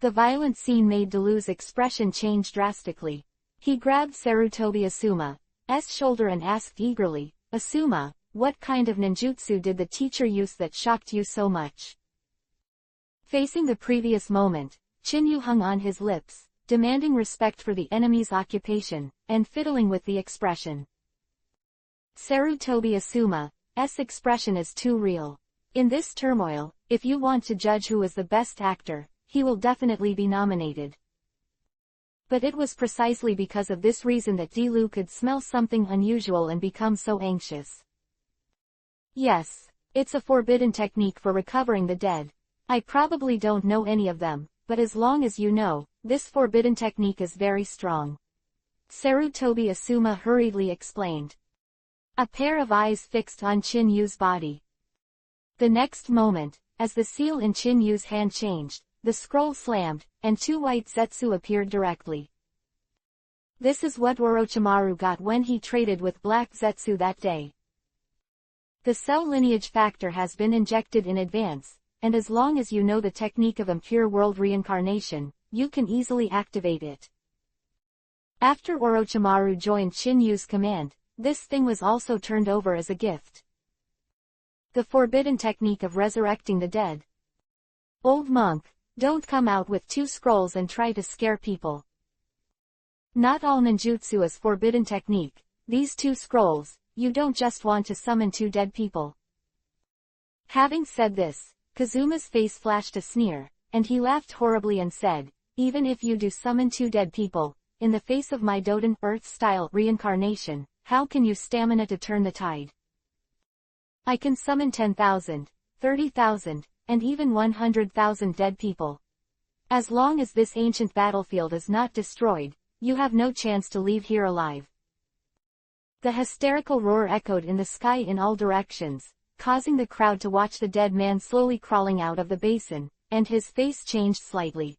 The violent scene made Dalu's expression change drastically. He grabbed Sarutobi Asuma's shoulder and asked eagerly, "Asuma, what kind of ninjutsu did the teacher use that shocked you so much?" Facing the previous moment, Chinyu hung on his lips, demanding respect for the enemy's occupation, and fiddling with the expression. Sarutobi Asuma's expression is too real. In this turmoil, if you want to judge who is the best actor, he will definitely be nominated. But it was precisely because of this reason that Dalu could smell something unusual and become so anxious. "Yes, it's a forbidden technique for recovering the dead. I probably don't know any of them, but as long as you know, this forbidden technique is very strong," Sarutobi Asuma hurriedly explained. A pair of eyes fixed on Chinyu's body. The next moment, as the seal in Chinyu's hand changed, the scroll slammed, and two white zetsu appeared directly. This is what Orochimaru got when he traded with Black Zetsu that day. The cell lineage factor has been injected in advance, and as long as you know the technique of impure world reincarnation, you can easily activate it. After Orochimaru joined Chinyu's command, this thing was also turned over as a gift. The forbidden technique of resurrecting the dead. Old monk, don't come out with 2 scrolls and try to scare people. Not all ninjutsu is forbidden technique. These 2 scrolls, you don't just want to summon 2 dead people. Having said this, Kazuma's face flashed a sneer, and he laughed horribly and said, even if you do summon 2 dead people, in the face of my Doden Earth-style reincarnation, how can you stamina to turn the tide? I can summon 10,000, 30,000, and even 100,000 dead people. As long as this ancient battlefield is not destroyed, you have no chance to leave here alive. The hysterical roar echoed in the sky in all directions, causing the crowd to watch the dead man slowly crawling out of the basin, and his face changed slightly.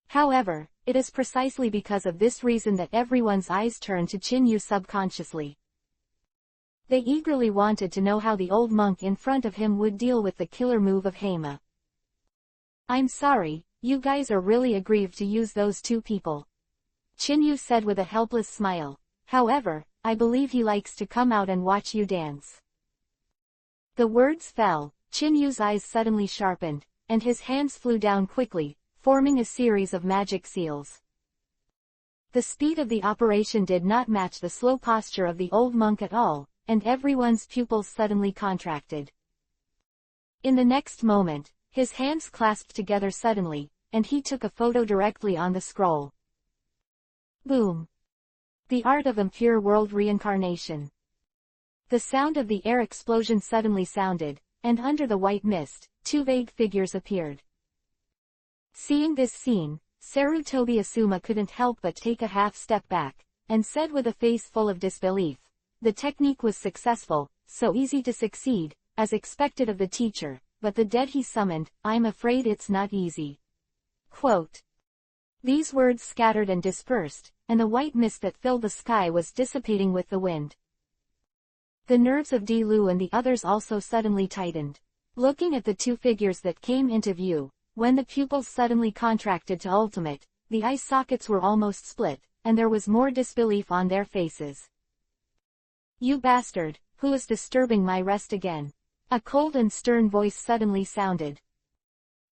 However, it is precisely because of this reason that everyone's eyes turned to Chin-Yu subconsciously. They eagerly wanted to know how the old monk in front of him would deal with the killer move of Heima. I'm sorry, you guys are really aggrieved to use those 2 people. Chin-Yu said with a helpless smile. However, I believe he likes to come out and watch you dance. The words fell, Chin-Yu's eyes suddenly sharpened, and his hands flew down quickly, forming a series of magic seals. The speed of the operation did not match the slow posture of the old monk at all, and everyone's pupils suddenly contracted. In the next moment, his hands clasped together suddenly, and he took a photo directly on the scroll. Boom! The art of impure world reincarnation. The sound of the air explosion suddenly sounded, and under the white mist, 2 vague figures appeared. Seeing this scene, Sarutobi Asuma couldn't help but take a half step back, and said with a face full of disbelief, the technique was successful, so easy to succeed, as expected of the teacher, but the dead he summoned, I'm afraid it's not easy. Quote. These words scattered and dispersed, and the white mist that filled the sky was dissipating with the wind. The nerves of Di Lu and the others also suddenly tightened. Looking at the 2 figures that came into view, when the pupils suddenly contracted to ultimate, the eye sockets were almost split, and there was more disbelief on their faces. You bastard, who is disturbing my rest again? A cold and stern voice suddenly sounded.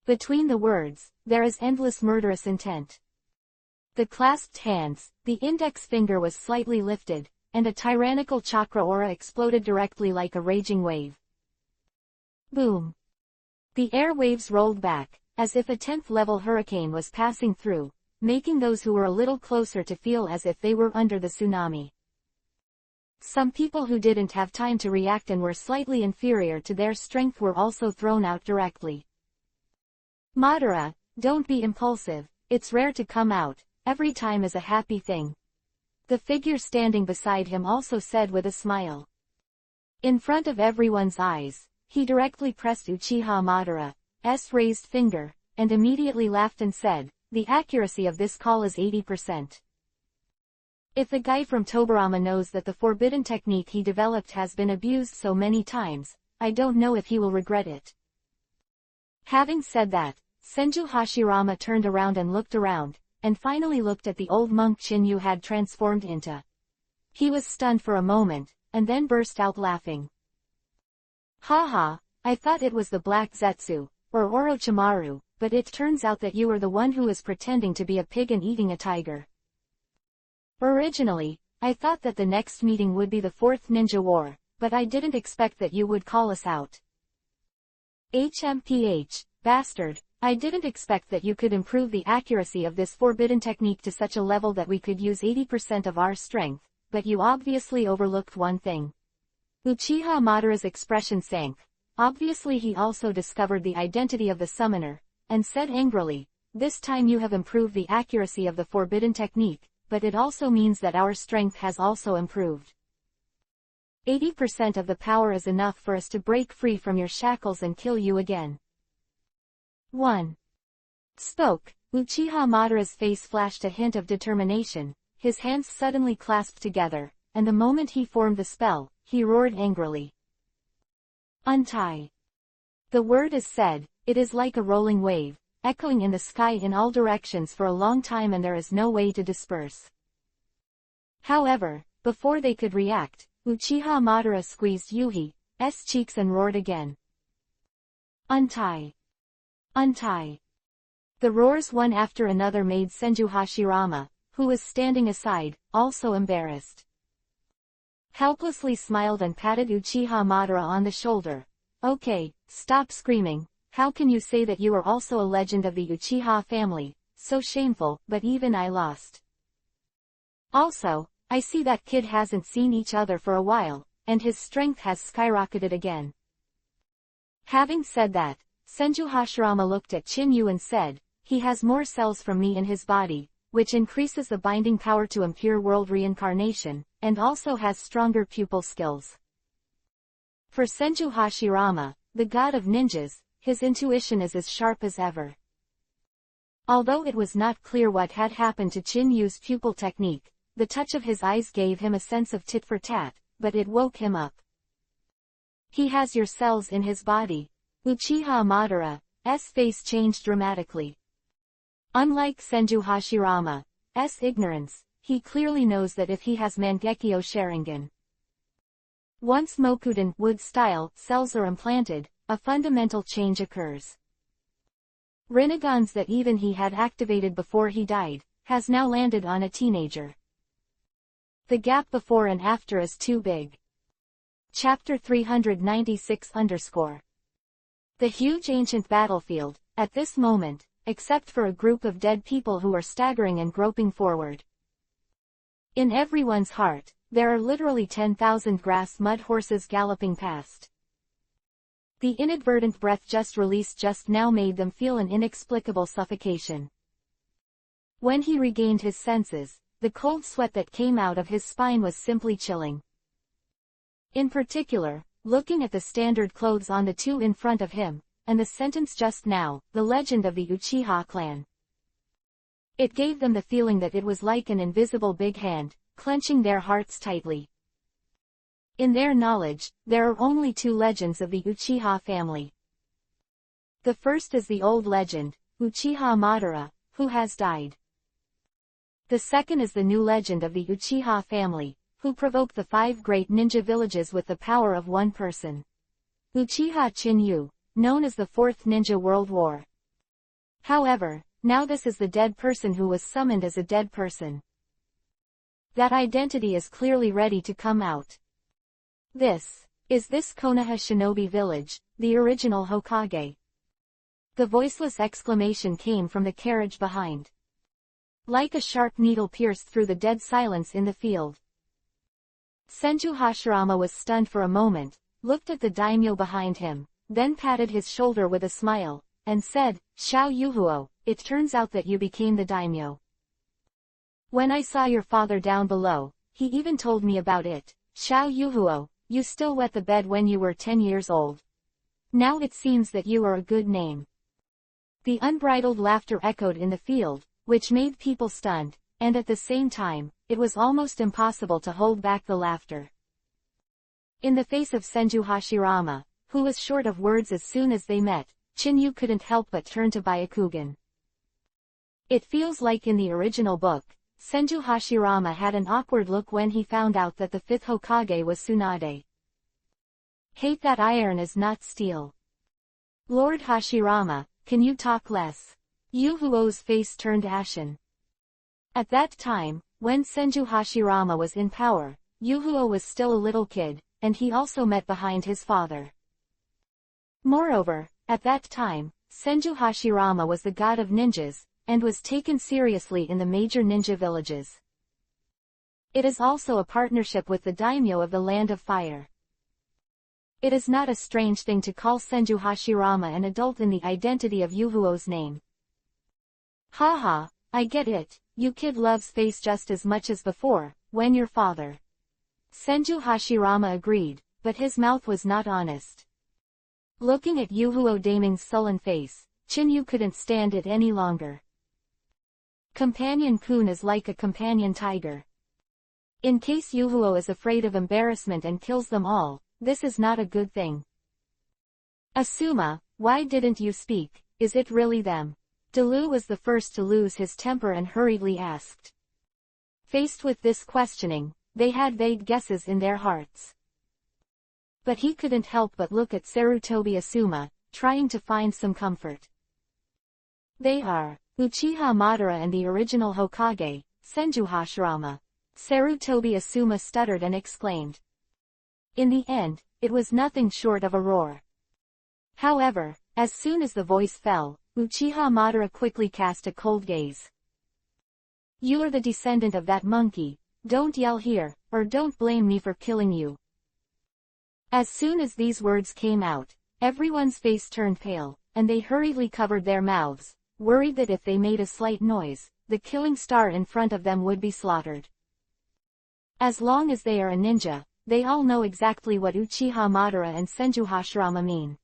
Between the words, there is endless murderous intent. The clasped hands, the index finger was slightly lifted, and a tyrannical chakra aura exploded directly like a raging wave. Boom! The air waves rolled back, as if a 10th-level hurricane was passing through, making those who were a little closer to feel as if they were under the tsunami. Some people who didn't have time to react and were slightly inferior to their strength were also thrown out directly. Madara, don't be impulsive, it's rare to come out, every time is a happy thing. The figure standing beside him also said with a smile. In front of everyone's eyes, he directly pressed Uchiha Madara's raised finger, and immediately laughed and said, the accuracy of this call is 80%. If the guy from Tobarama knows that the forbidden technique he developed has been abused so many times, I don't know if he will regret it. Having said that, Senju Hashirama turned around and looked around, and finally looked at the old monk Chin-Yu had transformed into. He was stunned for a moment, and then burst out laughing. Haha, I thought it was the Black Zetsu, or Orochimaru, but it turns out that you are the one who is pretending to be a pig and eating a tiger. Originally, I thought that the next meeting would be the 4th Ninja War, but I didn't expect that you would call us out. HMPH, bastard, I didn't expect that you could improve the accuracy of this forbidden technique to such a level that we could use 80% of our strength, but you obviously overlooked one thing. Uchiha Madara's expression sank. Obviously he also discovered the identity of the summoner, and said angrily, this time you have improved the accuracy of the forbidden technique, but it also means that our strength has also improved. 80% of the power is enough for us to break free from your shackles and kill you again. 1. Spoke. Uchiha Madara's face flashed a hint of determination, his hands suddenly clasped together, and the moment he formed the spell, he roared angrily. Untie. The word is said, it is like a rolling wave, echoing in the sky in all directions for a long time and there is no way to disperse. However, before they could react, Uchiha Madara squeezed Yuhi, cheeks and roared again. Untie! Untie! The roars one after another made Senju Hashirama, who was standing aside, also embarrassed. Helplessly smiled and patted Uchiha Madara on the shoulder. Okay, stop screaming. How can you say that you are also a legend of the Uchiha family? So shameful, but even I lost. Also, I see that kid hasn't seen each other for a while, and his strength has skyrocketed again. Having said that, Senju Hashirama looked at Chinyu and said, he has more cells from me in his body, which increases the binding power to impure world reincarnation, and also has stronger pupil skills. For Senju Hashirama, the god of ninjas, his intuition is as sharp as ever. Although it was not clear what had happened to Chinyu's pupil technique, the touch of his eyes gave him a sense of tit for tat, but it woke him up. He has your cells in his body. Uchiha Madara's face changed dramatically. Unlike Senju Hashirama's ignorance, he clearly knows that if he has Mangekyo Sharingan, once Mokuden wood-style cells are implanted, a fundamental change occurs. Rinnegan's that even he had activated before he died, has now landed on a teenager. The gap before and after is too big. Chapter 396_. The huge ancient battlefield, at this moment, except for a group of dead people who are staggering and groping forward. In everyone's heart, there are literally 10,000 grass mud horses galloping past. The inadvertent breath just released just now made them feel an inexplicable suffocation. When he regained his senses, the cold sweat that came out of his spine was simply chilling. In particular, looking at the standard clothes on the two in front of him, and the sentence just now, the legend of the Uchiha clan. It gave them the feeling that it was like an invisible big hand, clenching their hearts tightly. In their knowledge, there are only two legends of the Uchiha family. The first is the old legend, Uchiha Madara, who has died. The second is the new legend of the Uchiha family, who provoked the 5 great ninja villages with the power of one person. Uchiha Chinyu, known as the Fourth Ninja World War. However, now this is the dead person who was summoned as a dead person. That identity is clearly ready to come out. This Konoha Shinobi Village, the original Hokage? The voiceless exclamation came from the carriage behind. Like a sharp needle pierced through the dead silence in the field. Senju Hashirama was stunned for a moment, looked at the daimyo behind him, then patted his shoulder with a smile, and said, Xiao Yuhuo, it turns out that you became the daimyo. When I saw your father down below, he even told me about it. Xiao Yuhuo, you still wet the bed when you were 10 years old. Now it seems that you are a good name. The unbridled laughter echoed in the field, which made people stunned, and at the same time, it was almost impossible to hold back the laughter. In the face of Senju Hashirama, who was short of words as soon as they met, Chinyu couldn't help but turn to Byakugan. It feels like in the original book, Senju Hashirama had an awkward look when he found out that the 5th Hokage was Tsunade. Hate that iron is not steel. Lord Hashirama, can you talk less? Yuhuo's face turned ashen. At that time, when Senju Hashirama was in power, Yuhuo was still a little kid, and he also met behind his father. Moreover, at that time, Senju Hashirama was the god of ninjas, and was taken seriously in the major ninja villages. It is also a partnership with the daimyo of the Land of Fire. It is not a strange thing to call Senju Hashirama an adult in the identity of Yuhuo's name. Haha, I get it, you kid loves face just as much as before, when your father. Senju Hashirama agreed, but his mouth was not honest. Looking at Yuhuo Daming's sullen face, Chinyu couldn't stand it any longer. Companion Kun is like a companion tiger. In case Yuhuo is afraid of embarrassment and kills them all, this is not a good thing. Asuma, why didn't you speak? Is it really them? Delu was the first to lose his temper and hurriedly asked. Faced with this questioning, they had vague guesses in their hearts. But he couldn't help but look at Sarutobi Asuma, trying to find some comfort. They are Uchiha Madara and the original Hokage, Senju Hashirama. Sarutobi Asuma stuttered and exclaimed. In the end, it was nothing short of a roar. However, as soon as the voice fell, Uchiha Madara quickly cast a cold gaze. You are the descendant of that monkey, don't yell here, or don't blame me for killing you. As soon as these words came out, everyone's face turned pale, and they hurriedly covered their mouths, worried that if they made a slight noise, the killing star in front of them would be slaughtered. As long as they are a ninja, they all know exactly what Uchiha Madara and Senju Hashirama mean.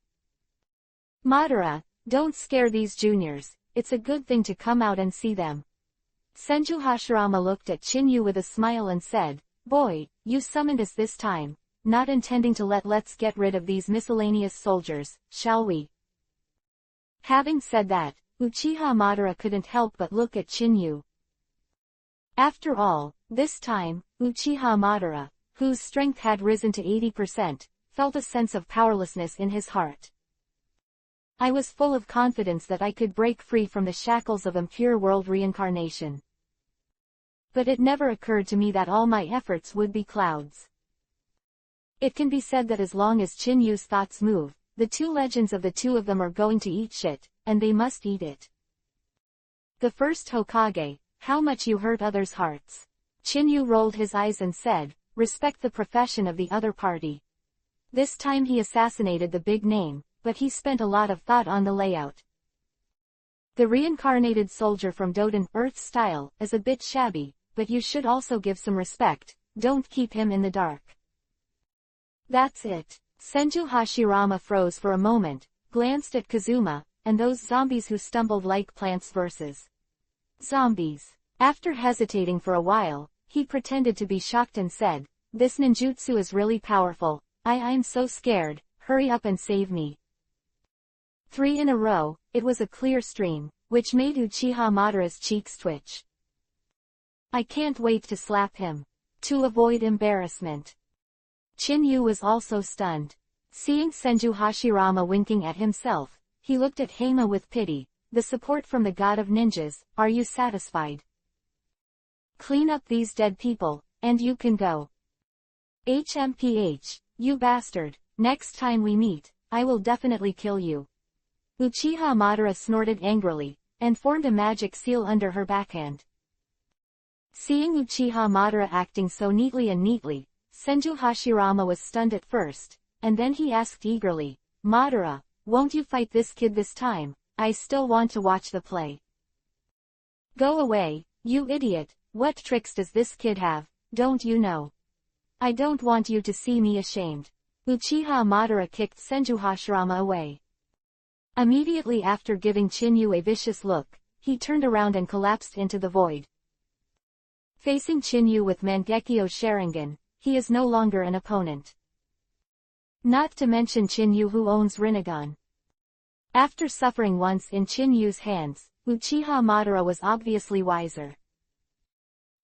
Madara, don't scare these juniors, it's a good thing to come out and see them. Senju Hashirama looked at Chinyu with a smile and said, Boy, you summoned us this time, not intending to let's get rid of these miscellaneous soldiers, shall we? Having said that, Uchiha Madara couldn't help but look at Chinyu. After all, this time, Uchiha Madara, whose strength had risen to 80%, felt a sense of powerlessness in his heart. I was full of confidence that I could break free from the shackles of impure world reincarnation. But it never occurred to me that all my efforts would be clouds. It can be said that as long as Chinyu's thoughts move, the two legends of the two of them are going to eat shit, and they must eat it. The first Hokage, how much you hurt others' hearts. Chinyu rolled his eyes and said, respect the profession of the other party. This time he assassinated the big name, but he spent a lot of thought on the layout. The reincarnated soldier from Doden, Earth style, is a bit shabby, but you should also give some respect, don't keep him in the dark. That's it. Senju Hashirama froze for a moment, glanced at Kazuma, and those zombies who stumbled like plants versus zombies. After hesitating for a while, he pretended to be shocked and said, this ninjutsu is really powerful, I'm so scared, hurry up and save me. 3 in a row, it was a clear stream, which made Uchiha Madara's cheeks twitch. I can't wait to slap him. To avoid embarrassment. Chinyu was also stunned. Seeing Senju Hashirama winking at himself, he looked at Heima with pity. The support from the god of ninjas, are you satisfied? Clean up these dead people, and you can go. HMPH, you bastard, next time we meet, I will definitely kill you. Uchiha Madara snorted angrily, and formed a magic seal under her backhand. Seeing Uchiha Madara acting so neatly, Senju Hashirama was stunned at first, and then he asked eagerly, Madara, won't you fight this kid this time? I still want to watch the play. Go away, you idiot, what tricks does this kid have, don't you know? I don't want you to see me ashamed. Uchiha Madara kicked Senju Hashirama away. Immediately after giving Chinyu a vicious look, he turned around and collapsed into the void. Facing Chinyu with Mangekyo Sharingan, he is no longer an opponent. Not to mention Chinyu who owns Rinnegan. After suffering once in Chinyu's hands, Uchiha Madara was obviously wiser.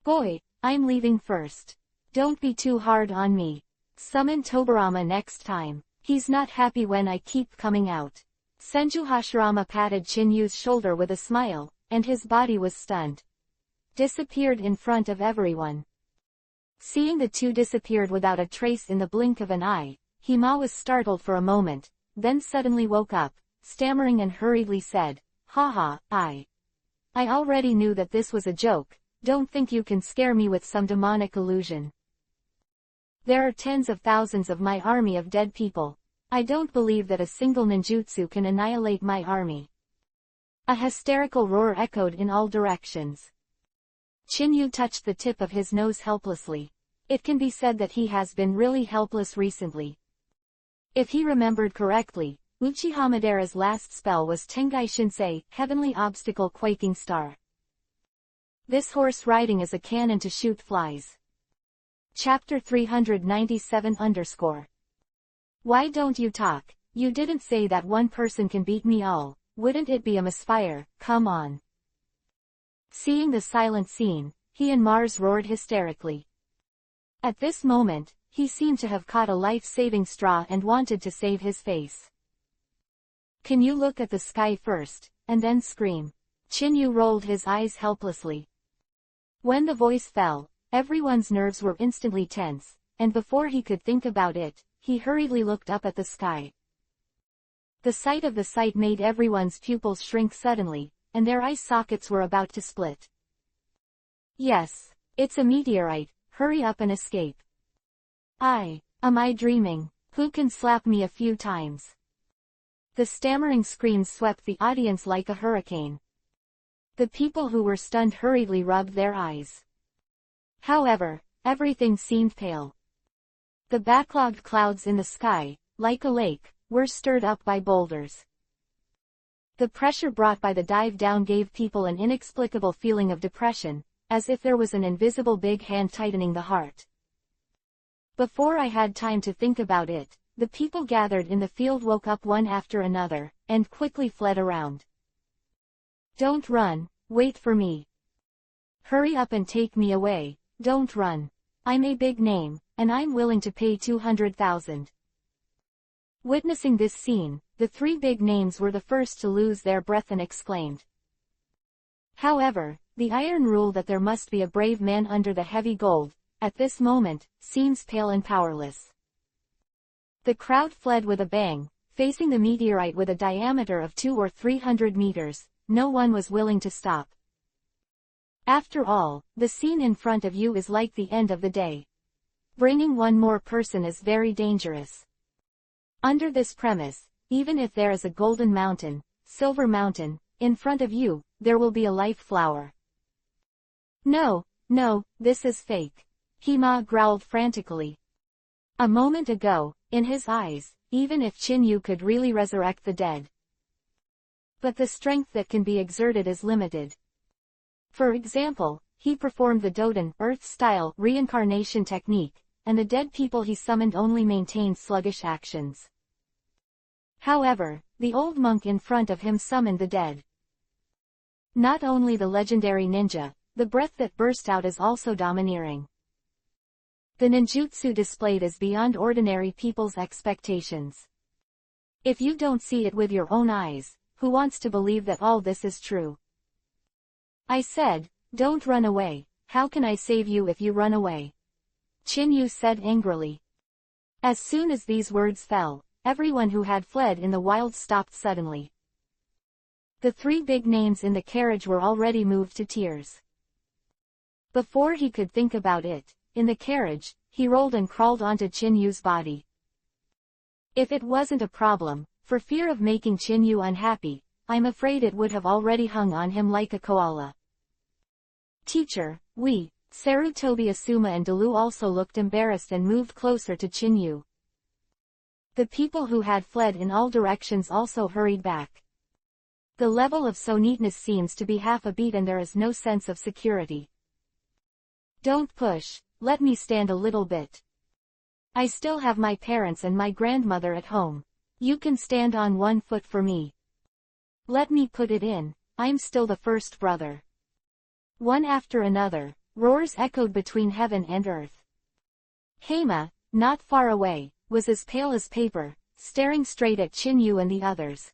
Boy, I'm leaving first. Don't be too hard on me. Summon Tobirama next time. He's not happy when I keep coming out. Senju Hashirama patted Chinyu's shoulder with a smile, and his body was stunned. Disappeared in front of everyone. Seeing the two disappeared without a trace in the blink of an eye, Hima was startled for a moment, then suddenly woke up, stammering and hurriedly said, Haha, I already knew that this was a joke, don't think you can scare me with some demonic illusion. There are tens of thousands of my army of dead people. I don't believe that a single ninjutsu can annihilate my army. A hysterical roar echoed in all directions. Chinyu touched the tip of his nose helplessly. It can be said that he has been really helpless recently. If he remembered correctly, Uchiha Madara's last spell was Tengai Shinsei, Heavenly Obstacle Quaking Star. This horse riding is a cannon to shoot flies. Chapter 397_. Why don't you talk? You didn't say that one person can beat me all, wouldn't it be a misfire, come on. Seeing the silent scene, he and Mars roared hysterically. At this moment, he seemed to have caught a life-saving straw and wanted to save his face. "Can you look at the sky first, and then scream?" Chinyu rolled his eyes helplessly. When the voice fell, everyone's nerves were instantly tense, and before he could think about it, he hurriedly looked up at the sky. The sight of the sight made everyone's pupils shrink suddenly, and their eye sockets were about to split. "Yes, it's a meteorite, hurry up and escape." Am I dreaming? Who can slap me a few times?" The stammering screams swept the audience like a hurricane. The people who were stunned hurriedly rubbed their eyes. However, everything seemed pale. The backlogged clouds in the sky, like a lake, were stirred up by boulders. The pressure brought by the dive down gave people an inexplicable feeling of depression, as if there was an invisible big hand tightening the heart. Before I had time to think about it, the people gathered in the field woke up one after another, and quickly fled around. "Don't run, wait for me. Hurry up and take me away, don't run. I'm a big name, and I'm willing to pay 200,000. Witnessing this scene, the three big names were the first to lose their breath and exclaimed. However, the iron rule that there must be a brave man under the heavy gold, at this moment, seems pale and powerless. The crowd fled with a bang, facing the meteorite with a diameter of 200 or 300 meters, no one was willing to stop. After all, the scene in front of you is like the end of the day. Bringing one more person is very dangerous. Under this premise, even if there is a golden mountain, silver mountain, in front of you, there will be a life flower. No, this is fake. Hema growled frantically. A moment ago, in his eyes, even if Chinyu could really resurrect the dead. But the strength that can be exerted is limited. For example, he performed the Doden Earth-style reincarnation technique, and the dead people he summoned only maintained sluggish actions. However, the old monk in front of him summoned the dead. Not only the legendary ninja, the breath that burst out is also domineering. The ninjutsu displayed is beyond ordinary people's expectations. If you don't see it with your own eyes, who wants to believe that all this is true? I said, don't run away. How can I save you if you run away? Chinyu said angrily. As soon as these words fell, everyone who had fled in the wild stopped suddenly. The three big names in the carriage were already moved to tears. Before he could think about it, in the carriage, he rolled and crawled onto Chinyu's body. If it wasn't a problem, for fear of making Chinyu unhappy, I'm afraid it would have already hung on him like a koala. Teacher, Sarutobi Asuma and Dalu also looked embarrassed and moved closer to Chinyu. The people who had fled in all directions also hurried back. The level of so neatness seems to be half a beat and there is no sense of security. Don't push, let me stand a little bit. I still have my parents and my grandmother at home. You can stand on one foot for me. Let me put it in, I'm still the first brother. One after another, roars echoed between heaven and earth. Hema, not far away, was as pale as paper, staring straight at Chinyu and the others.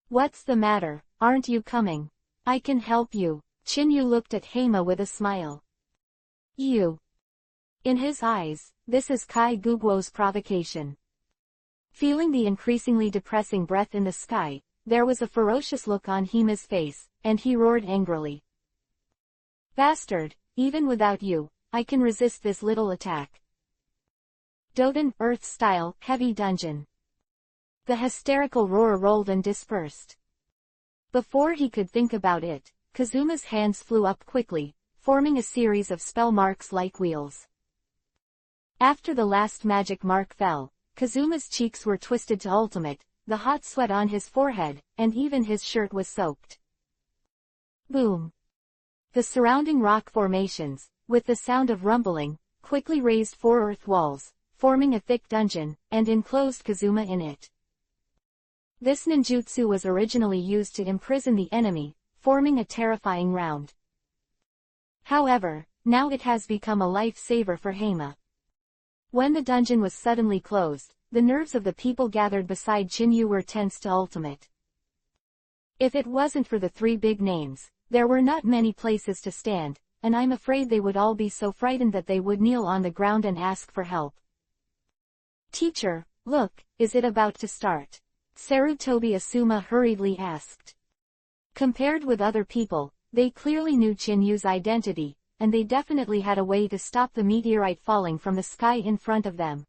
What's the matter, aren't you coming? I can help you. Chinyu looked at Hema with a smile. You. In his eyes, this is Kai Guguo's provocation. Feeling the increasingly depressing breath in the sky, there was a ferocious look on Hema's face, and he roared angrily. Bastard, even without you, I can resist this little attack. Doden Earth-style heavy dungeon. The hysterical roar rolled and dispersed. Before he could think about it, Kazuma's hands flew up quickly, forming a series of spell marks like wheels. After the last magic mark fell, Kazuma's cheeks were twisted to ultimate, the hot sweat on his forehead, and even his shirt was soaked. Boom! The surrounding rock formations, with the sound of rumbling, quickly raised 4 earth walls, forming a thick dungeon, and enclosed Kazuma in it. This ninjutsu was originally used to imprison the enemy, forming a terrifying round. However, now it has become a life-saver for Hema. When the dungeon was suddenly closed, the nerves of the people gathered beside Chinyu were tense to ultimate. If it wasn't for the three big names, there were not many places to stand, and I'm afraid they would all be so frightened that they would kneel on the ground and ask for help. "Teacher, look, is it about to start?" Sarutobi Asuma hurriedly asked. Compared with other people, they clearly knew Chinyu's identity, and they definitely had a way to stop the meteorite falling from the sky in front of them.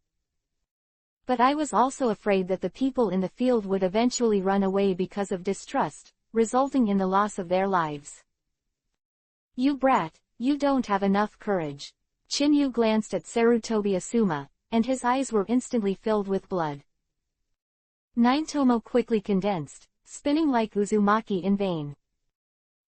But I was also afraid that the people in the field would eventually run away because of distrust, resulting in the loss of their lives. "You brat, you don't have enough courage." Chinyu glanced at Sarutobi Asuma, and his eyes were instantly filled with blood. Ninetomo quickly condensed, spinning like Uzumaki in vain.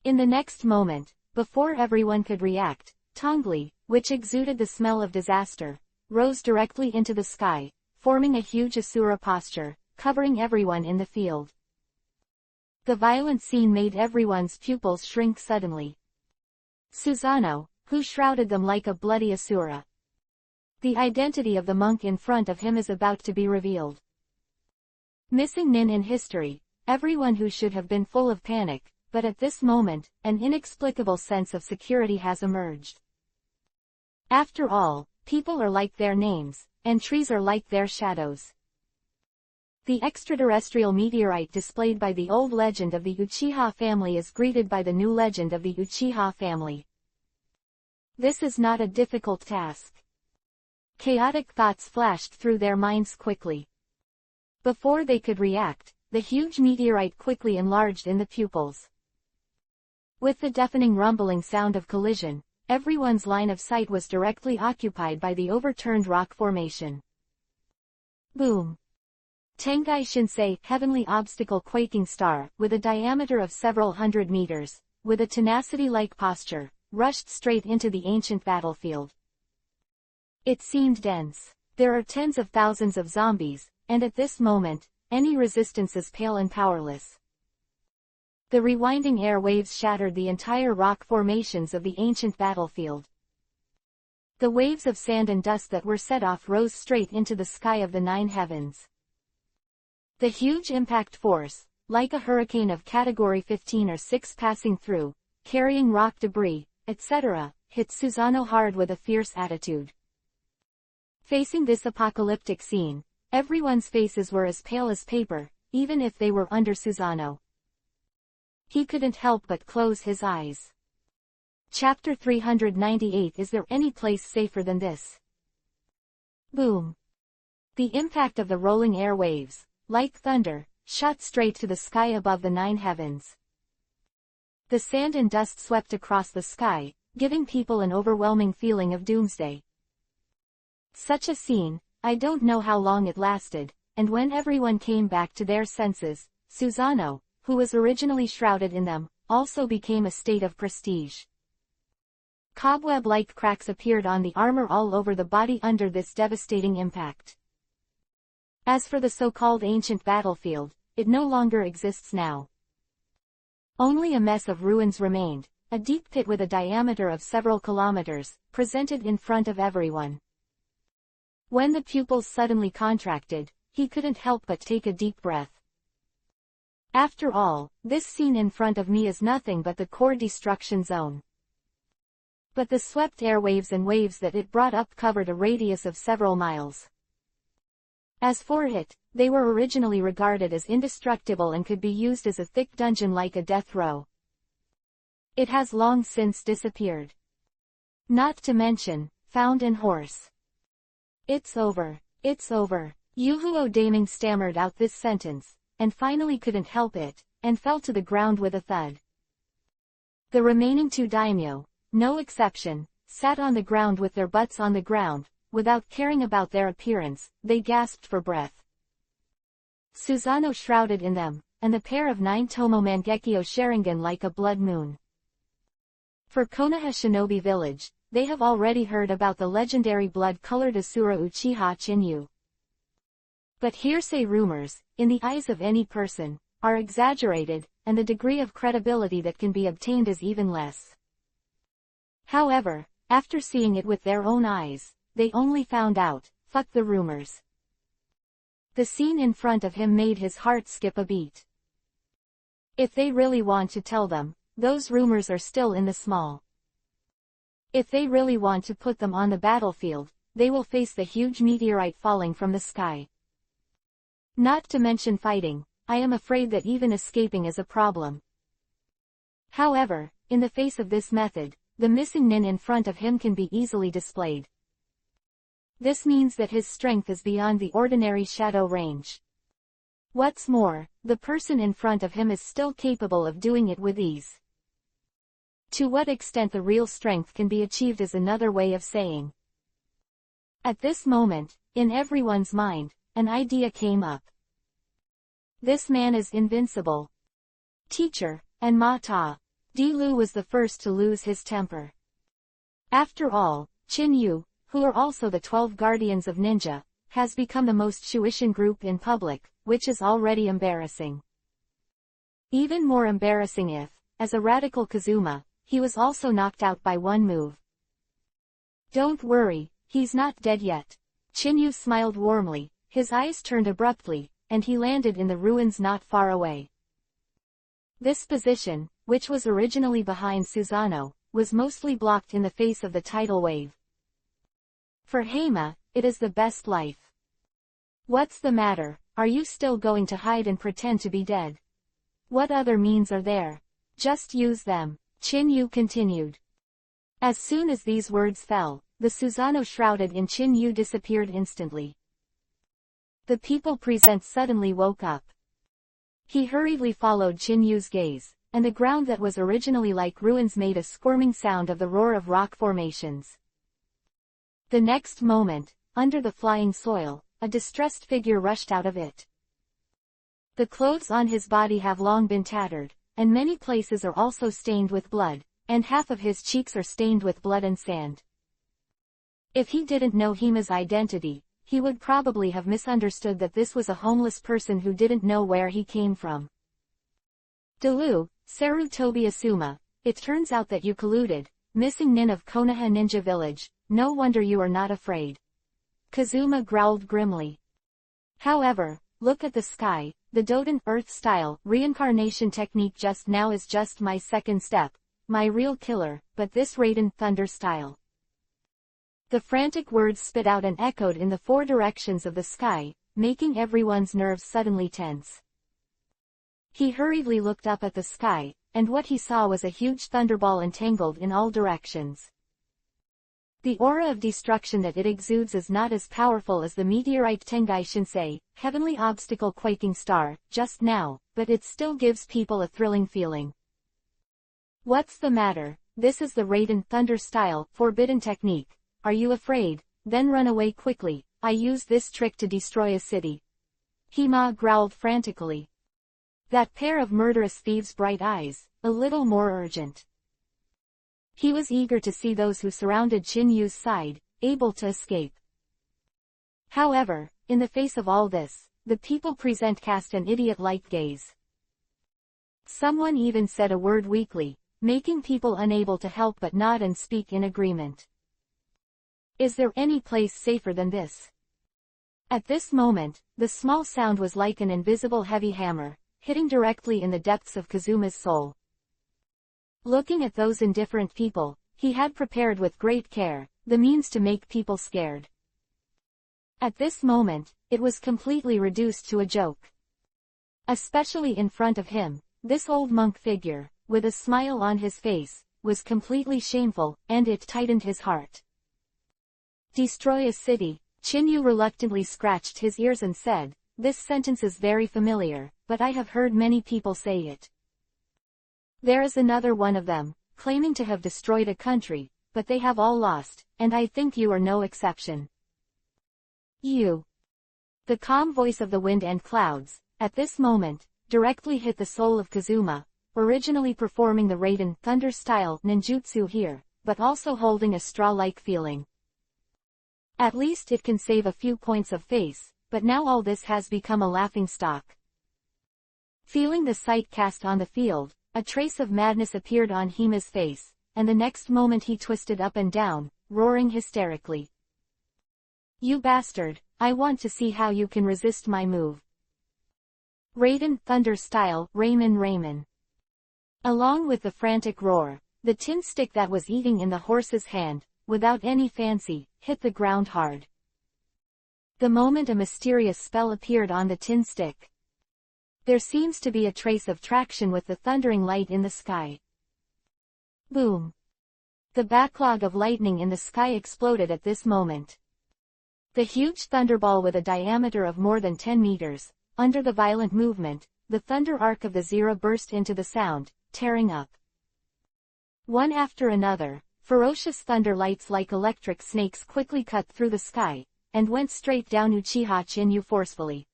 In the next moment, before everyone could react, Tongli, which exuded the smell of disaster, rose directly into the sky, forming a huge Asura posture, covering everyone in the field. The violent scene made everyone's pupils shrink suddenly. Susanoo, who shrouded them like a bloody Asura. The identity of the monk in front of him is about to be revealed. Missing Nin in history, everyone who should have been full of panic, but at this moment, an inexplicable sense of security has emerged. After all, people are like their names, and trees are like their shadows. The extraterrestrial meteorite displayed by the old legend of the Uchiha family is greeted by the new legend of the Uchiha family. This is not a difficult task. Chaotic thoughts flashed through their minds quickly. Before they could react, the huge meteorite quickly enlarged in the pupils. With the deafening rumbling sound of collision, everyone's line of sight was directly occupied by the overturned rock formation. Boom! Tengai Shinsei, heavenly obstacle quaking star, with a diameter of several hundred meters, with a tenacity-like posture, rushed straight into the ancient battlefield. It seemed dense. There are tens of thousands of zombies, and at this moment, any resistance is pale and powerless. The rewinding air waves shattered the entire rock formations of the ancient battlefield. The waves of sand and dust that were set off rose straight into the sky of the nine heavens. The huge impact force, like a hurricane of category 15 or 6 passing through, carrying rock debris, etc., hit Susanoo hard with a fierce attitude. Facing this apocalyptic scene, everyone's faces were as pale as paper, even if they were under Susanoo. He couldn't help but close his eyes. Chapter 398. Is there any place safer than this? Boom! The impact of the rolling air waves, like thunder, shot straight to the sky above the nine heavens. The sand and dust swept across the sky, giving people an overwhelming feeling of doomsday. Such a scene, I don't know how long it lasted, and when everyone came back to their senses, Susanoo, who was originally shrouded in them, also became a state of prestige. Cobweb-like cracks appeared on the armor all over the body under this devastating impact. As for the so-called ancient battlefield, it no longer exists now. Only a mess of ruins remained, a deep pit with a diameter of several kilometers, presented in front of everyone. When the pupils suddenly contracted, he couldn't help but take a deep breath. After all, this scene in front of me is nothing but the core destruction zone. But the swept airwaves and waves that it brought up covered a radius of several miles. As for it, they were originally regarded as indestructible and could be used as a thick dungeon like a death row. It has long since disappeared. Not to mention, found in horse. It's over, it's over. Yuhuo Daming stammered out this sentence, and finally couldn't help it, and fell to the ground with a thud. The remaining two daimyo, no exception, sat on the ground with their butts on the ground, without caring about their appearance. They gasped for breath. Susanoo shrouded in them, and the pair of nine-tomo Mangekyo Sharingan like a blood moon. For Konoha Shinobi Village, they have already heard about the legendary blood-colored Asura Uchiha Chinyu. But hearsay rumors, in the eyes of any person, are exaggerated, and the degree of credibility that can be obtained is even less. However, after seeing it with their own eyes, they only found out, fuck the rumors. The scene in front of him made his heart skip a beat. If they really want to tell them, those rumors are still in the small. If they really want to put them on the battlefield, they will face the huge meteorite falling from the sky. Not to mention fighting, I am afraid that even escaping is a problem. However, in the face of this method, the missing nin in front of him can be easily displayed. This means that his strength is beyond the ordinary shadow range. What's more, the person in front of him is still capable of doing it with ease. To what extent the real strength can be achieved is another way of saying. At this moment, in everyone's mind, an idea came up. This man is invincible. Teacher, and Ma-Ta. Di-Lu was the first to lose his temper. After all, Qin-Yu, who are also the 12 guardians of ninja, has become the most Shueishan group in public, which is already embarrassing. Even more embarrassing if, as a radical Kazuma, he was also knocked out by one move. Don't worry, he's not dead yet. Qin-Yu smiled warmly, his eyes turned abruptly, and he landed in the ruins not far away. This position, which was originally behind Susanoo, was mostly blocked in the face of the tidal wave. For Heima, it is the best life. What's the matter, are you still going to hide and pretend to be dead? What other means are there? Just use them, Qin-Yu continued. As soon as these words fell, the Susanoo shrouded in Qin-Yu disappeared instantly. The people present suddenly woke up. He hurriedly followed Qin-Yu's gaze, and the ground that was originally like ruins made a squirming sound of the roar of rock formations. The next moment, under the flying soil, a distressed figure rushed out of it. The clothes on his body have long been tattered, and many places are also stained with blood, and half of his cheeks are stained with blood and sand. If he didn't know Hima's identity, he would probably have misunderstood that this was a homeless person who didn't know where he came from. Di-Lu, Sarutobi Asuma, it turns out that you colluded, missing nin of Konoha Ninja Village, no wonder you are not afraid. Kazuma growled grimly. However, look at the sky, the Doden Earth-style reincarnation technique just now is just my second step, my real killer, but this Raiden Thunder style. The frantic words spit out and echoed in the four directions of the sky, making everyone's nerves suddenly tense. He hurriedly looked up at the sky, and what he saw was a huge thunderball entangled in all directions. The aura of destruction that it exudes is not as powerful as the meteorite Tengai Shinsei, heavenly obstacle quaking star, just now, but it still gives people a thrilling feeling. What's the matter? This is the Raiden Thunder style, forbidden technique. Are you afraid? Then run away quickly, I use this trick to destroy a city. Hima growled frantically. That pair of murderous thieves' bright eyes, a little more urgent. He was eager to see those who surrounded Qin-Yu's side, able to escape. However, in the face of all this, the people present cast an idiot-like gaze. Someone even said a word weakly, making people unable to help but nod and speak in agreement. Is there any place safer than this? At this moment, the small sound was like an invisible heavy hammer, hitting directly in the depths of Kazuma's soul. Looking at those indifferent people, he had prepared with great care, the means to make people scared. At this moment, it was completely reduced to a joke. Especially in front of him, this old monk figure, with a smile on his face, was completely shameful, and it tightened his heart. Destroy a city, Qin-Yu reluctantly scratched his ears and said, this sentence is very familiar, but I have heard many people say it. There is another one of them, claiming to have destroyed a country, but they have all lost, and I think you are no exception. You. The calm voice of the wind and clouds, at this moment, directly hit the soul of Kazuma, originally performing the Raiden Thunder style ninjutsu here, but also holding a straw-like feeling. At least it can save a few points of face, but now all this has become a laughingstock. Feeling the sight cast on the field, a trace of madness appeared on Hima's face, and the next moment he twisted up and down, roaring hysterically. You bastard, I want to see how you can resist my move. Raiden thunder style, Raymond. Along with the frantic roar, the tin stick that was eating in the horse's hand, without any fancy, hit the ground hard. The moment a mysterious spell appeared on the tin stick. There seems to be a trace of traction with the thundering light in the sky. Boom! The backlog of lightning in the sky exploded at this moment. The huge thunderball with a diameter of more than 10 meters, under the violent movement, the thunder arc of the Zera burst into the sound, tearing up. One after another, ferocious thunder lights like electric snakes quickly cut through the sky, and went straight down Uchiha Chinyu forcefully.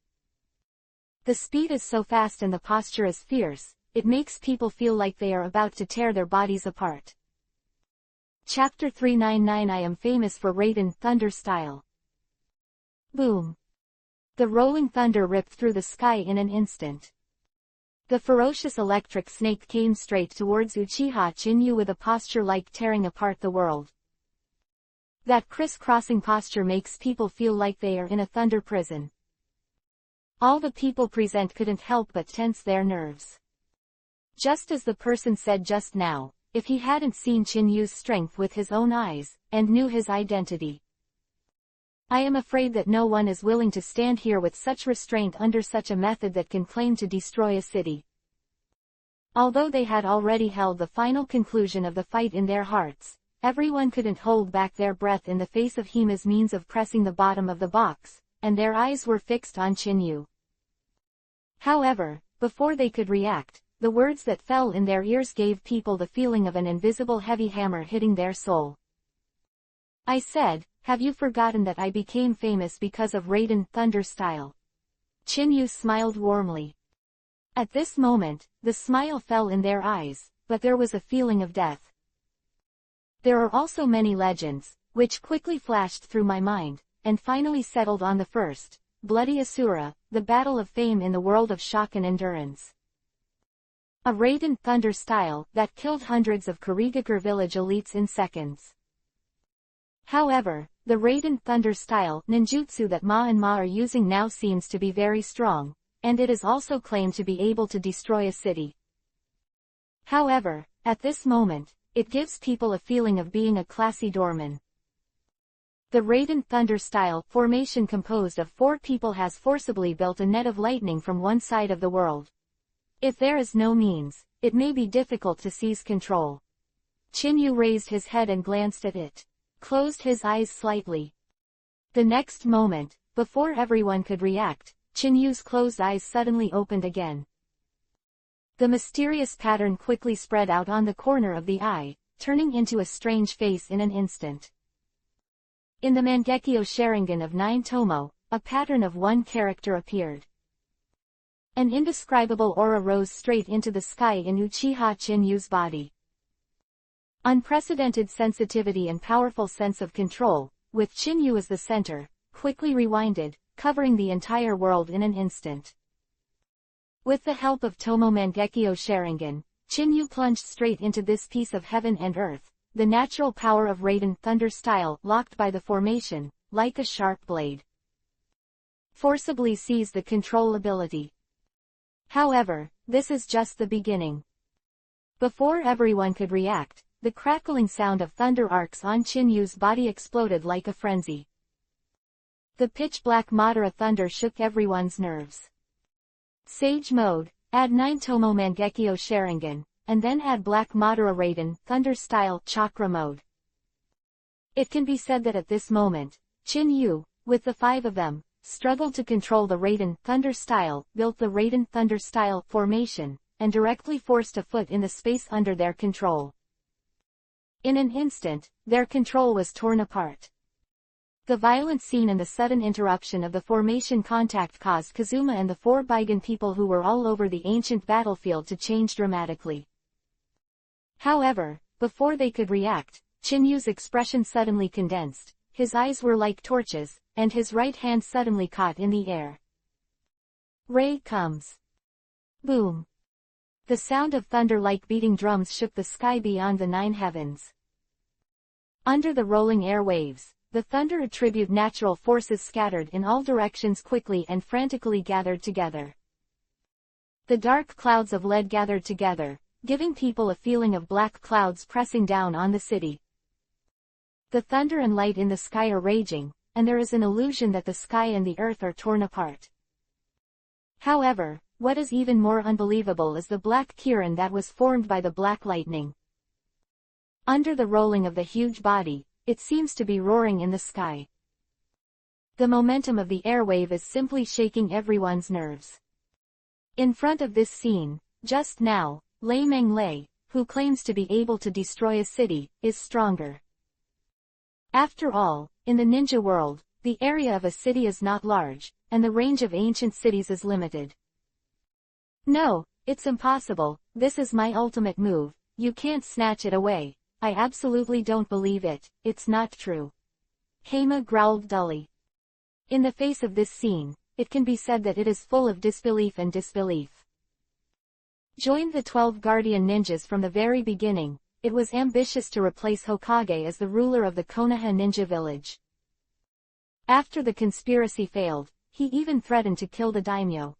The speed is so fast and the posture is fierce, it makes people feel like they are about to tear their bodies apart. Chapter 399 I am famous for Raiden thunder style. Boom! The rolling thunder ripped through the sky in an instant. The ferocious electric snake came straight towards Uchiha Chinyu with a posture like tearing apart the world. That criss-crossing posture makes people feel like they are in a thunder prison. All the people present couldn't help but tense their nerves. Just as the person said just now, if he hadn't seen Chinyu's strength with his own eyes, and knew his identity. I am afraid that no one is willing to stand here with such restraint under such a method that can claim to destroy a city. Although they had already held the final conclusion of the fight in their hearts, everyone couldn't hold back their breath in the face of Hima's means of pressing the bottom of the box, and their eyes were fixed on Chinyu. However, before they could react, the words that fell in their ears gave people the feeling of an invisible heavy hammer hitting their soul. I said, have you forgotten that I became famous because of Raiden thunder style? Chinyu smiled warmly. At this moment, the smile fell in their eyes, but there was a feeling of death. There are also many legends, which quickly flashed through my mind, and finally settled on the first, Bloody Asura, the battle of fame in the world of shock and endurance. A Raiden thunder style that killed hundreds of Kurigakure village elites in seconds. However, the Raiden thunder style ninjutsu that Ma and Ma are using now seems to be very strong, and it is also claimed to be able to destroy a city. However, at this moment, it gives people a feeling of being a classy doorman. The Raiden thunder style formation composed of 4 people has forcibly built a net of lightning from one side of the world. If there is no means, it may be difficult to seize control. Chinyu raised his head and glanced at it, closed his eyes slightly. The next moment, before everyone could react, Chinyu's closed eyes suddenly opened again. The mysterious pattern quickly spread out on the corner of the eye, turning into a strange face in an instant. In the Mangekyo Sharingan of 9 Tomo, a pattern of 1 character appeared. An indescribable aura rose straight into the sky in Uchiha Chinyu's body. Unprecedented sensitivity and powerful sense of control, with Chinyu as the center, quickly rewinded, covering the entire world in an instant. With the help of Tomo Mangekyo Sharingan, Chinyu plunged straight into this piece of heaven and earth, the natural power of Raiden thunder style locked by the formation, like a sharp blade. Forcibly seized the control ability. However, this is just the beginning. Before everyone could react, the crackling sound of thunder arcs on Chinyu's body exploded like a frenzy. The pitch-black Madara thunder shook everyone's nerves. Sage mode, add 9 Tomo Mangekyo Sharingan, and then add Black Madara Raiden thunder style chakra mode. It can be said that at this moment, Chinyu, with the 5 of them, struggled to control the Raiden thunder style, built the Raiden thunder style formation, and directly forced a foot in the space under their control. In an instant, their control was torn apart. The violent scene and the sudden interruption of the formation contact caused Kazuma and the 4 Baigan people who were all over the ancient battlefield to change dramatically. However, before they could react, Chinyu's expression suddenly condensed, his eyes were like torches, and his right hand suddenly caught in the air. Ray comes. Boom. The sound of thunder like beating drums shook the sky beyond the 9 heavens. Under the rolling air waves, the thunder attribute natural forces scattered in all directions quickly and frantically gathered together. The dark clouds of lead gathered together, giving people a feeling of black clouds pressing down on the city. The thunder and light in the sky are raging, and there is an illusion that the sky and the earth are torn apart. However, what is even more unbelievable is the black kirin that was formed by the black lightning. Under the rolling of the huge body, it seems to be roaring in the sky. The momentum of the airwave is simply shaking everyone's nerves. In front of this scene, just now, Lei Meng Lei, who claims to be able to destroy a city, is stronger. After all, in the ninja world, the area of a city is not large, and the range of ancient cities is limited. No, it's impossible, this is my ultimate move, you can't snatch it away. I absolutely don't believe it, it's not true. Heima growled dully. In the face of this scene, it can be said that it is full of disbelief and disbelief. Joined the 12 guardian ninjas from the very beginning, it was ambitious to replace Hokage as the ruler of the Konoha ninja village. After the conspiracy failed, he even threatened to kill the daimyo.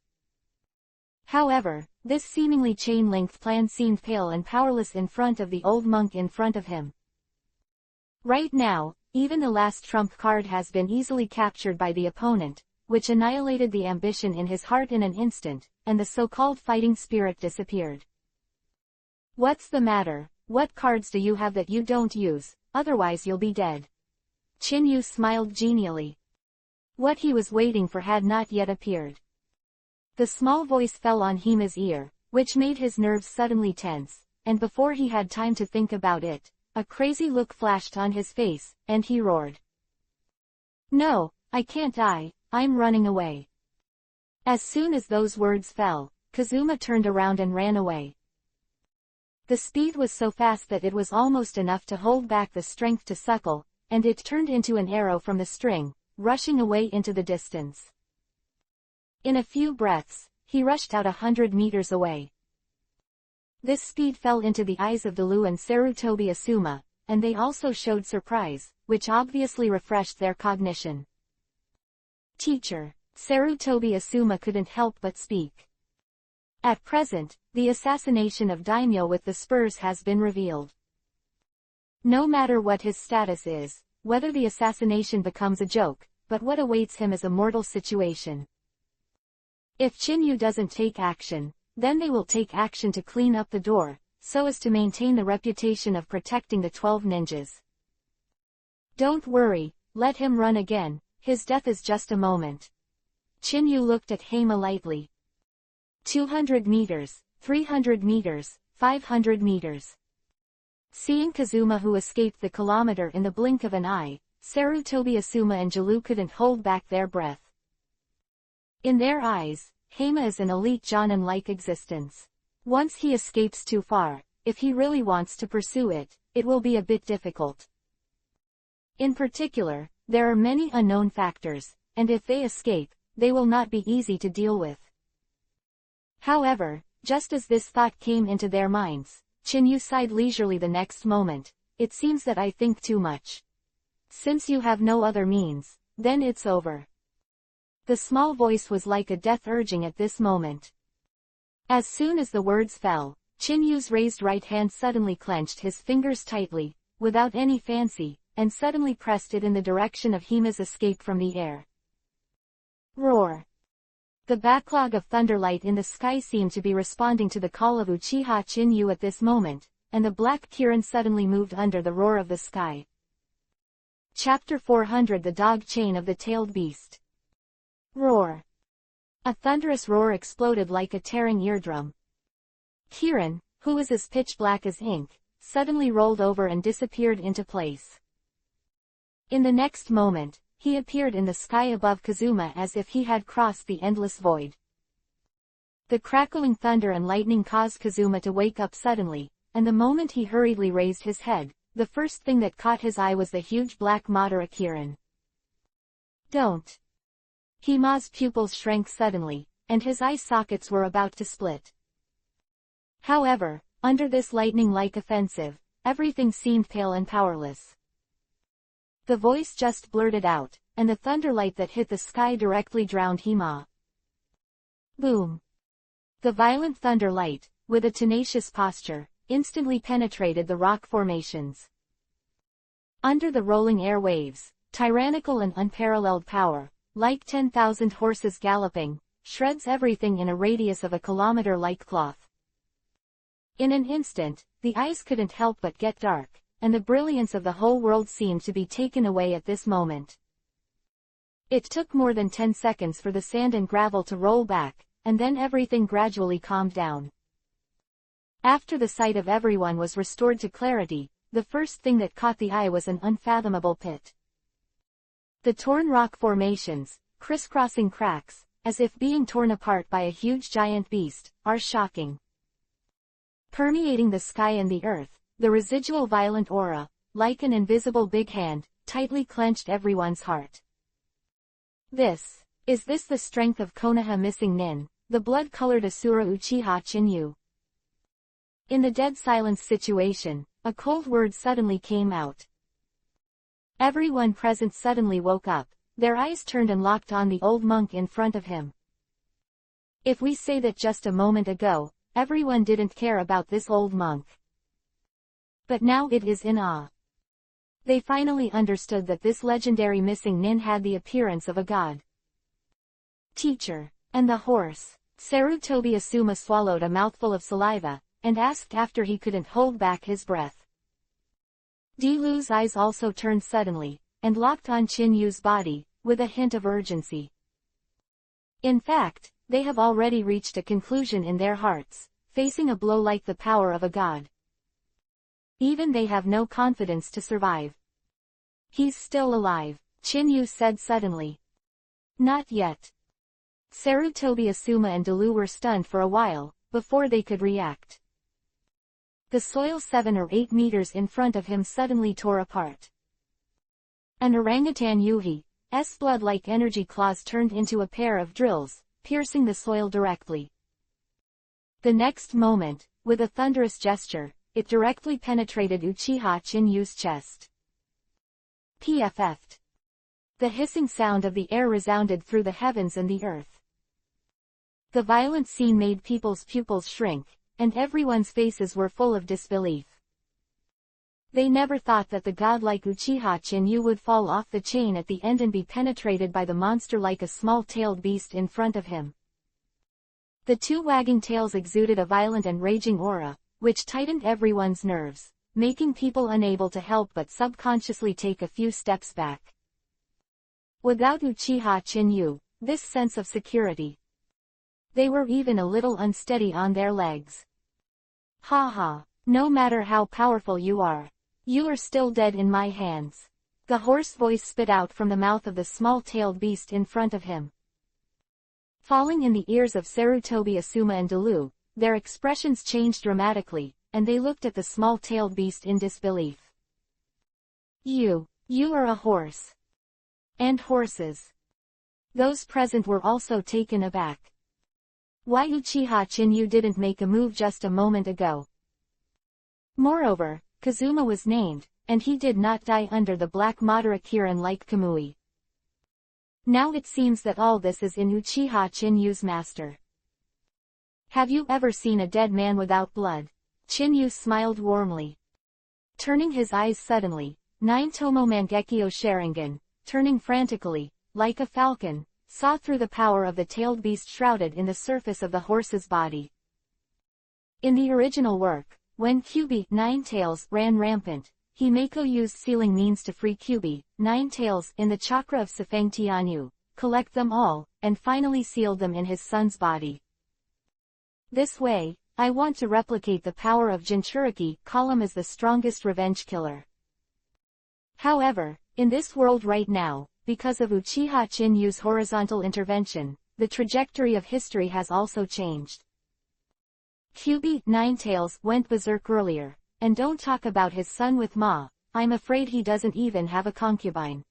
However, this seemingly chain-linked plan seemed pale and powerless in front of the old monk in front of him. Right now, even the last trump card has been easily captured by the opponent, which annihilated the ambition in his heart in an instant, and the so-called fighting spirit disappeared. What's the matter? What cards do you have that you don't use, otherwise you'll be dead? Chinyu smiled genially. What he was waiting for had not yet appeared. The small voice fell on Hima's ear, which made his nerves suddenly tense, and before he had time to think about it, a crazy look flashed on his face, and he roared. No, I can't die, I'm running away. As soon as those words fell, Kazuma turned around and ran away. The speed was so fast that it was almost enough to hold back the strength to suckle, and it turned into an arrow from the string, rushing away into the distance. In a few breaths, he rushed out 100 meters away. This speed fell into the eyes of Delu and Sarutobi Asuma, and they also showed surprise, which obviously refreshed their cognition. Teacher, Sarutobi Asuma couldn't help but speak. At present, the assassination of Daimyo with the spurs has been revealed. No matter what his status is, whether the assassination becomes a joke, but what awaits him is a mortal situation. If Chinyu doesn't take action, then they will take action to clean up the door, so as to maintain the reputation of protecting the 12 ninjas. Don't worry, let him run again, his death is just a moment. Chinyu looked at Heima lightly. 200 meters, 300 meters, 500 meters. Seeing Kazuma who escaped the kilometer in the blink of an eye, Sarutobi Asuma and Jalu couldn't hold back their breath. In their eyes, Heima is an elite Jonin-like existence. Once he escapes too far, if he really wants to pursue it, it will be a bit difficult. In particular, there are many unknown factors, and if they escape, they will not be easy to deal with. However, just as this thought came into their minds, Chinyu sighed leisurely the next moment. It seems that I think too much. Since you have no other means, then it's over. The small voice was like a death urging at this moment. As soon as the words fell, Chinyu's raised right hand suddenly clenched his fingers tightly, without any fancy, and suddenly pressed it in the direction of Hima's escape from the air. Roar! The backlog of thunderlight in the sky seemed to be responding to the call of Uchiha Chinyu at this moment, and the black kirin suddenly moved under the roar of the sky. Chapter 400 The Dog Chain of the Tailed Beast. Roar! A thunderous roar exploded like a tearing eardrum. Kirin, who was as pitch black as ink, suddenly rolled over and disappeared into place. In the next moment, he appeared in the sky above Kazuma as if he had crossed the endless void. The crackling thunder and lightning caused Kazuma to wake up suddenly, and the moment he hurriedly raised his head, the first thing that caught his eye was the huge black Madara Kirin. Don't! Hima's pupils shrank suddenly, and his eye sockets were about to split. However, under this lightning-like offensive, everything seemed pale and powerless. The voice just blurted out, and the thunderlight that hit the sky directly drowned Hima. Boom! The violent thunderlight, with a tenacious posture, instantly penetrated the rock formations. Under the rolling air waves, tyrannical and unparalleled power, like 10,000 horses galloping, shreds everything in a radius of a kilometer like cloth. In an instant, the eyes couldn't help but get dark, and the brilliance of the whole world seemed to be taken away at this moment. It took more than 10 seconds for the sand and gravel to roll back, and then everything gradually calmed down. After the sight of everyone was restored to clarity, the first thing that caught the eye was an unfathomable pit. The torn rock formations, crisscrossing cracks, as if being torn apart by a huge giant beast, are shocking. Permeating the sky and the earth, the residual violent aura, like an invisible big hand, tightly clenched everyone's heart. Is this the strength of Konoha missing Nin, the blood-colored Asura Uchiha Chinyu? In the dead silence situation, a cold word suddenly came out. Everyone present suddenly woke up, their eyes turned and locked on the old monk in front of him. If we say that just a moment ago, everyone didn't care about this old monk. But now it is in awe. They finally understood that this legendary missing Nin had the appearance of a god. Teacher, and the horse. Sarutobi Asuma swallowed a mouthful of saliva, and asked after he couldn't hold back his breath. Dilu's eyes also turned suddenly, and locked on Chinyu's body, with a hint of urgency. In fact, they have already reached a conclusion in their hearts, facing a blow like the power of a god. Even they have no confidence to survive. He's still alive, Chinyu said suddenly. Not yet. Sarutobi Asuma and Dilu were stunned for a while, before they could react. The soil 7 or 8 meters in front of him suddenly tore apart. An orangutan Yuhi's blood-like energy claws turned into a pair of drills, piercing the soil directly. The next moment, with a thunderous gesture, it directly penetrated Uchiha Chinyu's chest. PFF'd. The hissing sound of the air resounded through the heavens and the earth. The violent scene made people's pupils shrink, and everyone's faces were full of disbelief. They never thought that the godlike Uchiha Chinyu would fall off the chain at the end and be penetrated by the monster like a small-tailed beast in front of him. The two wagging tails exuded a violent and raging aura, which tightened everyone's nerves, making people unable to help but subconsciously take a few steps back. Without Uchiha Chinyu, this sense of security, they were even a little unsteady on their legs. Ha! No matter how powerful you are still dead in my hands. The hoarse voice spit out from the mouth of the small-tailed beast in front of him. Falling in the ears of Sarutobi Asuma and Dilu, their expressions changed dramatically, and they looked at the small-tailed beast in disbelief. You are a horse. And horses. Those present were also taken aback. Why Uchiha Chinyu didn't make a move just a moment ago? Moreover, Kazuma was named, and he did not die under the black Madara Kirin like Kamui. Now it seems that all this is in Uchiha Chinyu's master. Have you ever seen a dead man without blood? Chinyu smiled warmly. Turning his eyes suddenly, Nine-Tomo Mangekyo Sharingan, turning frantically, like a falcon, saw through the power of the tailed beast shrouded in the surface of the horse's body. In the original work, when Kyubi, Nine-Tails, ran rampant, Himeko used sealing means to free Kyubi, Nine-Tails, in the chakra of Sefeng Tianyu, collect them all, and finally sealed them in his son's body. This way, I want to replicate the power of Jinchuriki, call him as the strongest revenge killer. However, in this world right now, because of Uchiha Chinyu's horizontal intervention, the trajectory of history has also changed. Kyubi, Nine-Tails, went berserk earlier, and don't talk about his son with Ma, I'm afraid he doesn't even have a concubine.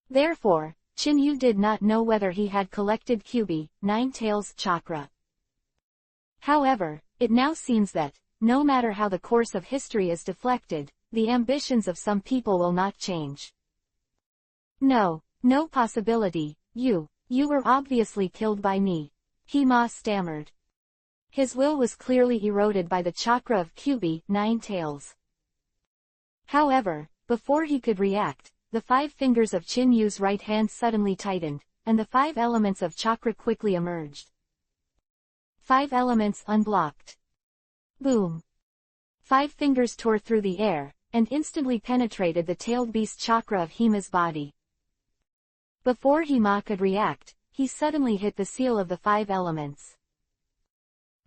Therefore, Chinyu did not know whether he had collected Kyubi, Nine-Tails' chakra. However, it now seems that, no matter how the course of history is deflected, the ambitions of some people will not change. No, no possibility, you were obviously killed by me. Hema stammered. His will was clearly eroded by the chakra of Kyubi, 9 tails. However, before he could react, the 5 fingers of Chin Yu's right hand suddenly tightened, and the 5 elements of chakra quickly emerged. 5 elements unblocked. Boom. 5 fingers tore through the air, and instantly penetrated the tailed beast chakra of Hema's body. Before Hema could react, he suddenly hit the seal of the 5 elements.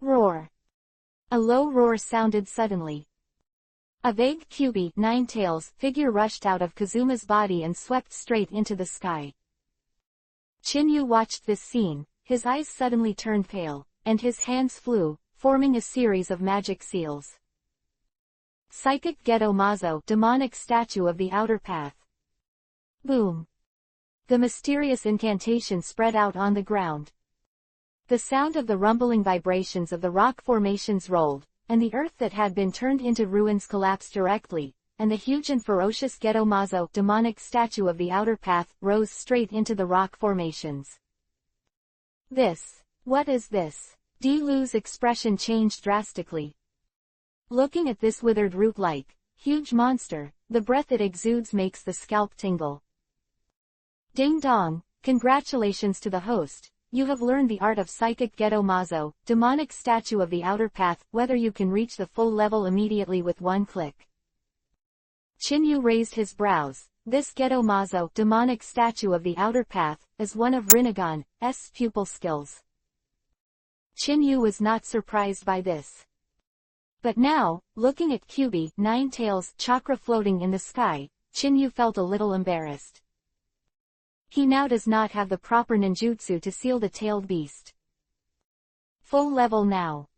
Roar. A low roar sounded suddenly. A vague Kyubi, 9 tails figure rushed out of Kazuma's body and swept straight into the sky. Chin-Yu watched this scene, his eyes suddenly turned pale, and his hands flew, forming a series of magic seals. Psychic Gedo Mazo, demonic statue of the outer path. Boom. The mysterious incantation spread out on the ground. The sound of the rumbling vibrations of the rock formations rolled, and the earth that had been turned into ruins collapsed directly, and the huge and ferocious Gedo Mazo, demonic statue of the outer path, rose straight into the rock formations. What is this? Di Lu's expression changed drastically. Looking at this withered root-like, huge monster, the breath it exudes makes the scalp tingle. Ding dong, congratulations to the host, you have learned the art of Psychic Gedo Mazo, demonic statue of the outer path, whether you can reach the full level immediately with one click. Chin-Yu raised his brows. This Gedo Mazo, demonic statue of the outer path, is one of Rinnegan's pupil skills. Chin-Yu was not surprised by this. But now, looking at Kyubi, 9 tails, chakra floating in the sky, Chin-Yu felt a little embarrassed. He now does not have the proper ninjutsu to seal the tailed beast. Full level now.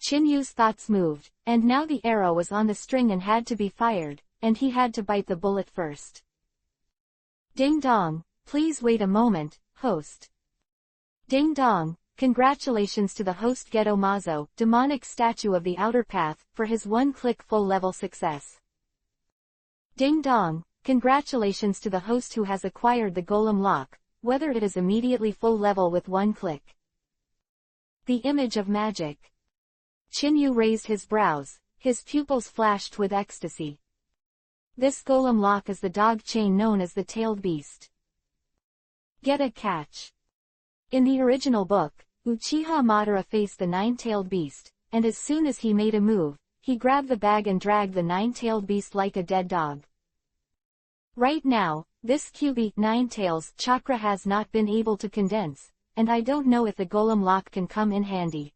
Chin-Yu's thoughts moved, and now the arrow was on the string and had to be fired, and he had to bite the bullet first. Ding dong, please wait a moment, host. Ding dong, congratulations to the host Gedo Mazo, demonic statue of the outer path, for his one-click full-level success. Ding dong, congratulations to the host who has acquired the golem lock, whether it is immediately full level with one click. The image of magic. Chin-Yu raised his brows, his pupils flashed with ecstasy. This golem lock is the dog chain known as the tailed beast. Get a catch. In the original book, Uchiha Madara faced the 9-tailed beast, and as soon as he made a move, he grabbed the bag and dragged the 9-tailed beast like a dead dog. Right now, this Kyubi, 9 tails, chakra has not been able to condense, and I don't know if the golem lock can come in handy.